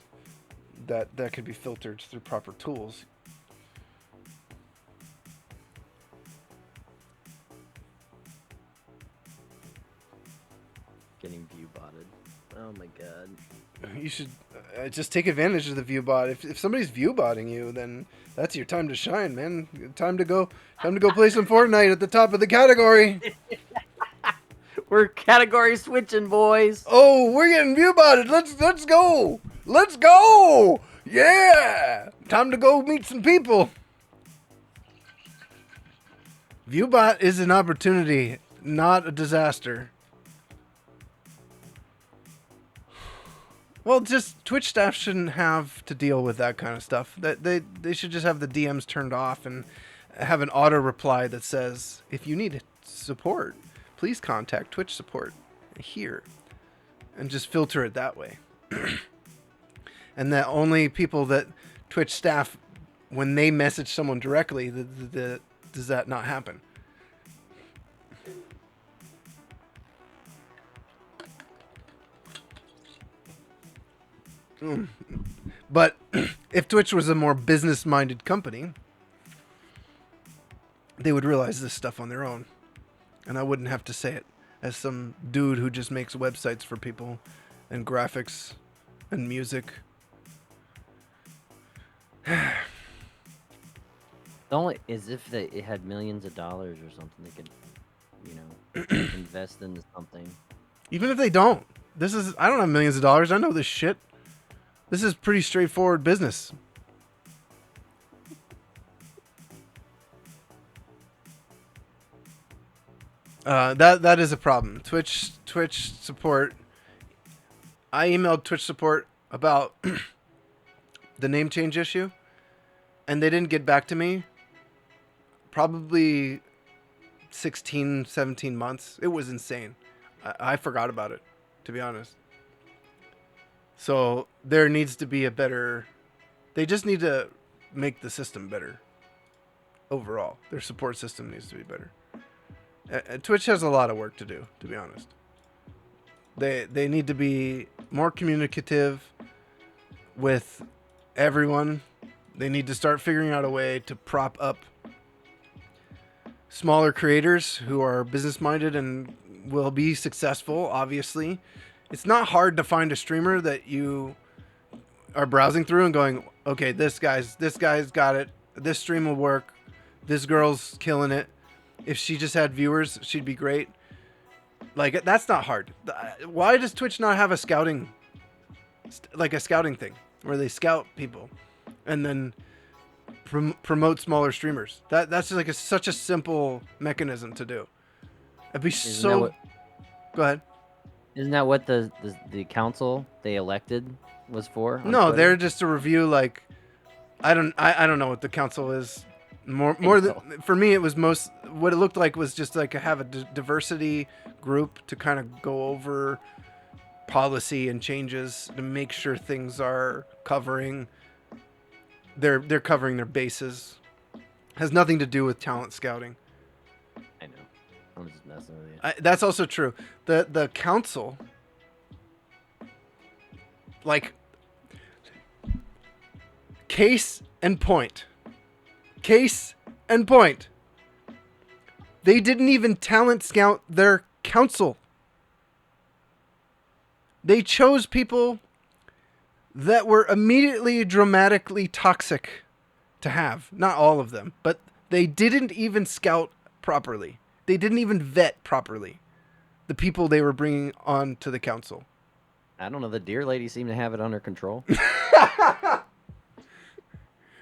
that could be filtered through proper tools. Getting view botted. Oh my god. You should just take advantage of the view bot. If somebody's view botting you, then that's your time to shine, man. Time to go play some Fortnite at the top of the category. We're category switching, boys. Oh, we're getting view botted. Let's go. Let's go. Yeah. Time to go meet some people. Viewbot is an opportunity, not a disaster. Well, just Twitch staff shouldn't have to deal with that kind of stuff. That they should just have the DMs turned off and have an auto reply that says, if you need support, please contact Twitch support here, and just filter it that way. And that only people that Twitch staff, when they message someone directly, does that not happen? But if Twitch was a more business-minded company, they would realize this stuff on their own. And I wouldn't have to say it as some dude who just makes websites for people and graphics and music. The only is if it had millions of dollars or something, they could, you know, invest into something. Even if they don't. I don't have millions of dollars. I know this shit. This is pretty straightforward business. That is a problem. Twitch support. I emailed Twitch support about the name change issue, and they didn't get back to me. Probably 16, 17 months. It was insane. I forgot about it, to be honest. So there needs to be a better... They just need to make the system better. Overall. Their support system needs to be better. Twitch has a lot of work to do, to be honest. They need to be more communicative with everyone. They need to start figuring out a way to prop up smaller creators who are business-minded and will be successful, obviously. It's not hard to find a streamer that you are browsing through and going, okay, this guy's got it. This stream will work. This girl's killing it. If she just had viewers, she'd be great. Like, that's not hard. Why does Twitch not have a scouting thing where they scout people and then promote smaller streamers? That's like such a simple mechanism to do. It'd be Go ahead. Isn't that what the council they elected was for? No, Twitter? They're just to review. Like, I don't know what the council is. More than for me, it was what it looked like was just like have a diversity group to kind of go over policy and changes to make sure things are covering. They're covering their bases. Has nothing to do with talent scouting. I know. I'm just messing with you. That's also true. The council, like, case and point. They didn't even talent scout their council. They chose people that were immediately dramatically toxic to have. Not all of them, but they didn't even scout properly. They didn't even vet properly the people they were bringing on to the council. I don't know. The deer lady seemed to have it under control.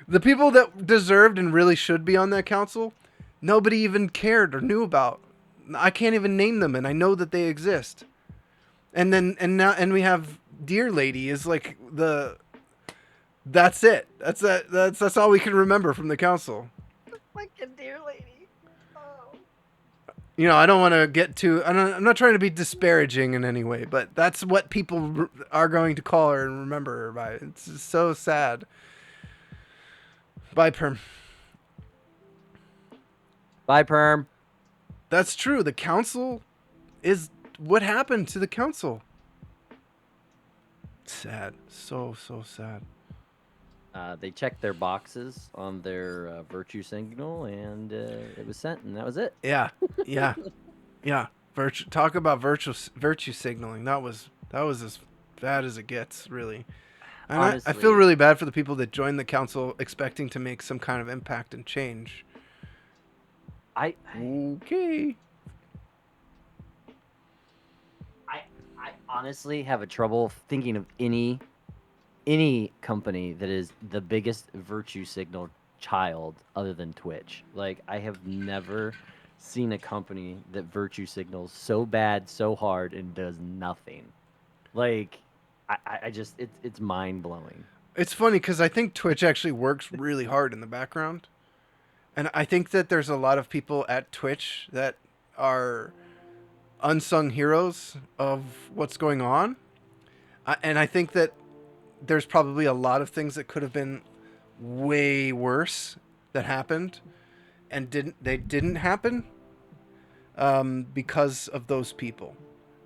The people that deserved and really should be on that council, nobody even cared or knew about. I can't even name them, and I know that they exist. And we have Deer Lady is like that's it. That's all we can remember from the council. Like a Deer Lady. You know, I don't want to get too... I'm not trying to be disparaging in any way, but that's what people are going to call her and remember her by. It's so sad. Bye, Perm. Bye, Perm. That's true. The council is... What happened to the council? Sad. So sad. They checked their boxes on their virtue signal, and it was sent, and that was it. Yeah. Talk about virtue signaling. That was as bad as it gets, really. And honestly, I feel really bad for the people that joined the council expecting to make some kind of impact and change. Okay. I honestly have a trouble thinking of any company that is the biggest virtue signal child other than Twitch. Like, I have never seen a company that virtue signals so bad, so hard, and does nothing. Like, I just it's mind blowing. It's funny because I think Twitch actually works really hard in the background. And I think that there's a lot of people at Twitch that are unsung heroes of what's going on. And I think that there's probably a lot of things that could have been way worse that happened and didn't happen because of those people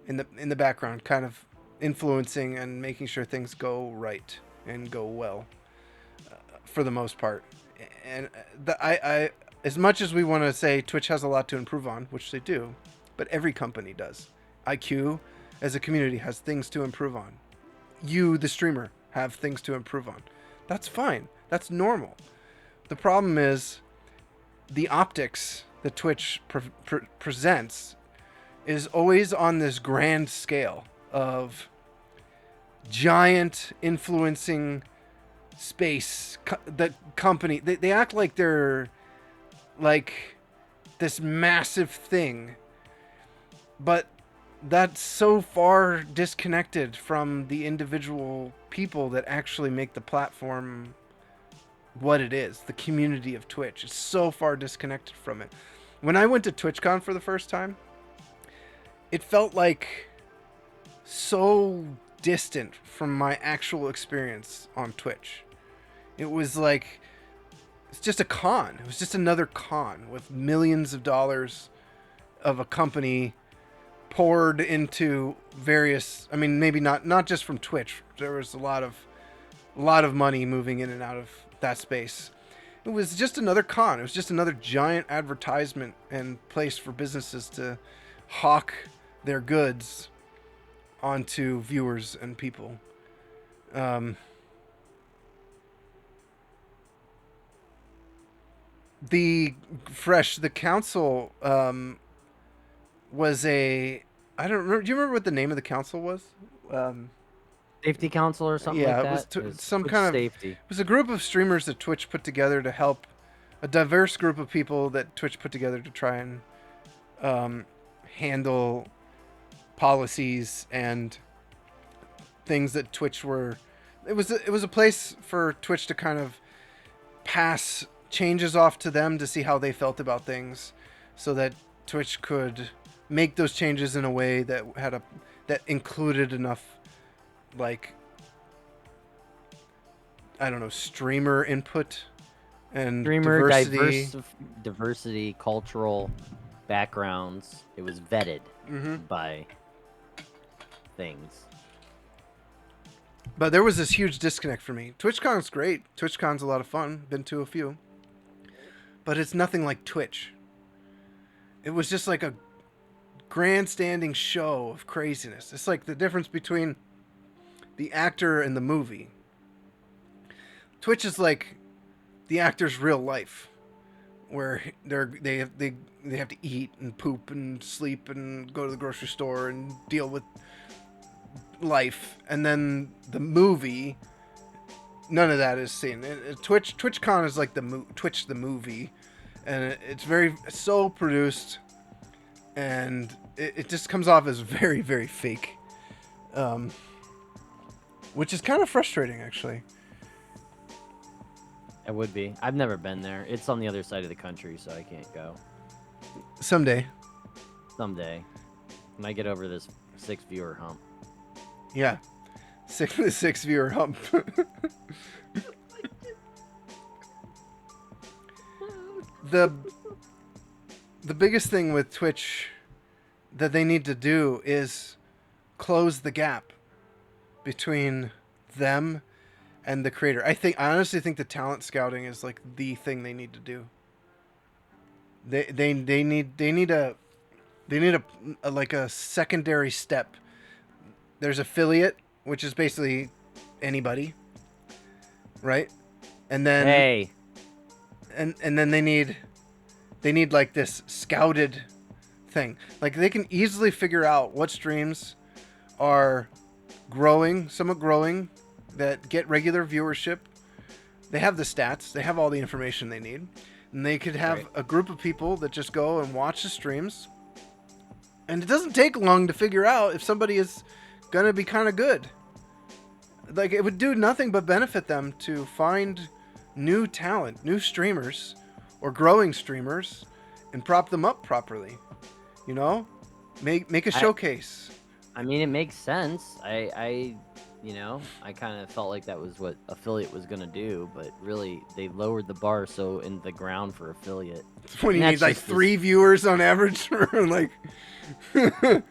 in the background, kind of influencing and making sure things go right and go well for the most part. And I as much as we want to say Twitch has a lot to improve on, which they do, but every company does. IQ as a community has things to improve on. You, the streamer, have things to improve on. That's fine. That's normal. The problem is the optics that Twitch presents is always on this grand scale of giant influencing space. The company, they act like they're like this massive thing, but that's so far disconnected from the individual people that actually make the platform what it is. The community of Twitch is so far disconnected from it. When I went to TwitchCon for the first time, it felt like so distant from my actual experience on Twitch. It was like, it's just a con. It was just another con with millions of dollars of a company poured into various, I mean, maybe not just from Twitch. There was a lot of money moving in and out of that space. It was just another con. It was just another giant advertisement and place for businesses to hawk their goods onto viewers and people. The council was a, I don't remember. Do you remember what the name of the council was? Safety council or something like that? Yeah, it was some Twitch kind of safety. It was a group of streamers that Twitch put together to help, a diverse group of people that Twitch put together to try and handle policies and things that Twitch were. It was a place for Twitch to kind of pass changes off to them to see how they felt about things, so that Twitch could make those changes in a way that that included enough, like, I don't know, streamer input and Streamer diversity. diversity, cultural backgrounds. It was vetted by things. But there was this huge disconnect for me. TwitchCon's great. TwitchCon's a lot of fun. Been to a few. But it's nothing like Twitch. It was just like a grandstanding show of craziness. It's like the difference between the actor and the movie. Twitch is like the actor's real life, where they have to eat and poop and sleep and go to the grocery store and deal with life. And then the movie, none of that is seen. TwitchCon is like Twitch the movie, and it's so produced, and it just comes off as very, very fake, which is kind of frustrating, actually. It would be. I've never been there. It's on the other side of the country, so I can't go. Someday. Someday, when I get over this 6 viewer hump. Yeah, six viewer hump. The biggest thing with Twitch that they need to do is close the gap between them and the creator. I honestly think the talent scouting is like the thing they need to do. They need a like a secondary step. There's affiliate, which is basically anybody, right? And then and then they need like this scouted thing. Like, they can easily figure out what streams are somewhat growing, that get regular viewership. They have the stats. They have all the information they need. And they could have a group of people that just go and watch the streams. And it doesn't take long to figure out if somebody is going to be kind of good. like it would do nothing but benefit them to find new talent, new streamers, or growing streamers, and prop them up properly. You know, make a showcase. I mean, it makes sense. I kind of felt like that was what affiliate was gonna do, but really they lowered the bar so in the ground for affiliate. When you And need that's like just 3 viewers on average, or like.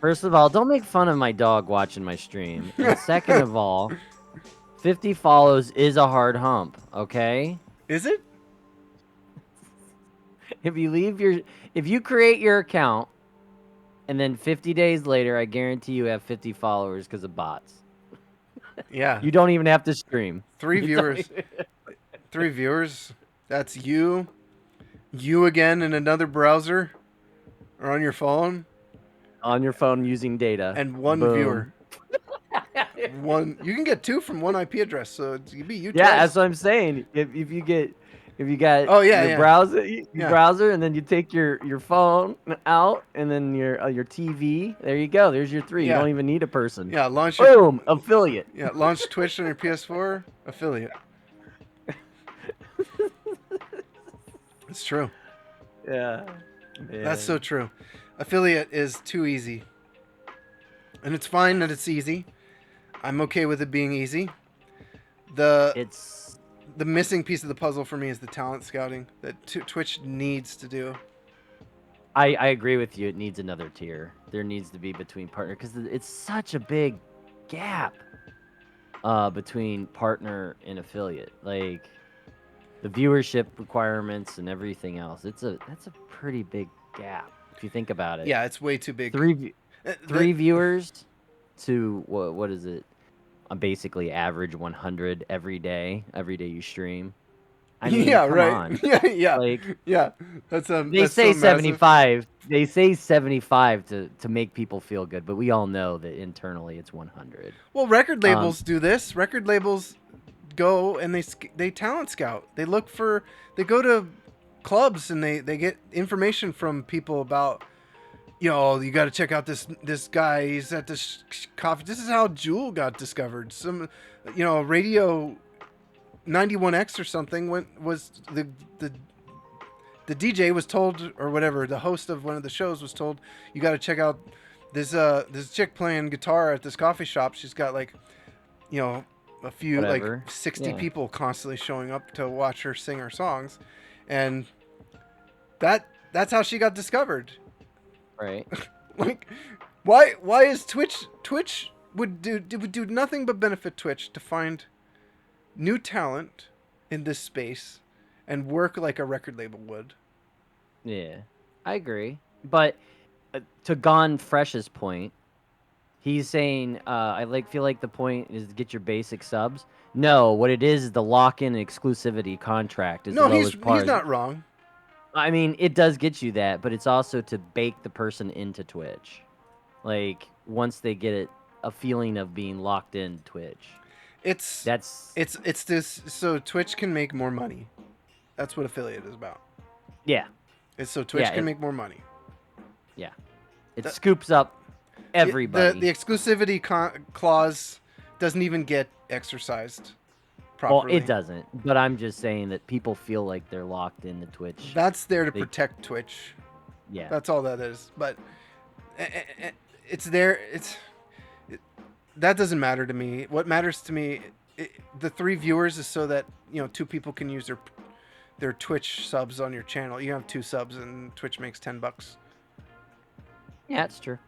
First of all, don't make fun of my dog watching my stream. And second of all, 50 follows is a hard hump, okay? Is it? If you create your account and then 50 days later, I guarantee you have 50 followers because of bots. Yeah. You don't even have to stream. 3 viewers. 3 viewers. That's you again in another browser or on your phone. On your phone using data. And 1 Boom. viewer. You can get 2 from 1 IP address, so you'd be you Yeah, twice. that's what I'm saying. If you got your browser and then you take your phone out and then your TV, there you go. There's your 3. Yeah. You don't even need a person. Yeah, launch Boom, affiliate. Yeah, launch Twitch on your PS4, affiliate. It's true. Yeah. That's so true. Affiliate is too easy. And it's fine that it's easy. I'm okay with it being easy. The missing piece of the puzzle for me is the talent scouting that Twitch needs to do. I agree with you. It needs another tier. There needs to be between partner because it's such a big gap between partner and affiliate. Like the viewership requirements and everything else. That's a pretty big gap if you think about it. Yeah, it's way too big. 3 viewers to what is it? Basically average 100 every day you stream. I mean, yeah, come right. on. Yeah. Like, yeah. That's they say so 75. They say 75 to make people feel good, but we all know that internally it's 100. Well, record labels do this. Record labels go and they talent scout. They go to clubs and they get information from people about, you got to check out this guy. He's at this coffee. This is how Jewel got discovered. Some, Radio 91X or something was the DJ was told, or whatever, the host of one of the shows was told, you got to check out this chick playing guitar at this coffee shop. She's got like, a few, Whatever. like 60 people constantly showing up to watch her sing her songs. And that's how she got discovered. Right. Like, why is Twitch would do nothing but benefit Twitch to find new talent in this space and work like a record label would. Yeah, I agree. But to Gone Fresh's point, he's saying, feel like the point is to get your basic subs. No, what it is the lock-in exclusivity contract. No, he's not wrong. I mean, it does get you that, but it's also to bake the person into Twitch. Like, once they get a feeling of being locked in Twitch. It's this, so Twitch can make more money. That's what affiliate is about. Yeah. It's so Twitch can make more money. Yeah. It scoops up everybody. The exclusivity clause doesn't even get exercised properly. Well, it doesn't. But I'm just saying that people feel like they're locked into Twitch. That's there to protect Twitch. Yeah. That's all that is. But it's there. That doesn't matter to me. What matters to me, the 3 viewers is so that 2 people can use their Twitch subs on your channel. You have 2 subs and Twitch makes $10. Yeah, it's true.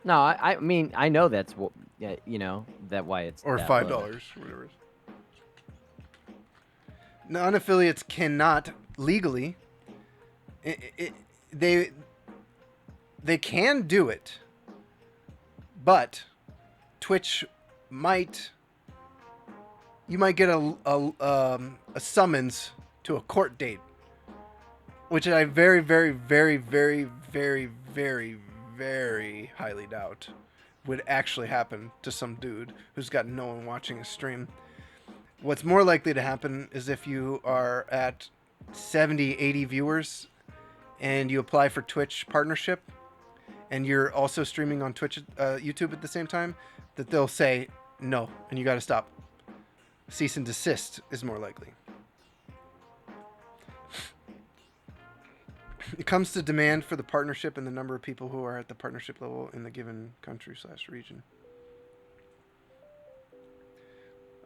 No, I mean I know that's what that why it's or that $5 low. whatever. It is. Non-affiliates cannot legally. They can do it, but Twitch you might get a summons to a court date, which I very, very, very, very, very, very, very highly doubt would actually happen to some dude who's got no one watching his stream. What's more likely to happen is if you are at 70, 80 viewers and you apply for Twitch partnership and you're also streaming on Twitch, YouTube at the same time, that they'll say no and you got to stop. Cease and desist is more likely. It comes to demand for the partnership and the number of people who are at the partnership level in the given country/region.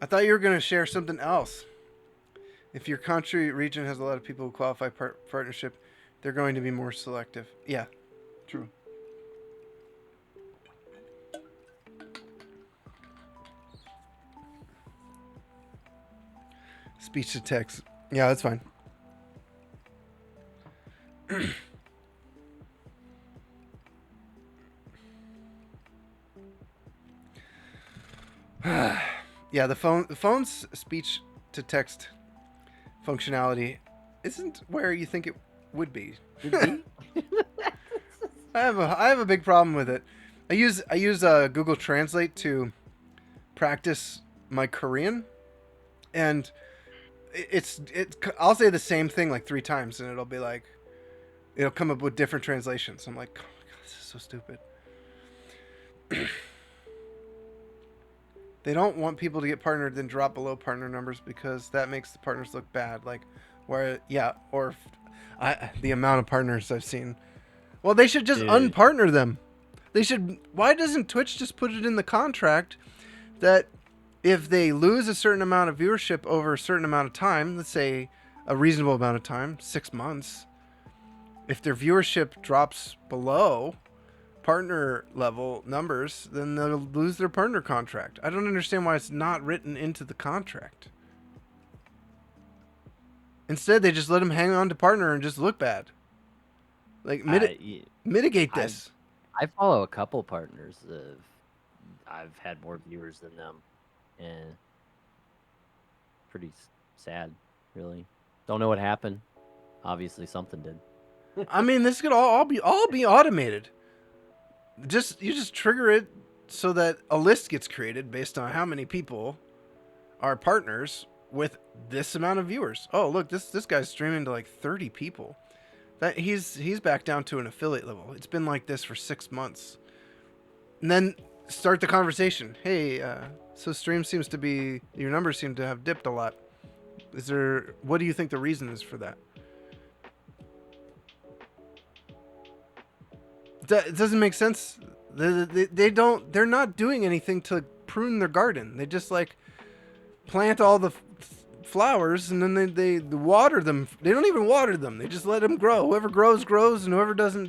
I thought you were going to share something else. If your country region has a lot of people who qualify partnership, they're going to be more selective. Yeah, true. Speech to text. Yeah, that's fine. Yeah, the phone's speech to text functionality isn't where you think it would be. I have a big problem with it. I use Google Translate to practice my Korean, and it's I'll say the same thing like 3 times, and it'll come up with different translations. I'm like, oh my god, this is so stupid. They don't want people to get partnered then drop below partner numbers because that makes the partners look bad. Like, the amount of partners I've seen. Well, they should just unpartner them. They should. Why doesn't Twitch just put it in the contract that if they lose a certain amount of viewership over a certain amount of time, let's say a reasonable amount of time, 6 months, if their viewership drops below partner level numbers, then they'll lose their partner contract. I don't understand why it's not written into the contract. Instead, they just let them hang on to partner and just look bad. Like, mitigate this. I follow a couple partners that I've had more viewers than them, and pretty sad, really. Don't know what happened. Obviously, something did. I mean, this could all be automated. You just trigger it so that a list gets created based on how many people are partners with this amount of viewers. Oh, look, this guy's streaming to like 30 people. That he's back down to an affiliate level. It's been like this for 6 months. And then start the conversation. Hey, so stream seems to be, your numbers seem to have dipped a lot. What do you think the reason is for that? It doesn't make sense. They're not doing anything to prune their garden. They just like plant all the flowers and then they water them. They don't even water them. They just let them grow. Whoever grows grows and whoever doesn't.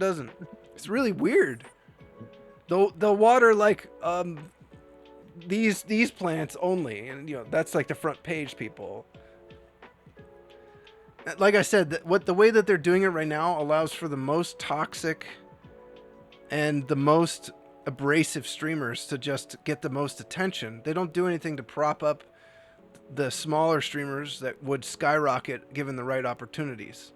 It's really weird. They'll water like these plants only, and that's like the front page people. Like I said, the way that they're doing it right now allows for the most toxic and the most abrasive streamers to just get the most attention. They don't do anything to prop up the smaller streamers that would skyrocket given the right opportunities.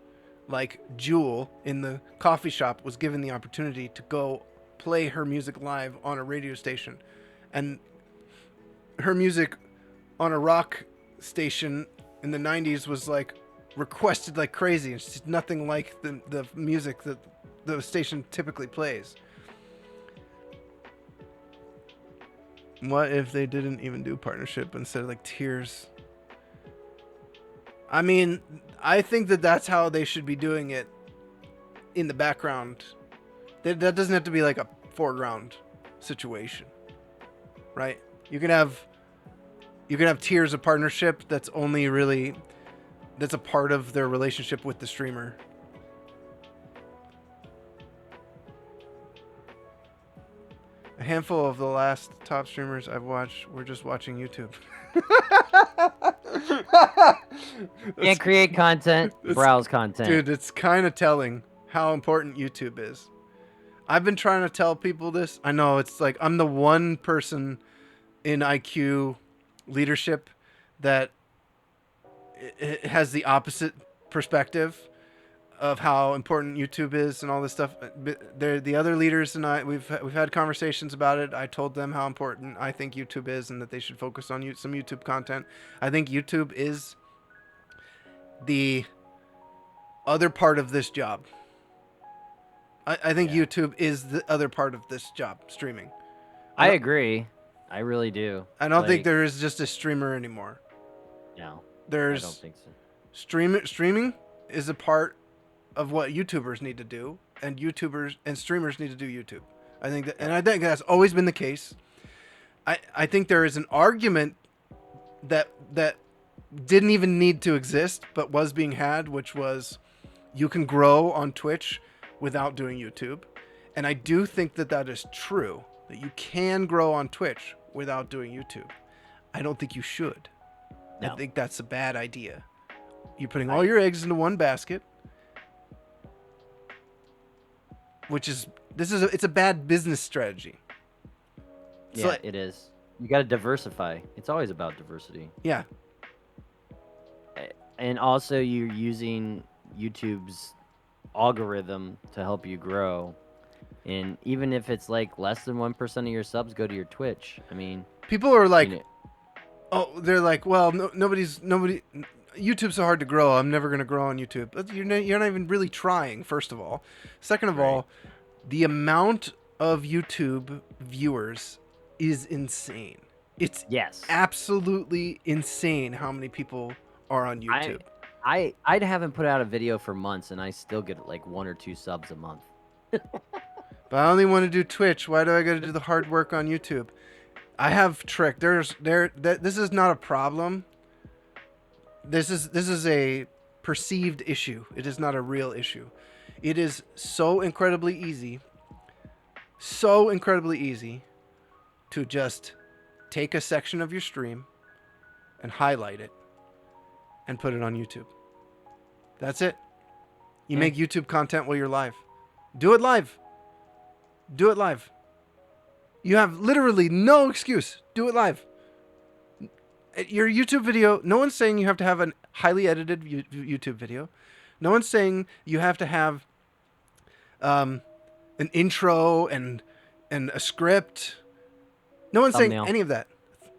Like Jewel in the coffee shop was given the opportunity to go play her music live on a radio station, and her music on a rock station in the 90s was like requested like crazy. It's nothing like the music that the station typically plays. What if they didn't even do partnership instead of like tiers? I mean, I think that's how they should be doing it in the background. That doesn't have to be like a foreground situation, right? You can have tiers of partnership that's a part of their relationship with the streamer. A handful of the last top streamers I've watched were just watching YouTube. Can't create content, browse content. Dude, it's kind of telling how important YouTube is. I've been trying to tell people this. I know it's like I'm the one person in IQ leadership that it has the opposite perspective of how important YouTube is and all this stuff. The other leaders and I, we've had conversations about it. I told them how important I think YouTube is and that they should focus on some YouTube content. I think YouTube is the other part of this job. I think YouTube is the other part of this job, streaming. I agree. I really do. I don't think there is just a streamer anymore. No, I don't There's think so. streaming is a part of what YouTubers need to do, and YouTubers and streamers need to do YouTube. I think that, Yep. and I think that's always been the case. I think there is an argument that didn't even need to exist, but was being had, which was you can grow on Twitch without doing YouTube, and I do think that that is true. That you can grow on Twitch without doing YouTube. I don't think you should. I No. think that's a bad idea. You're putting all I your eggs into one basket, which is it's a bad business strategy. So Yeah, it is. You got to diversify. It's always about diversity. yeah, And also you're using YouTube's algorithm to help you grow. And even if it's like less than 1% of your subs go to your Twitch, I mean, people are you like, know, oh, they're like, well, nobody. YouTube's so hard to grow. I'm never gonna grow on YouTube. But you're not even really trying. First of all, second of right. all, the amount of YouTube viewers is insane. It's Yes. absolutely insane how many people are on YouTube. I haven't put out a video for months and I still get like 1 or 2 subs a month. But I only want to do Twitch. Why do I got to do the hard work on YouTube? I have trick. This is not a problem. This is a perceived issue. It is not a real issue. It is so incredibly easy to just take a section of your stream and highlight it and put it on YouTube. That's it. You make YouTube content while you're live. Do it live. Do it live. You have literally no excuse. Do it live. Your YouTube video, no one's saying you have to have a highly edited YouTube video. No one's saying you have to have an intro and a script. No one's Thumbnail. saying any of that.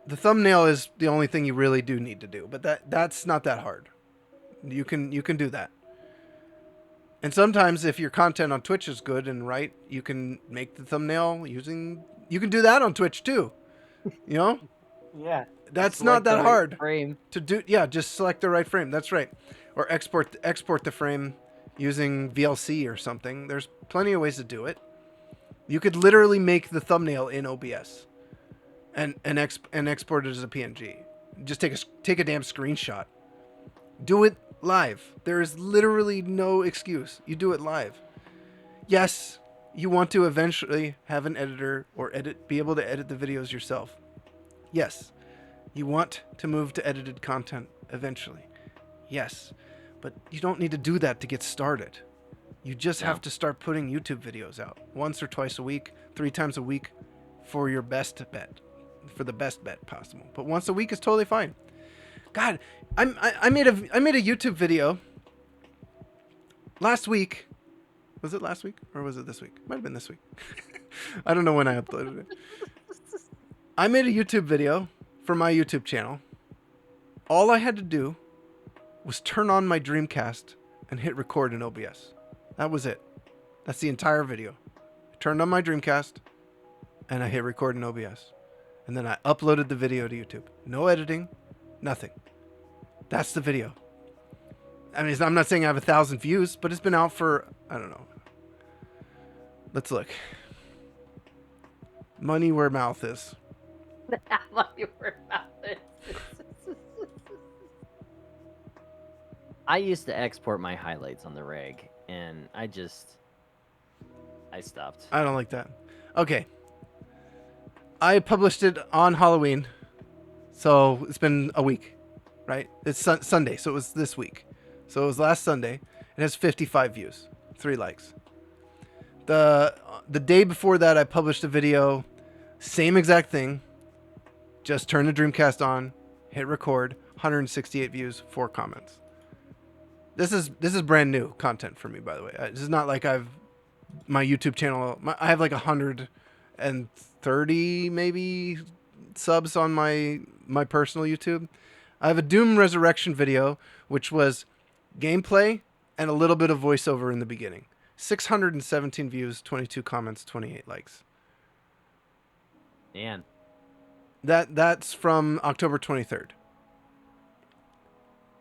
The thumbnail is the only thing you really do need to do, but that's not that hard. You can do that. And sometimes if your content on Twitch is good and right, you can make the thumbnail using. You can do that on Twitch too. You know? Yeah. That's not that hard Frame. to do. Yeah, just select the right frame. That's right. Or export the frame using VLC or something. There's plenty of ways to do it. You could literally make the thumbnail in OBS and export it as a PNG. Just take a damn screenshot. Do it live. There is literally no excuse. You do it live. Yes, you want to eventually have an editor or be able to edit the videos yourself. Yes, you want to move to edited content eventually. Yes, but you don't need to do that to get started. You just have to start putting YouTube videos out once or twice a week, 3 times a week for your best bet, for the best bet possible. But once a week is totally fine. God, I made a YouTube video last week. Was it last week or was it this week? Might have been this week. I don't know when I uploaded it. I made a YouTube video for my YouTube channel. All I had to do was turn on my Dreamcast and hit record in OBS. That was it. That's the entire video. I turned on my Dreamcast and I hit record in OBS. And then I uploaded the video to YouTube. No editing, nothing. That's the video. I mean, I'm not saying I have 1,000 views, but it's been out for, I don't know. Let's look. Money where mouth is. I used to export my highlights on the reg, and I stopped. I don't like that. Okay. I published it on Halloween, so it's been a week, right? It's Sunday, so it was this week. So it was last Sunday. It has 55 views, 3 likes. The day before that, I published a video, same exact thing. Just turn the Dreamcast on, hit record, 168 views, 4 comments. This is brand new content for me, by the way. This is not like my YouTube channel. I have like 130 maybe subs on my personal YouTube. I have a Doom Resurrection video, which was gameplay and a little bit of voiceover in the beginning. 617 views, 22 comments, 28 likes. Man. That's from October 23rd.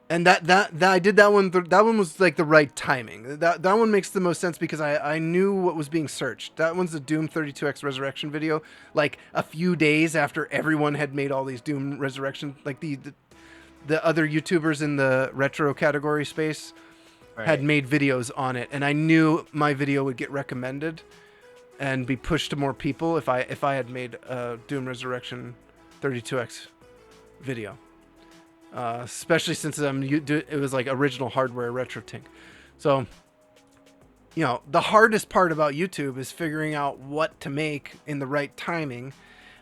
And that I did that one. That one was like the right timing. That one makes the most sense because I knew what was being searched. That one's the Doom 32X Resurrection video. Like a few days after everyone had made all these Doom Resurrection, like the other YouTubers in the retro category space had Right. made videos on it, and I knew my video would get recommended and be pushed to more people if I had made a Doom Resurrection 32X video. Especially since it was like original hardware retro tink. So, the hardest part about YouTube is figuring out what to make in the right timing,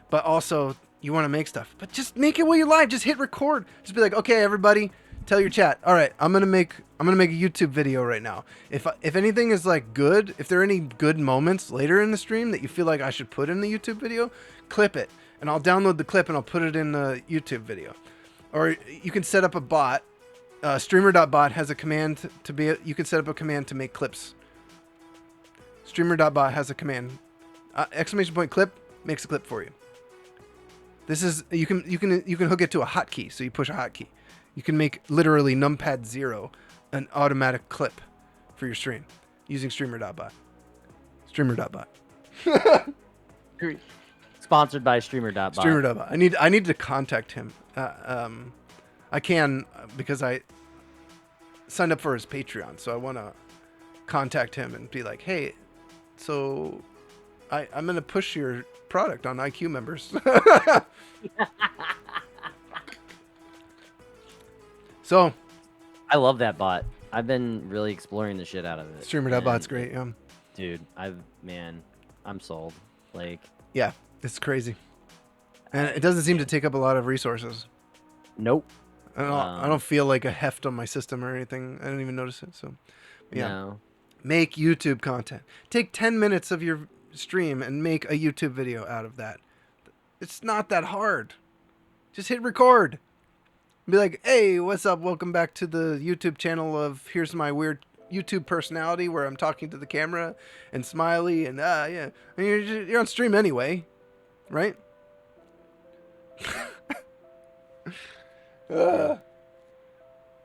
but also you want to make stuff. But just make it while you're live. Just hit record. Just be like, okay, everybody, tell your chat. All right, I'm gonna make a YouTube video right now. If anything is like good, if there are any good moments later in the stream that you feel like I should put in the YouTube video, clip it, and I'll download the clip and I'll put it in the YouTube video. Or you can set up a bot. Streamer.bot has a command you can set up a command to make clips. Streamer.bot has a command. Exclamation point clip makes a clip for you. This is you can hook it to a hotkey, so you push a hotkey. You can make literally numpad 0 an automatic clip for your stream using Streamer.bot. Streamer.bot. Sponsored by Streamer.bot. Streamer.bot. I need to contact him. I can because I signed up for his Patreon, so I want to contact him and be like, hey, so I'm going to push your product on IQ members. So I love that bot. I've been really exploring the shit out of it. Streamer.bot's great, yeah. Dude, I'm sold. Like, yeah, it's crazy. And it doesn't seem to take up a lot of resources. Nope. I don't feel like a heft on my system or anything. I didn't even notice it. So, yeah. No. Make YouTube content. Take 10 minutes of your stream and make a YouTube video out of that. It's not that hard. Just hit record. Be like, hey, what's up? Welcome back to the YouTube channel of here's my weird YouTube personality where I'm talking to the camera and smiley and yeah. I mean, you're on stream anyway, right?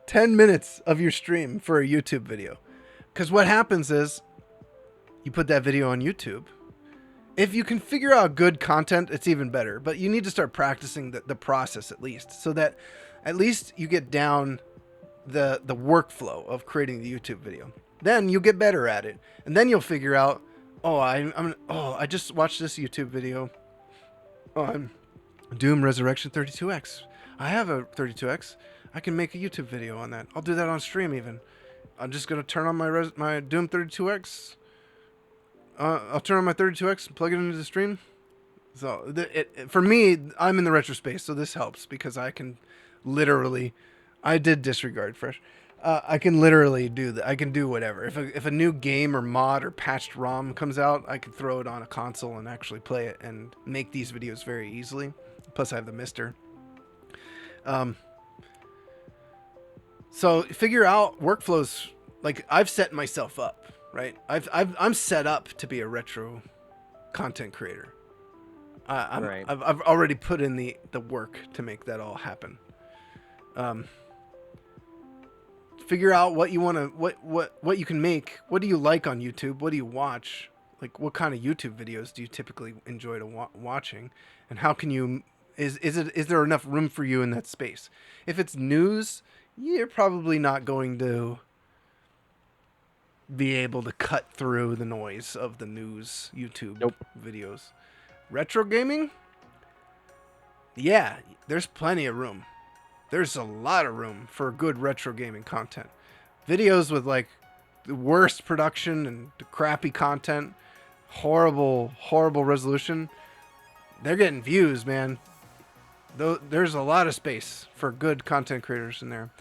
10 minutes of your stream for a YouTube video. Because what happens is you put that video on YouTube. If you can figure out good content, it's even better. But you need to start practicing the process at least, so that at least you get down the workflow of creating the YouTube video. Then you'll get better at it. And then you'll figure out, I just watched this YouTube video on Doom Resurrection 32X. I have a 32X. I can make a YouTube video on that. I'll do that on stream even. I'm just going to turn on my Doom 32X. I'll turn on my 32X and plug it into the stream. So for me, I'm in the retro space, so this helps because I can literally, I did disregard Fresh. I can literally do that. I can do whatever. If a new game or mod or patched ROM comes out, I can throw it on a console and actually play it and make these videos very easily. Plus, I have the Mister. So figure out workflows. Like I've set myself up, right? I'm set up to be a retro content creator. Right. I've already put in the work to make that all happen. Figure out what you want to, what you can make. What do you like on YouTube? What do you watch? Like what kind of YouTube videos do you typically enjoy watching? And how can you, is there enough room for you in that space? If it's news, you're probably not going to be able to cut through the noise of the news YouTube videos. Retro gaming? Yeah, there's plenty of room. There's a lot of room for good retro gaming content. Videos with like the worst production and the crappy content, horrible resolution. They're getting views, man. There's a lot of space for good content creators in there.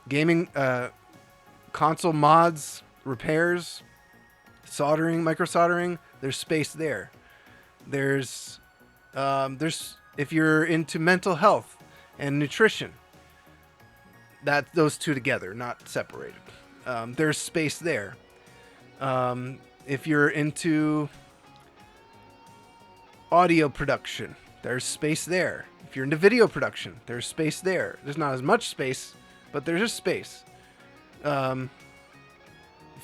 Gaming, console mods, repairs, soldering, micro soldering. There's space there. There's if you're into mental health and nutrition, that those two together, not separated. There's space there. If you're into audio production, there's space there. If you're into video production, there's space there. There's not as much space but there's just space. If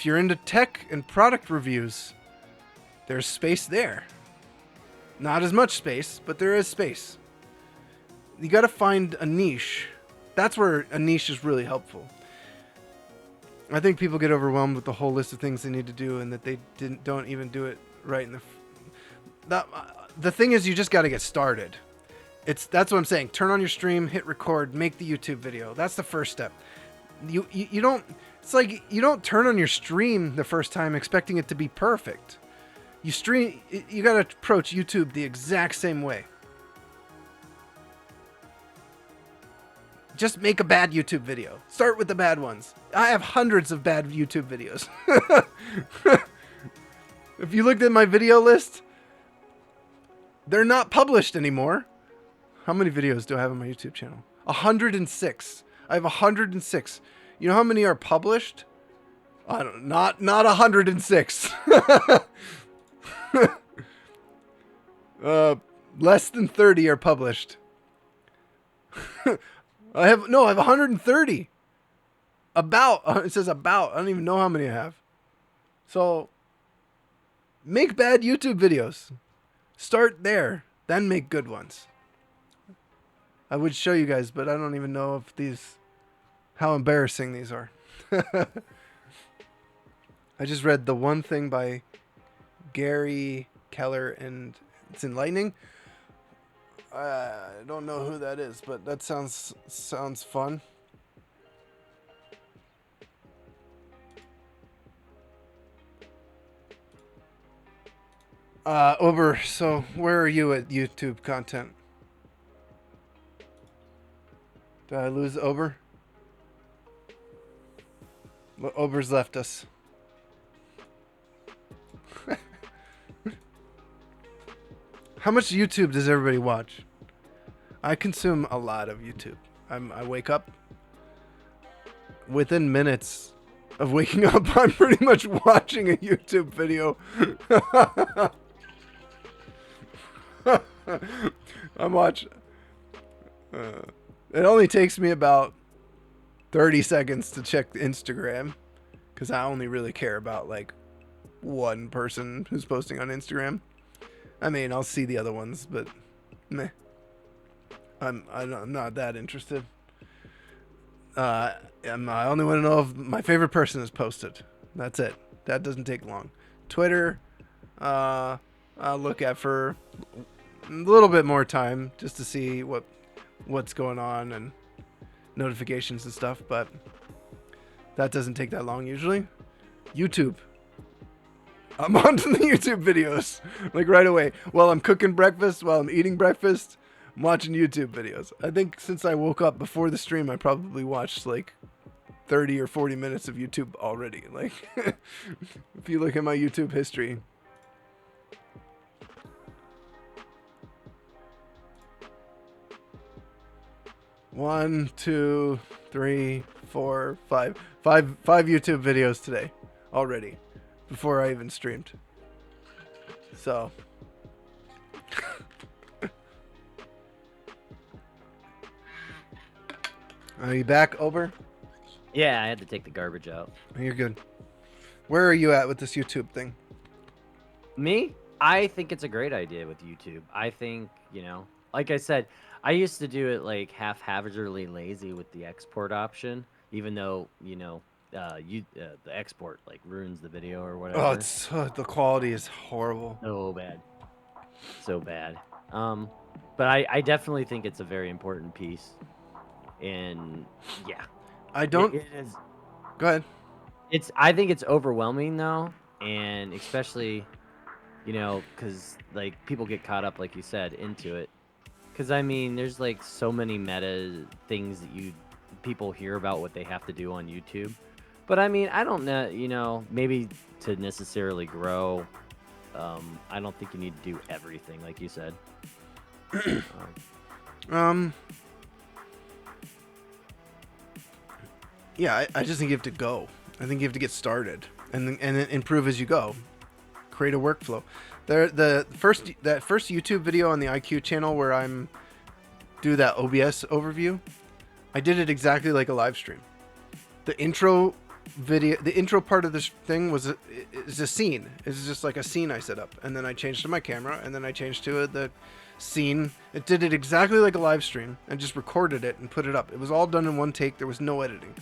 you're into tech and product reviews, there's space there. Not as much space, but there is space. You got to find a niche. That's where a niche is really helpful. I think people get overwhelmed with the whole list of things they need to do, and that they don't even do it right in the thing is, you just got to get started. That's what I'm saying. Turn on your stream, hit record, make the YouTube video. That's the first step. You don't. It's like you don't turn on your stream the first time expecting it to be perfect. You got to approach YouTube the exact same way. Just make a bad YouTube video. Start with the bad ones. I have hundreds of bad YouTube videos. If you looked at my video list, they're not published anymore. How many videos do I have on my YouTube channel? 106. I have 106. You know how many are published? I don't. Not 106. Less than 30 are published. I have 130. It says about. I don't even know how many I have. So make bad YouTube videos. Start there, then make good ones. I would show you guys, but I don't even know if how embarrassing these are. I just read The One Thing by Gary Keller, and it's enlightening. I don't know who that is, but that sounds fun. Ober, so where are you at YouTube content? Did I lose Ober? Well, Ober's left us. How much YouTube does everybody watch? I consume a lot of YouTube. I wake up. Within minutes of waking up, I'm pretty much watching a YouTube video. I'm watching. It only takes me about 30 seconds to check Instagram, because I only really care about like one person who's posting on Instagram. I mean, I'll see the other ones, but meh. I'm not that interested. I only want to know if my favorite person has posted. That's it. That doesn't take long. Twitter, I'll look at for a little bit more time just to see what's going on and notifications and stuff, but that doesn't take that long usually. YouTube. I'm onto the YouTube videos like right away. While I'm cooking breakfast, while I'm eating breakfast, I'm watching YouTube videos. I think since I woke up before the stream, I probably watched like 30 or 40 minutes of YouTube already. Like, if you look at my YouTube history. One, two, three, four, five YouTube videos today already before I even streamed. So are you back, Ober? Yeah, I had to take the garbage out. You're good. Where are you at with this YouTube thing? Me? I think it's a great idea with YouTube. I think, like I said, I used to do it like haphazardly lazy with the export option, even though, the export like ruins the video or whatever. Oh, the quality is horrible. So bad. So bad. But I definitely think it's a very important piece. And yeah. I don't. It is. Go ahead. I think it's overwhelming though, and especially, because like people get caught up, like you said, into it. Because I mean, there's like so many meta things that people hear about what they have to do on YouTube. But I mean, I don't know, maybe to necessarily grow, I don't think you need to do everything, like you said. Yeah, I just think you have to go. I think you have to get started and improve as you go. Create a workflow. That first YouTube video on the IQ channel where I'm do that OBS overview, I did it exactly like a live stream. The intro video, the intro part of this thing is a scene. It's just like a scene I set up, and then I changed to my camera, and then I changed to the scene. It did it exactly like a live stream, and just recorded it and put it up. It was all done in one take. There was no editing.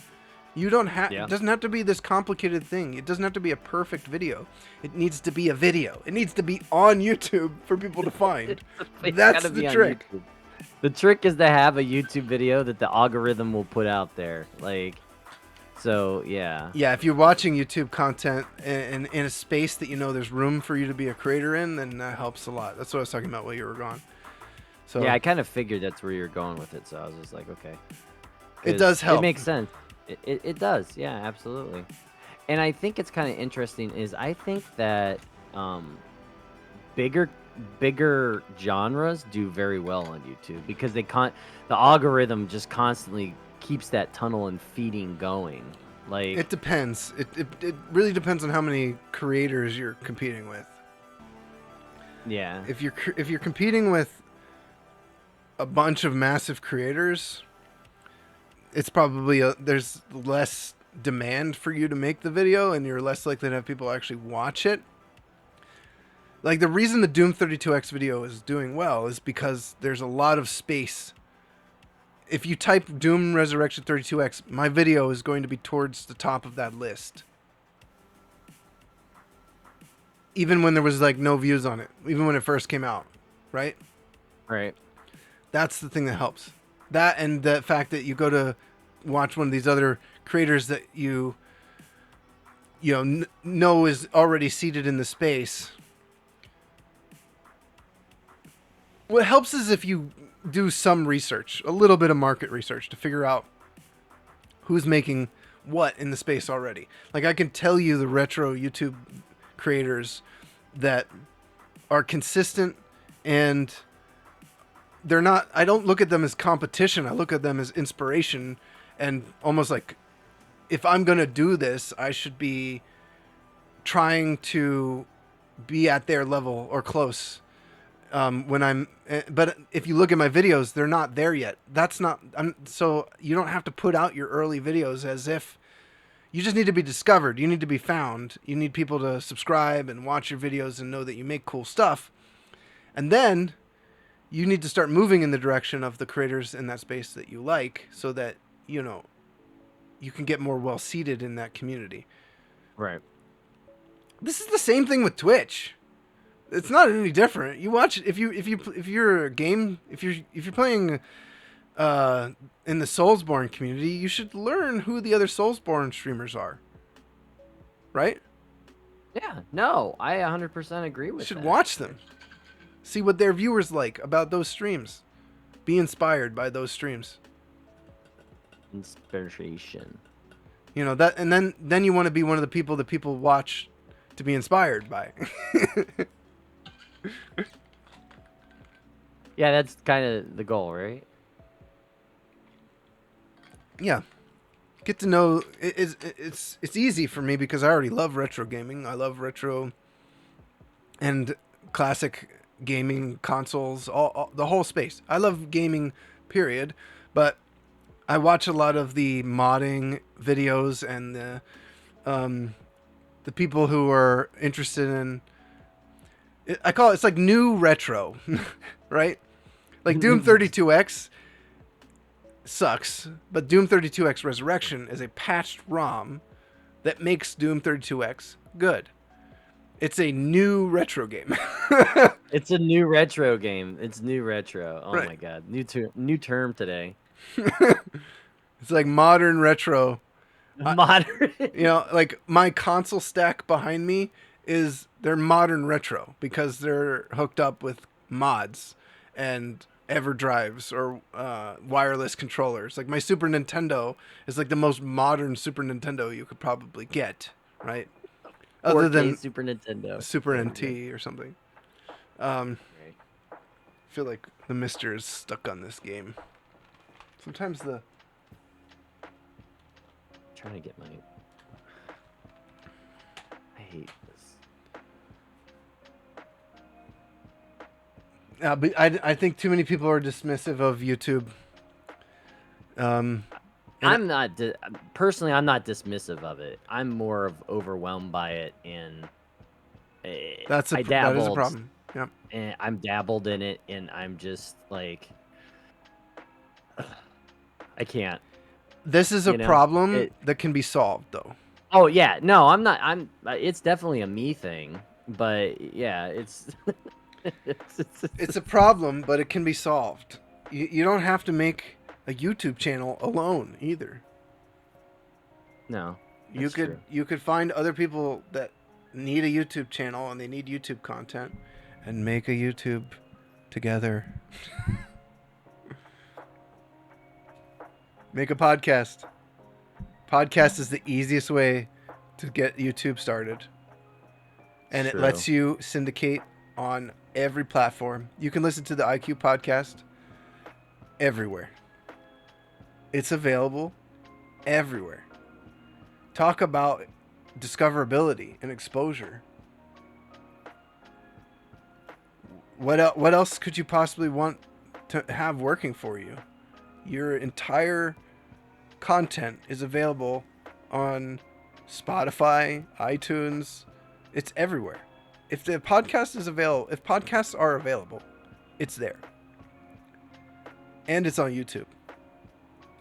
You don't have. Yeah. It doesn't have to be this complicated thing. It doesn't have to be a perfect video. It needs to be a video. It needs to be on YouTube for people to find. That's the trick. The trick is to have a YouTube video that the algorithm will put out there. Like, so yeah. Yeah, if you're watching YouTube content in a space that you know there's room for you to be a creator in, then that helps a lot. That's what I was talking about while you were gone. So yeah, I kind of figured that's where you're going with it, so I was just like, okay. It does help. It makes sense. It does, yeah, absolutely. And I think it's kind of interesting is I think that bigger genres do very well on YouTube because the algorithm just constantly keeps that tunnel and feeding going. Like it depends. It really depends on how many creators you're competing with. Yeah. If you're competing with a bunch of massive creators, it's probably there's less demand for you to make the video, and you're less likely to have people actually watch it. Like the reason the Doom 32X video is doing well is because there's a lot of space. If you type Doom Resurrection 32X, my video is going to be towards the top of that list. Even when there was like no views on it, even when it first came out, right? Right. That's the thing that helps. That and the fact that you go to watch one of these other creators that you know is already seated in the space. What helps is if you do some research, a little bit of market research to figure out who's making what in the space already. Like I can tell you the retro YouTube creators that are consistent, and they're not, I don't look at them as competition. I look at them as inspiration, and almost like if I'm going to do this, I should be trying to be at their level or close. But if you look at my videos, they're not there yet. So you don't have to put out your early videos as if you just need to be discovered. You need to be found. You need people to subscribe and watch your videos and know that you make cool stuff. And then you need to start moving in the direction of the creators in that space that you like, so that, you can get more well seated in that community. Right. This is the same thing with Twitch. It's not any different. You watch if you're playing in the Soulsborne community, you should learn who the other Soulsborne streamers are. Right? Yeah. No, I 100% agree with that. You should watch them. See what their viewers like about those streams. Be inspired by those streams. Inspiration. That, and then you want to be one of the people that people watch to be inspired by. Yeah, that's kind of the goal, right? Yeah. Get to know it's easy for me because I already love retro gaming. I love retro and classic gaming consoles, all the whole space. I love gaming, period. But I watch a lot of the modding videos and the people who are interested in. I call it's like new retro, right? Like Doom 32X sucks, but Doom 32X Resurrection is a patched ROM that makes Doom 32X good. It's a new retro game. It's a new retro game. It's new retro. Oh Right. my god, new term today. It's like modern retro. Modern. Like my console stack behind me they're modern retro because they're hooked up with mods and EverDrives or wireless controllers. Like my Super Nintendo is like the most modern Super Nintendo you could probably get, right? Other than Super Nintendo, Super NT or something. Right. I feel like the Mister is stuck on this game. Sometimes Trying to get my. I hate this. but I think too many people are dismissive of YouTube. And I'm not personally. I'm not dismissive of it. I'm more of overwhelmed by it, and I that is a dabbled, problem. Yeah. and I'm dabbled in it, and I'm just like, I can't. This is a You know problem it. that can be solved, though. Oh yeah, no, I'm not. It's definitely a me thing, but yeah, it's. It's a problem, but it can be solved. You don't have to make a YouTube channel alone either. No, You that's could true. you could find other people that need a YouTube channel and they need YouTube content and make a YouTube together. Make a podcast. Podcast is the easiest way to get YouTube started. It's And it true. lets you syndicate on every platform. You can listen to the IQ podcast everywhere. It's available everywhere. Talk about discoverability and exposure. What else could you possibly want to have working for you? Your entire content is available on Spotify, iTunes. It's everywhere. If the podcast is available, if podcasts are available, it's there. And it's on YouTube.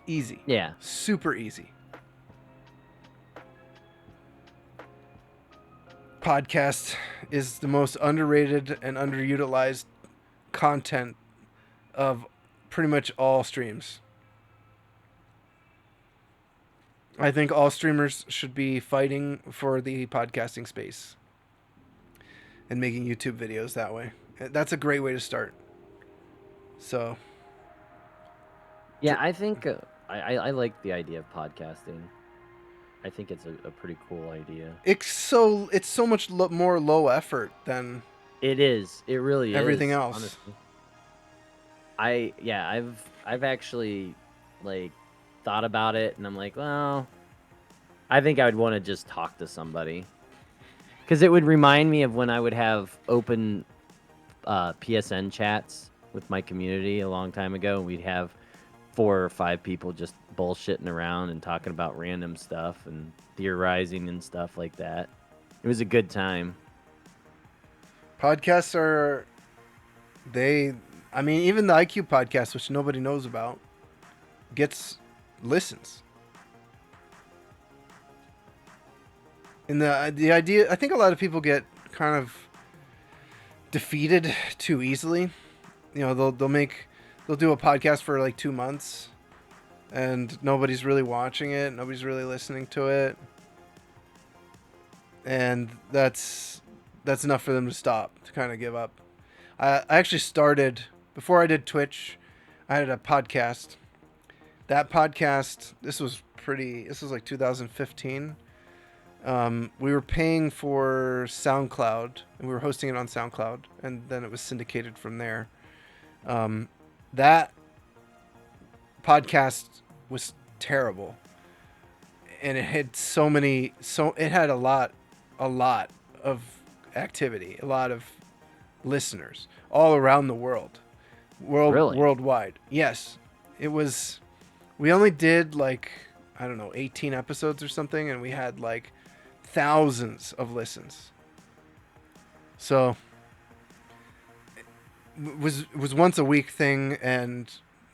Easy. Yeah. Super easy. Podcast is the most underrated and underutilized content of pretty much all streams. I think all streamers should be fighting for the podcasting space and making YouTube videos that way. That's a great way to start. So, Yeah, I think I like the idea of podcasting. I think it's a pretty cool idea. it's so much more low effort than It is. It really everything is, else. honestly. I've actually like thought about it, and I'm like, well, I think I would want to just talk to somebody, because it would remind me of when I would have open PSN chats with my community a long time ago, and we'd have 4 or 5 people just bullshitting around and talking about random stuff and theorizing and stuff like that. It was a good time. Podcasts are they I mean even the IQ podcast, which nobody knows about, gets listens. And the idea, I think a lot of people get kind of defeated too easily. You know, they'll do a podcast for like 2 months and nobody's really watching it, nobody's really listening to it. And that's enough for them to stop, to kind of give up. I actually started before I did Twitch. I had a podcast. That podcast, this was like 2015. We were paying for SoundCloud, and we were hosting it on SoundCloud, and then it was syndicated from there. That podcast was terrible, and it had it had a lot of activity, a lot of listeners all around the Really? worldwide. Yes, it was. We only did like, I don't know, 18 episodes or something, and we had like thousands of listens. So it was once a week thing, and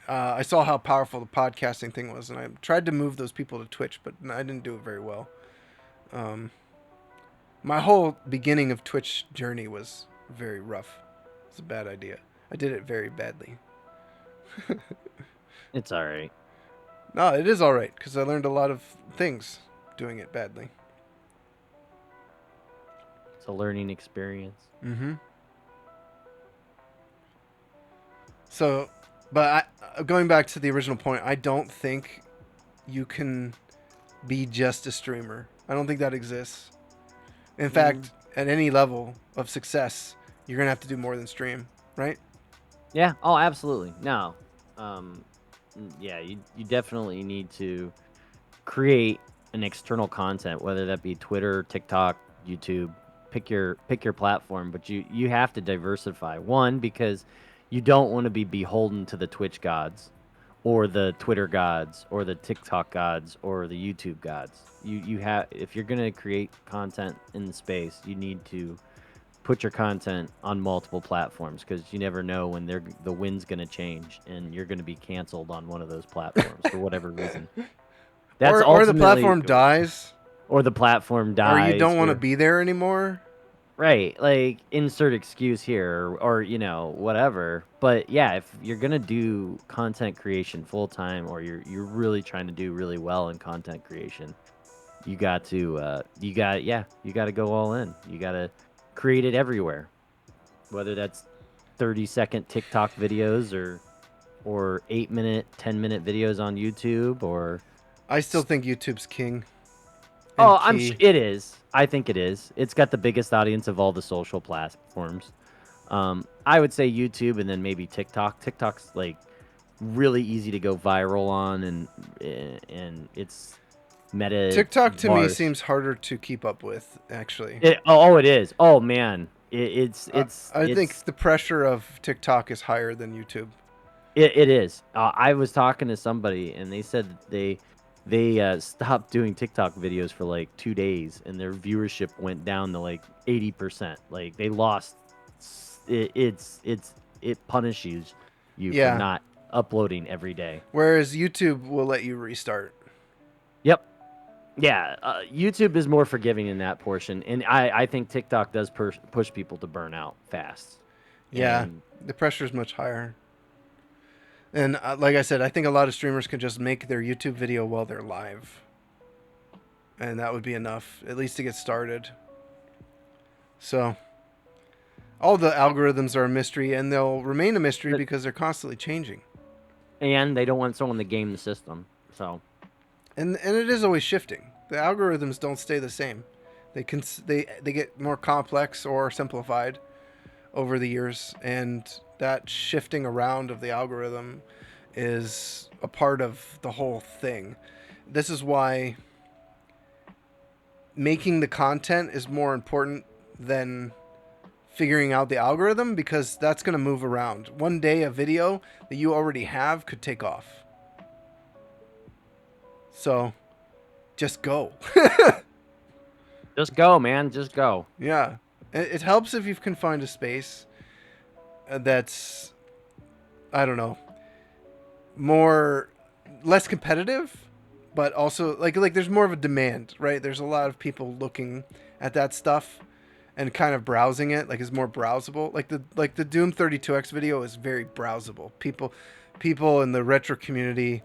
I saw how powerful the podcasting thing was, and I tried to move those people to Twitch, but I didn't do it very well. My whole beginning of Twitch journey was very rough. It's a bad idea. I did it very badly. It's all right. No, it is all right because I learned a lot of things doing it badly. It's a learning experience. Mm-hmm. So, but going back to the original point, I don't think you can be just a streamer. I don't think that exists. In fact, at any level of success, you're gonna have to do more than stream, right? Yeah. Oh, absolutely. No. Yeah, you definitely need to create an external content, whether that be Twitter, TikTok, YouTube. Pick your platform, but you have to diversify. One, because you don't want to be beholden to the Twitch gods, or the Twitter gods or the TikTok gods or the YouTube gods. You have, if you're going to create content in the space, you need to put your content on multiple platforms, because you never know when the wind's going to change and you're going to be canceled on one of those platforms for whatever reason. That's Or the ultimately, platform dies, or the platform or you dies, don't want to be there anymore. right, like insert excuse here, or whatever. But yeah, if you're gonna do content creation full time, or you're really trying to do really well in content creation, you got to go all in. You got to create it everywhere, whether that's 30-second TikTok videos, or 8-minute, 10-minute videos on YouTube, or I still think YouTube's king and oh, key. it is. I think it is. It's got the biggest audience of all the social platforms. I would say YouTube, and then maybe TikTok. TikTok's like really easy to go viral on, and it's meta TikTok to me bars. seems harder to keep up with, actually. It is. Oh man, I think the pressure of TikTok is higher than YouTube. it is. I was talking to somebody, and they said that they stopped doing TikTok videos for like 2 days, and their viewership went down to like 80%. Like they lost. It punishes you for Yeah. not uploading every day. Whereas YouTube will let you restart. Yep. Yeah. YouTube is more forgiving in that portion, and I think TikTok does push people to burn out fast. Yeah. And The pressure is much higher. And like I said, I think a lot of streamers could just make their YouTube video while they're live. And that would be enough, at least to get started. So, all the algorithms are a mystery, and they'll remain a mystery because they're constantly changing. they don't want someone to game the system. So And it is always shifting. The algorithms don't stay the same. They get more complex or simplified over the years, and that shifting around of the algorithm is a part of the whole thing. This is why making the content is more important than figuring out the algorithm, because that's going to move around. One day a video that you already have could take off. So just go. just go, man. Just go. Yeah. It helps if you can find a space that's, I don't know, less competitive, but also like there's more of a demand, right? There's a lot of people looking at that stuff and kind of browsing it, like it's more browsable. Like the Doom 32X video is very browsable. People in the retro community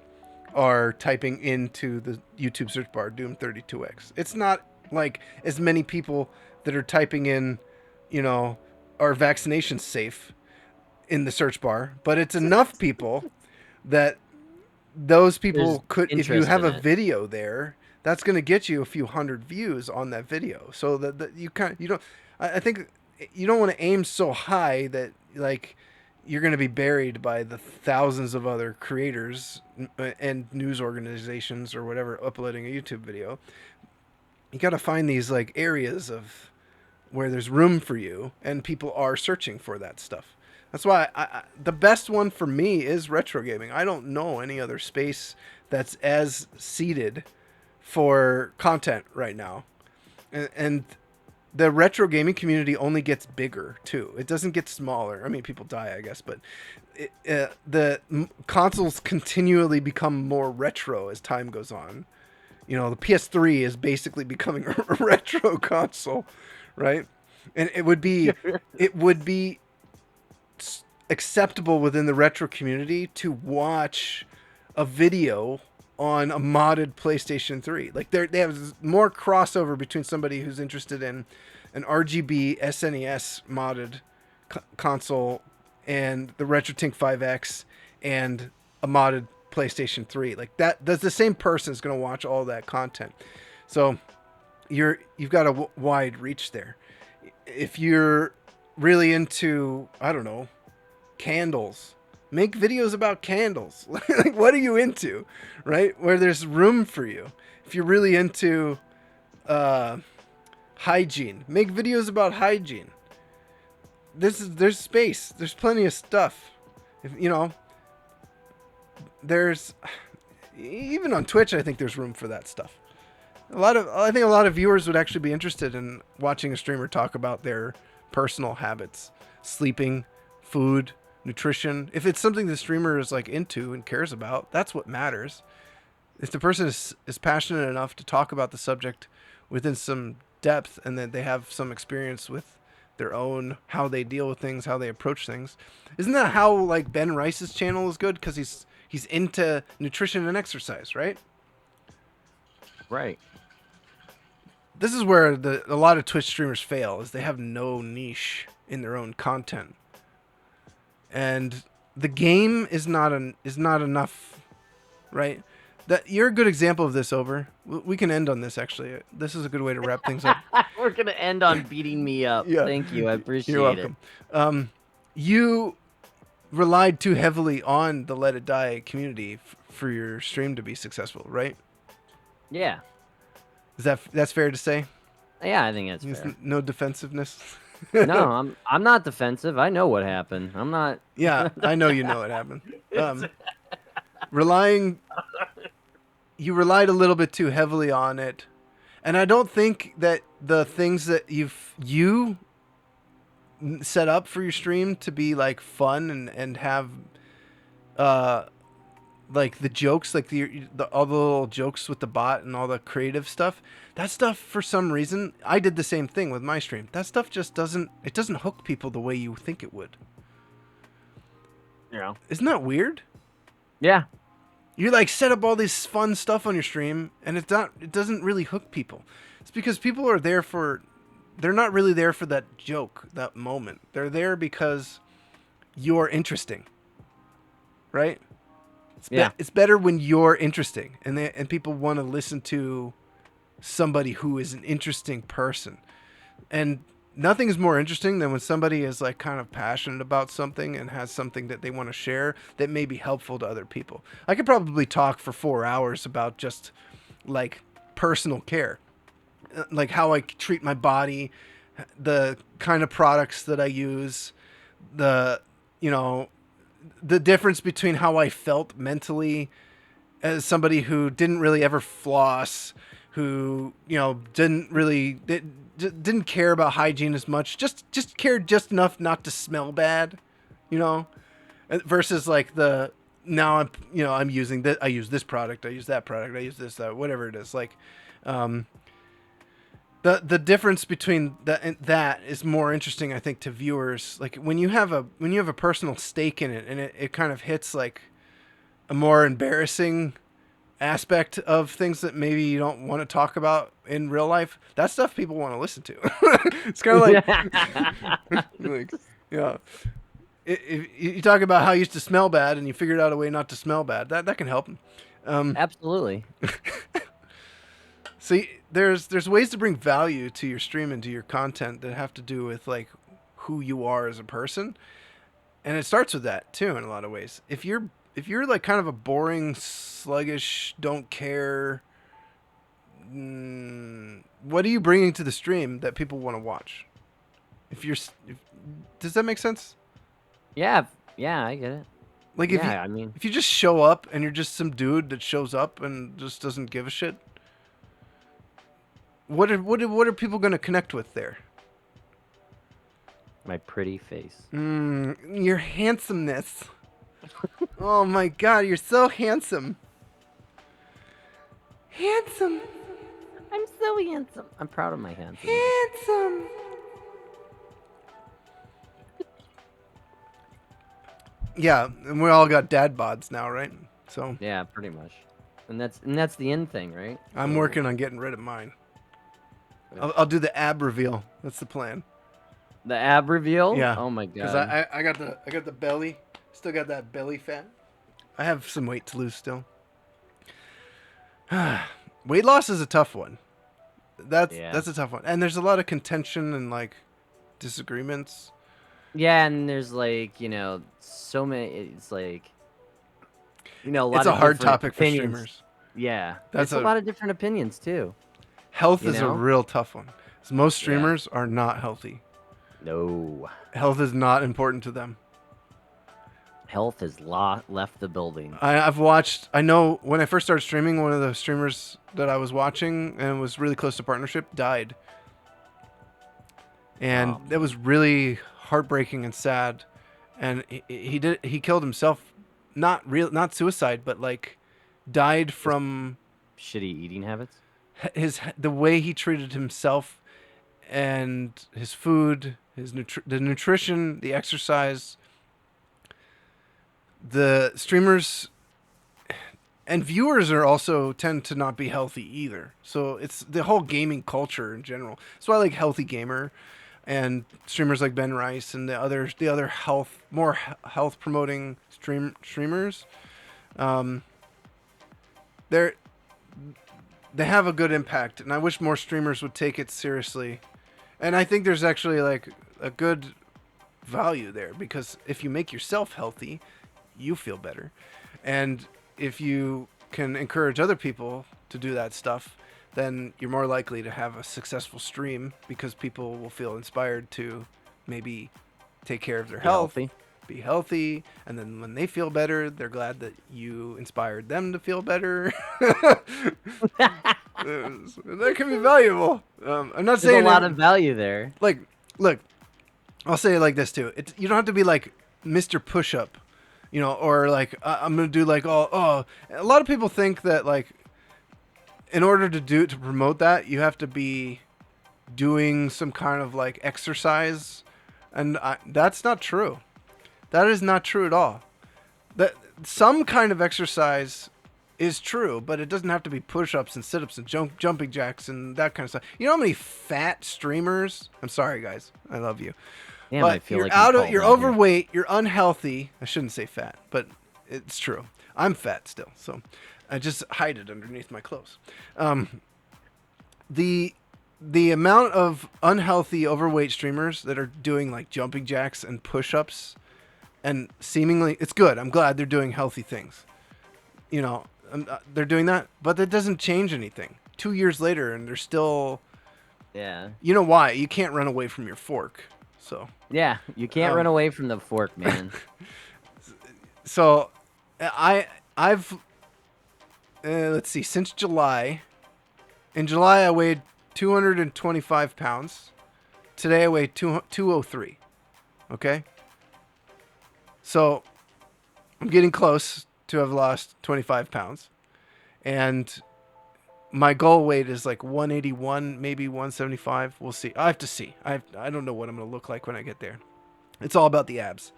are typing into the YouTube search bar Doom 32X. It's not like as many people that are typing in, are vaccination safe in the search bar, but it's enough people that those There's people could, if you interest have in a it. video there, that's going to get you a few hundred views on that video. So that you don't, I think you don't want to aim so high that like you're going to be buried by the thousands of other creators and news organizations or whatever uploading a YouTube video. You got to find these like areas of where there's room for you and people are searching for that stuff. That's why the best one for me is retro gaming. I don't know any other space that's as seated for content right now. And the retro gaming community only gets bigger too. It doesn't get smaller. I mean, people die, I guess, but the consoles continually become more retro as time goes on. The PS3 is basically becoming a retro console, right? And it would be acceptable within the retro community to watch a video on a modded PlayStation 3. Like they have more crossover between somebody who's interested in an RGB SNES modded console and the RetroTink 5X and a modded PlayStation 3. Like that's the same person is going to watch all that content. So you've got a wide reach there. If you're really into, I don't know, candles, make videos about candles. Like, what are you into, right? Where there's room for you. If you're really into hygiene, make videos about hygiene. There's space. There's plenty of stuff. If there's even on Twitch, I think there's room for that stuff. I think a lot of viewers would actually be interested in watching a streamer talk about their personal habits, sleeping, food, nutrition. If it's something the streamer is like into and cares about, that's what matters. If the person is passionate enough to talk about the subject within some depth, and that they have some experience with their own, how they deal with things, how they approach things. Isn't that how like Ben Rice's channel is good? Because he's into nutrition and exercise, right? Right. This is where a lot of Twitch streamers fail, is they have no niche in their own content, and the game is not enough, right? That you're a good example of this. Over, we can end on this. Actually, this is a good way to wrap things up. We're gonna end on beating me up. Yeah. Thank you, I appreciate You're welcome. You relied too heavily on the Let It Die community for your stream to be successful, right? it. Yeah. That's fair to say? Yeah, I think that's There's fair. no defensiveness. No, I'm not defensive. I know what happened. I'm not. Yeah, I know you know what happened. You relied a little bit too heavily on it, and I don't think that the things that you set up for your stream to be like fun and have like the jokes, like all the little jokes with the bot and all the creative stuff, that stuff for some reason, I did the same thing with my stream. That stuff just doesn't hook people the way you think it would. Yeah. Isn't that weird? Yeah. You like set up all this fun stuff on your stream, and it doesn't really hook people. It's because people are they're not really there for that joke, that moment. They're there because you're interesting, right? It's better when you're interesting, and people want to listen to somebody who is an interesting person. And nothing is more interesting than when somebody is like kind of passionate about something and has something that they want to share that may be helpful to other people. I could probably talk for 4 hours about just like personal care, like how I treat my body, the kind of products that I use, the difference between how I felt mentally as somebody who didn't really ever floss, who didn't care about hygiene as much, just cared just enough not to smell bad, versus like I'm using that, I use this product, I use that product, I use this, that, whatever it is, like the difference between that is more interesting, I think, to viewers. Like when you have a personal stake in it, and it kind of hits like a more embarrassing aspect of things that maybe you don't want to talk about in real life. That stuff people want to listen to. It's kind of like, yeah. If you talk about how you used to smell bad and you figured out a way not to smell bad, that can help. Absolutely. See, there's ways to bring value to your stream and to your content that have to do with like who you are as a person, and it starts with that too in a lot of ways. If you're like kind of a boring, sluggish, don't care, what are you bringing to the stream that people want to watch? Does that make sense? Yeah, I get it. Like if you just show up and you're just some dude that shows up and just doesn't give a shit, what are people going to connect with there? My pretty face. Your handsomeness. Oh my god, you're so handsome. Handsome. I'm so handsome. I'm proud of my handsome. Handsome. Yeah, and we all got dad bods now, right? So yeah, pretty much. And that's the end thing, right? I'm working on getting rid of mine. I'll do the ab reveal. That's the plan. The ab reveal? Yeah. Oh my god. Because I got the belly. Still got that belly fat. I have some weight to lose still. Weight loss is a tough one. That's a tough one. And there's a lot of contention and like disagreements. Yeah, and there's like, so many, it's like, a lot it's of a hard different topic opinions. for streamers. Yeah. That's a lot of different opinions too. Health is a real tough one. Most streamers are not healthy. No. Health is not important to them. Health has left the building. I've watched. I know when I first started streaming, one of the streamers that I was watching and was really close to partnership died, and Oh, that was really heartbreaking and sad. And he killed himself, not suicide, but like died just from shitty eating habits. the way he treated himself and his food, the nutrition, the exercise. The streamers and viewers are also tend to not be healthy either. So it's the whole gaming culture in general. That's why I like Healthy Gamer and streamers like Ben Rice and the other health promoting streamers. Um, they're they have a good impact, and I wish more streamers would take it seriously. And I think there's actually like a good value there, because if you make yourself healthy, you feel better. And if you can encourage other people to do that stuff, then you're more likely to have a successful stream, because people will feel inspired to maybe take care of their Be health, healthy. be healthy, and then when they feel better, they're glad that you inspired them to feel better. That can be valuable. I'm not There's a saying lot of value there. like, look, I'll say it like this too. You don't have to be like Mr. Push Up, or like I'm gonna do like A lot of people think that like in order to promote that, you have to be doing some kind of like exercise, and that's not true. That is not true at all. That some kind of exercise is true, but it doesn't have to be push-ups and sit-ups and jumping jacks and that kind of stuff. You know how many fat streamers? I'm sorry, guys. I love you. Damn, I But feel like you're overweight, you're unhealthy. I shouldn't say fat, but it's true. I'm fat still, so I just hide it underneath my clothes. The amount of unhealthy overweight streamers that are doing like jumping jacks and push-ups, and seemingly it's good. I'm glad they're doing healthy things. They're doing that, but that doesn't change anything. 2 years later, and they're still. Yeah. You know why? You can't run away from your fork. So. Yeah, you can't run away from the fork, man. So, I've let's see, since July. In July, I weighed 225 pounds. Today, I weigh 203. Okay. So, I'm getting close to have lost 25 pounds. And my goal weight is like 181, maybe 175. We'll see. I have to see. I don't know what I'm going to look like when I get there. It's all about the abs.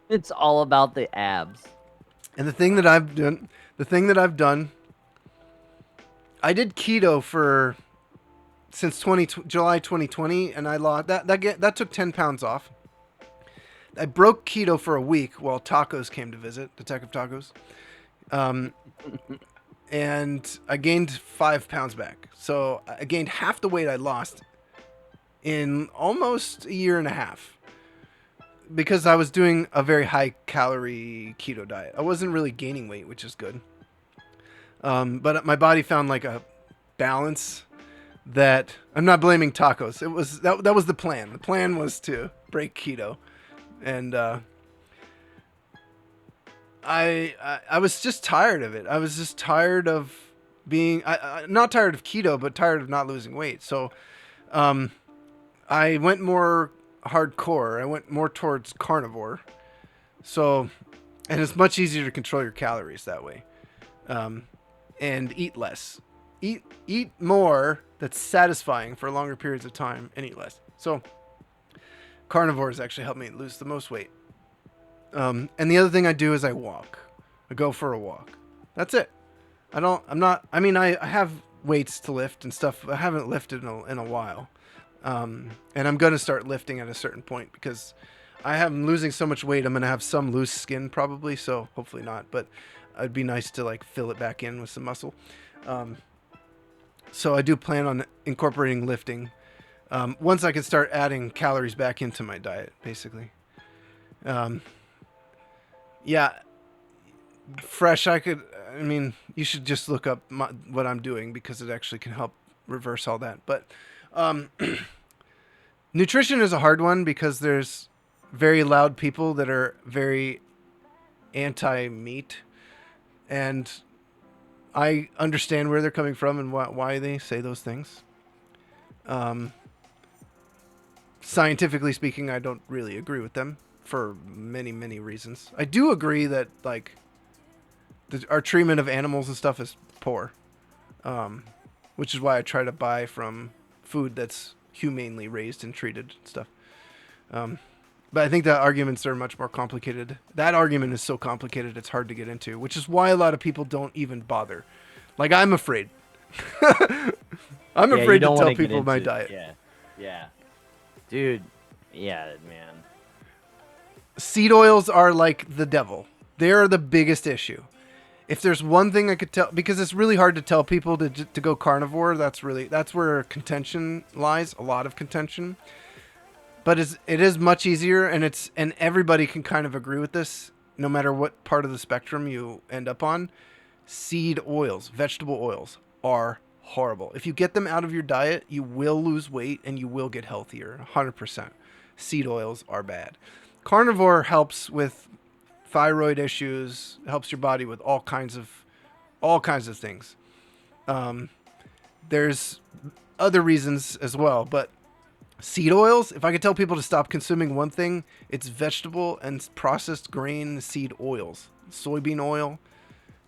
It's all about the abs. And the thing that I've done, I did keto since July 2020, and I lost that took 10 pounds off. I broke keto for a week while Tacos came to visit, Detective Tacos. And I gained 5 pounds back. So I gained half the weight I lost in almost a year and a half, because I was doing a very high calorie keto diet. I wasn't really gaining weight, which is good. But my body found like a balance that I'm not blaming Tacos. It was that was the plan. The plan was to break keto. And I was just tired of it. I was just tired of being not tired of keto, but tired of not losing weight. So I went more hardcore. I went more towards carnivore. So, and it's much easier to control your calories that way, and eat less. Eat more that's satisfying for longer periods of time, and eat less. So carnivores actually help me lose the most weight. And the other thing I do is I walk. I go for a walk. That's it. I have weights to lift and stuff. I haven't lifted in a while. And I'm going to start lifting at a certain point, because I am losing so much weight. I'm going to have some loose skin probably. So hopefully not, but it'd be nice to like fill it back in with some muscle. So I do plan on incorporating lifting. Once I can start adding calories back into my diet, basically. Yeah, fresh. You should just look up what I'm doing, because it actually can help reverse all that. But nutrition is a hard one, because there's very loud people that are very anti-meat, and I understand where they're coming from and why they say those things. Um, Scientifically speaking, I don't really agree with them for many, many reasons. I do agree that like our treatment of animals and stuff is poor, which is why I try to buy from food that's humanely raised and treated and stuff. But I think the arguments are much more complicated. That argument is so complicated it's hard to get into, which is why a lot of people don't even bother. Like, I'm afraid. I'm Yeah, you afraid to don't tell want to get people my into. diet. Yeah, dude. Yeah, man. Seed oils are like the devil. They're the biggest issue. If there's one thing I could tell, because it's really hard to tell people to go carnivore. That's where contention lies. A lot of contention. But it is much easier, and everybody can kind of agree with this, no matter what part of the spectrum you end up on. Seed oils, vegetable oils, are horrible. If you get them out of your diet, you will lose weight and you will get healthier, 100%. Seed oils are bad. Carnivore helps with thyroid issues, helps your body with all kinds of things. There's other reasons as well, but seed oils, if I could tell people to stop consuming one thing, it's vegetable and processed grain seed oils. Soybean oil.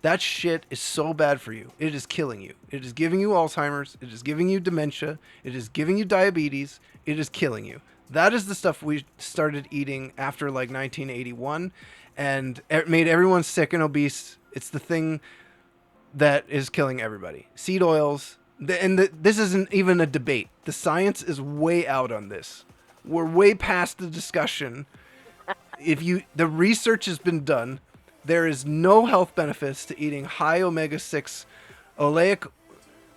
That shit is so bad for you. It is killing you. It is giving you Alzheimer's. It is giving you dementia. It is giving you diabetes. It is killing you. That is the stuff we started eating after like 1981, and it made everyone sick and obese. It's the thing that is killing everybody. Seed oils. This isn't even a debate. The science is way out on this. We're way past the discussion. The research has been done. There is no health benefits to eating high omega-6 oleic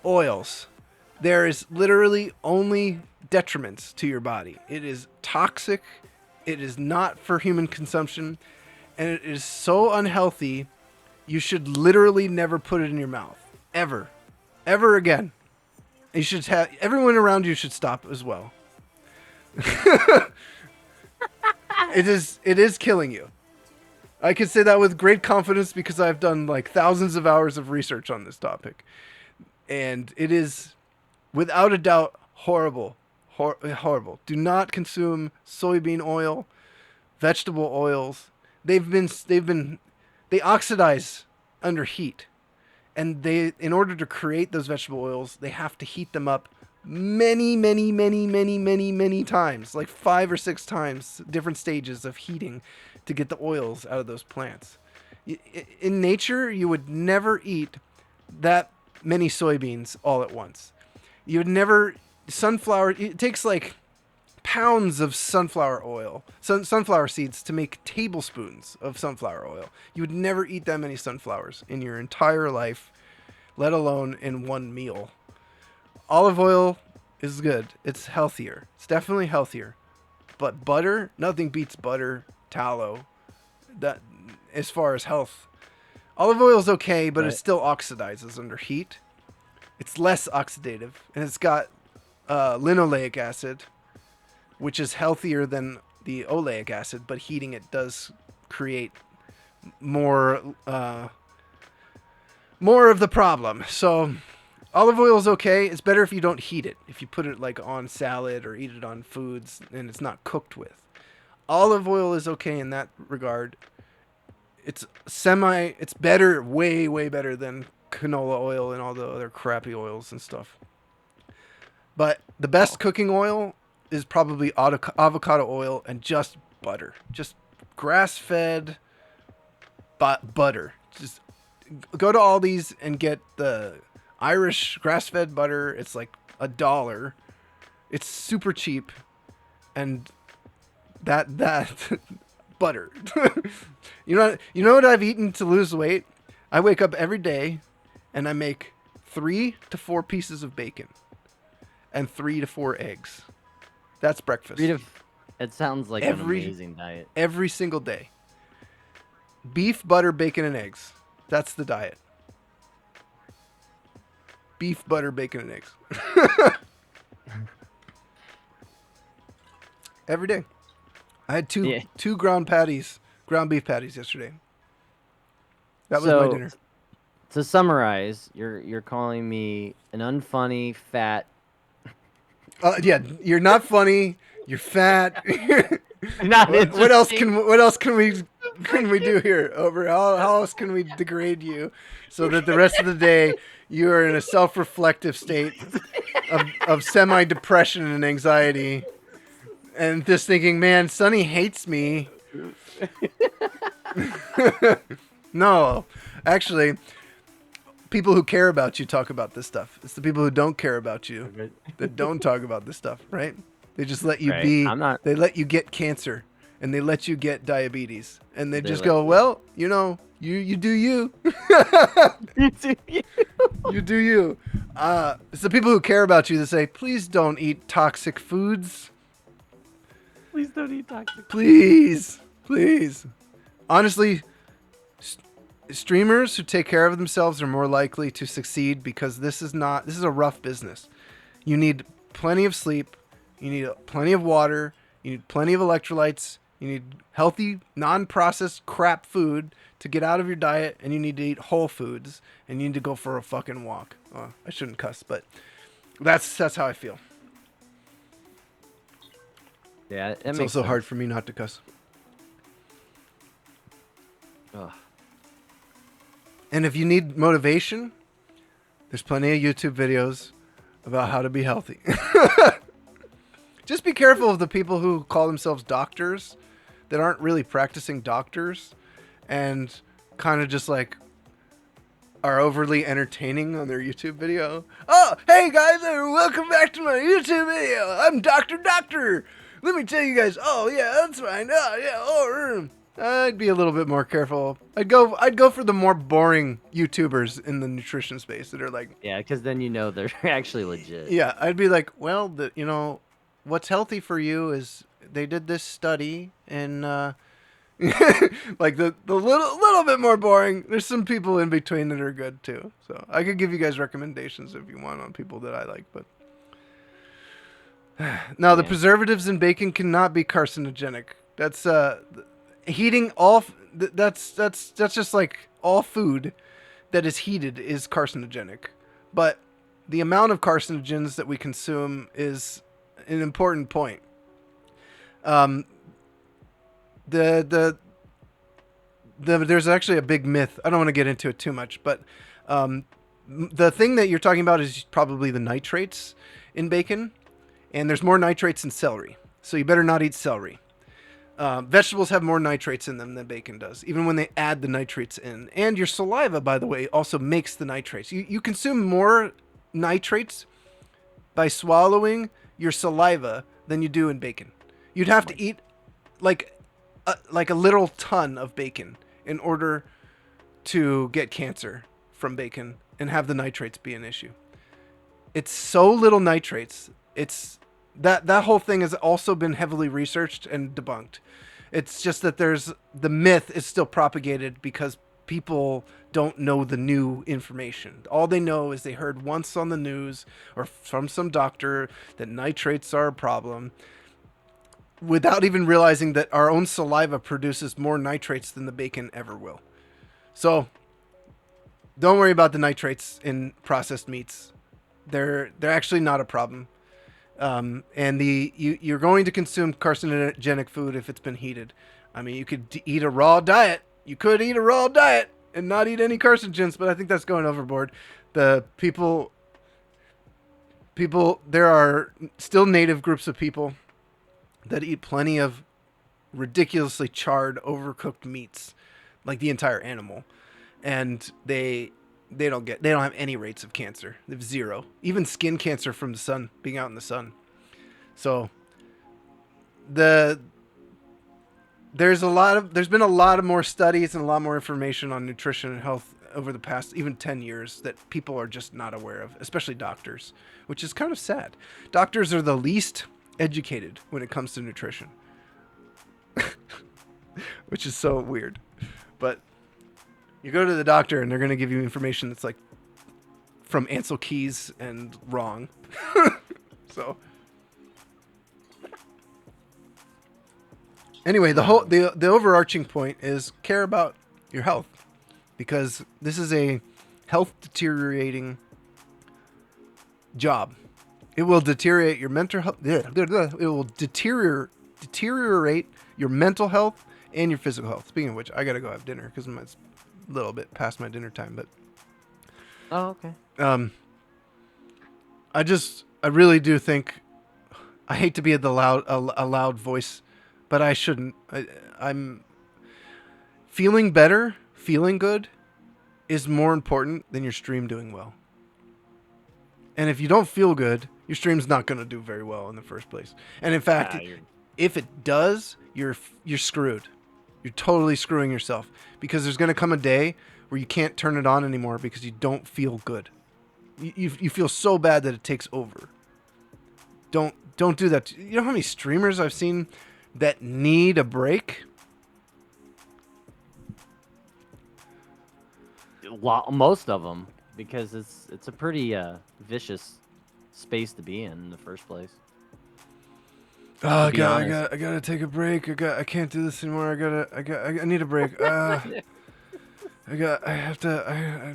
oils. There is literally only detriments to your body. It is toxic. It is not for human consumption. And it is so unhealthy, you should literally never put it in your mouth. Ever. Ever again. You should have everyone around you should stop as well. It is killing you. I can say that with great confidence because I've done like thousands of hours of research on this topic. And it is without a doubt horrible. Horrible. Do not consume soybean oil, vegetable oils. They oxidize under heat. And in order to create those vegetable oils, they have to heat them up many, many, many, many, many, many times, like 5 or 6 times, different stages of heating to get the oils out of those plants. In nature, you would never eat that many soybeans all at once. You would never, it takes like pounds of sunflower oil, sunflower seeds to make tablespoons of sunflower oil. You would never eat that many sunflowers in your entire life, let alone in one meal. Olive oil is good. It's healthier. It's definitely healthier. But butter, nothing beats butter, tallow, that as far as health. Olive oil is okay, but It still oxidizes under heat. It's less oxidative, and it's got linoleic acid, which is healthier than the oleic acid, but heating it does create more of the problem. So olive oil is okay. It's better if you don't heat it. If you put it like on salad or eat it on foods and it's not cooked with. Olive oil is okay in that regard. It's better, way, way better than canola oil and all the other crappy oils and stuff. But the best cooking oil is probably avocado oil and just butter. Just grass-fed butter. Just go to Aldi's and get the Irish grass-fed butter. It's like $1. It's super cheap, and that butter. You know what I've eaten to lose weight? I wake up every day, and I make 3 to 4 pieces of bacon, and 3 to 4 eggs. That's breakfast. It sounds like an amazing diet. Every single day. Beef, butter, bacon, and eggs. That's the diet. Beef, butter, bacon, and eggs. Every day. I had Yeah. two ground beef patties yesterday. That was my So dinner. to summarize, you're calling me an unfunny, fat. Yeah, you're not funny. You're fat. Not What else interesting. can we do here? Over how else can we degrade you so that the rest of the day you are in a self-reflective state of semi-depression and anxiety, and just thinking, man, Sonny hates me. No, actually, people who care about you talk about this stuff. It's the people who don't care about you that don't talk about this stuff, right? They just let you Right. be. I'm not. They let you get cancer, and they let you get diabetes, and they They just let go, you. well, you do you. You do you. It's the people who care about you that say, please don't eat toxic foods. Please don't eat toxic. Please, please. Honestly, streamers who take care of themselves are more likely to succeed because this is a rough business. You need plenty of sleep, you need plenty of water, you need plenty of electrolytes, you need healthy, non-processed crap food to get out of your diet, and you need to eat whole foods, and you need to go for a fucking walk. I shouldn't cuss, but that's how I feel. Yeah, it It's makes also sense. hard for me not to cuss. Ugh. And if you need motivation, there's plenty of YouTube videos about how to be healthy. Just be careful of the people who call themselves doctors that aren't really practicing doctors and kind of just like are overly entertaining on their YouTube video. Oh, hey guys, welcome back to my YouTube video. I'm Dr. Doctor. Let me tell you guys. Oh, yeah, that's fine. Oh, yeah. Oh, I'd be a little bit more careful. I'd go for the more boring YouTubers in the nutrition space that are like, Yeah, because then you know they're actually legit. yeah, I'd be like, well, what's healthy for you is they did this study and like the little bit more boring. There's some people in between that are good too. So I could give you guys recommendations if you want on people that I like, but now the Yeah. preservatives in bacon cannot be carcinogenic. That's heating all that's just like all food that is heated is carcinogenic. But the amount of carcinogens that we consume is an important point. Um, the there's actually a big myth. I don't want to get into it too much, but the thing that you're talking about is probably the nitrates in bacon, and there's more nitrates in celery, so you better not eat celery. Vegetables have more nitrates in them than bacon does, even when they add the nitrates in. And your saliva, by the way, also makes the nitrates. You consume more nitrates by swallowing your saliva than you do in bacon. You'd have to eat like a literal ton of bacon in order to get cancer from bacon and have the nitrates be an issue. It's so little nitrates. It's that whole thing has also been heavily researched and debunked. It's just that the myth is still propagated because people don't know the new information. All they know is they heard once on the news or from some doctor that nitrates are a problem, without even realizing that our own saliva produces more nitrates than the bacon ever will. So don't worry about the nitrates in processed meats. They're actually not a problem. And you're going to consume carcinogenic food if it's been heated. I mean, you could eat a raw diet. You could eat a raw diet and not eat any carcinogens, but I think that's going overboard. The people, there are still native groups of people that eat plenty of ridiculously charred, overcooked meats, like the entire animal, and they don't have any rates of cancer. They have zero, even skin cancer from the sun, being out in the sun. So there's been a lot of more studies and a lot more information on nutrition and health over the past even 10 years that people are just not aware of, especially doctors, which is kind of sad. Doctors are the least educated when it comes to nutrition, which is so weird. But you go to the doctor and they're going to give you information that's like from Ansel Keys and wrong. So Anyway, the overarching point is care about your health, because this is a health deteriorating job. It will deteriorate your mental health. It will deteriorate your mental health and your physical health. Speaking of which, I gotta go have dinner because it's a little bit past my dinner time. But Oh, okay. I really do think, I hate to be a loud voice, but I shouldn't. I'm feeling better, feeling good is more important than your stream doing well. And if you don't feel good, your stream's not going to do very well in the first place. And in fact, if it does, you're screwed. You're totally screwing yourself, because there's going to come a day where you can't turn it on anymore because you don't feel good. You feel so bad that it takes over. Don't do that. You know how many streamers I've seen that need a break? Most of them, because it's a pretty vicious space to be in the first place. Oh, I gotta take a break. I can't do this anymore. I need a break. I'm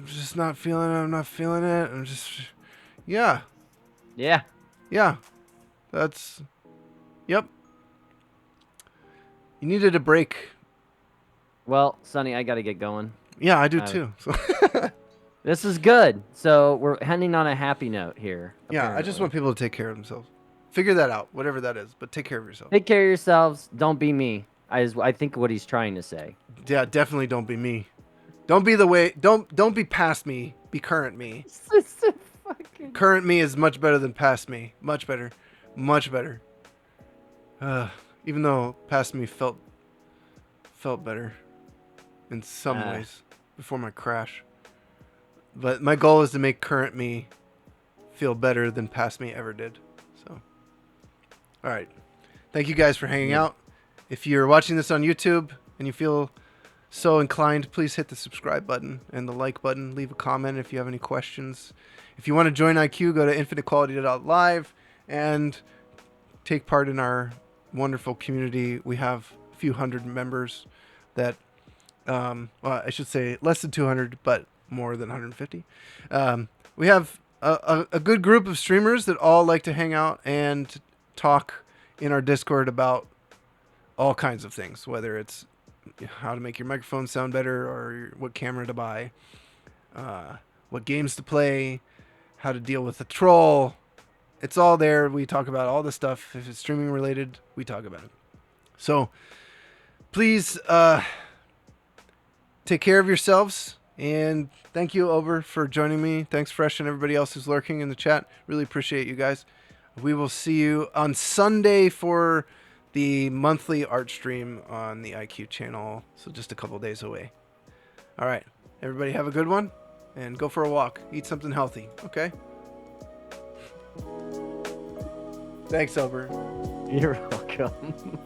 just not feeling it. I'm not feeling it. I'm just, yeah. That's, yep. You needed a break. Well, Sonny, I gotta get going. Yeah, I do too. So this is good. So we're ending on a happy note here. Yeah, apparently. I just want people to take care of themselves. Figure that out, whatever that is, but take care of yourself. Take care of yourselves. Don't be me. I think what he's trying to say. Yeah, definitely don't be me. Don't be the way. Don't be past me. Be current me. Current me is much better than past me. Much better. Much better. Even though past me felt better in some ways before my crash. But my goal is to make current me feel better than past me ever did. So, all right. Thank you guys for hanging out. If you're watching this on YouTube and you feel so inclined, please hit the subscribe button and the like button. Leave a comment if you have any questions. If you want to join IQ, go to infinitequality.live and take part in our wonderful community. We have a few hundred members that, well, I should say less than 200, but more than 150. We have a good group of streamers that all like to hang out and talk in our Discord about all kinds of things, whether it's how to make your microphone sound better or what camera to buy, what games to play, how to deal with a troll. It's all there. We talk about all the stuff. If it's streaming related, we talk about it. So please take care of yourselves. And thank you, Ober, for joining me. Thanks, Fresh, and everybody else who's lurking in the chat. Really appreciate you guys. We will see you on Sunday for the monthly art stream on the IQ channel. So just a couple days away. All right. Everybody have a good one. And go for a walk. Eat something healthy. Okay? Thanks, Ober. You're welcome.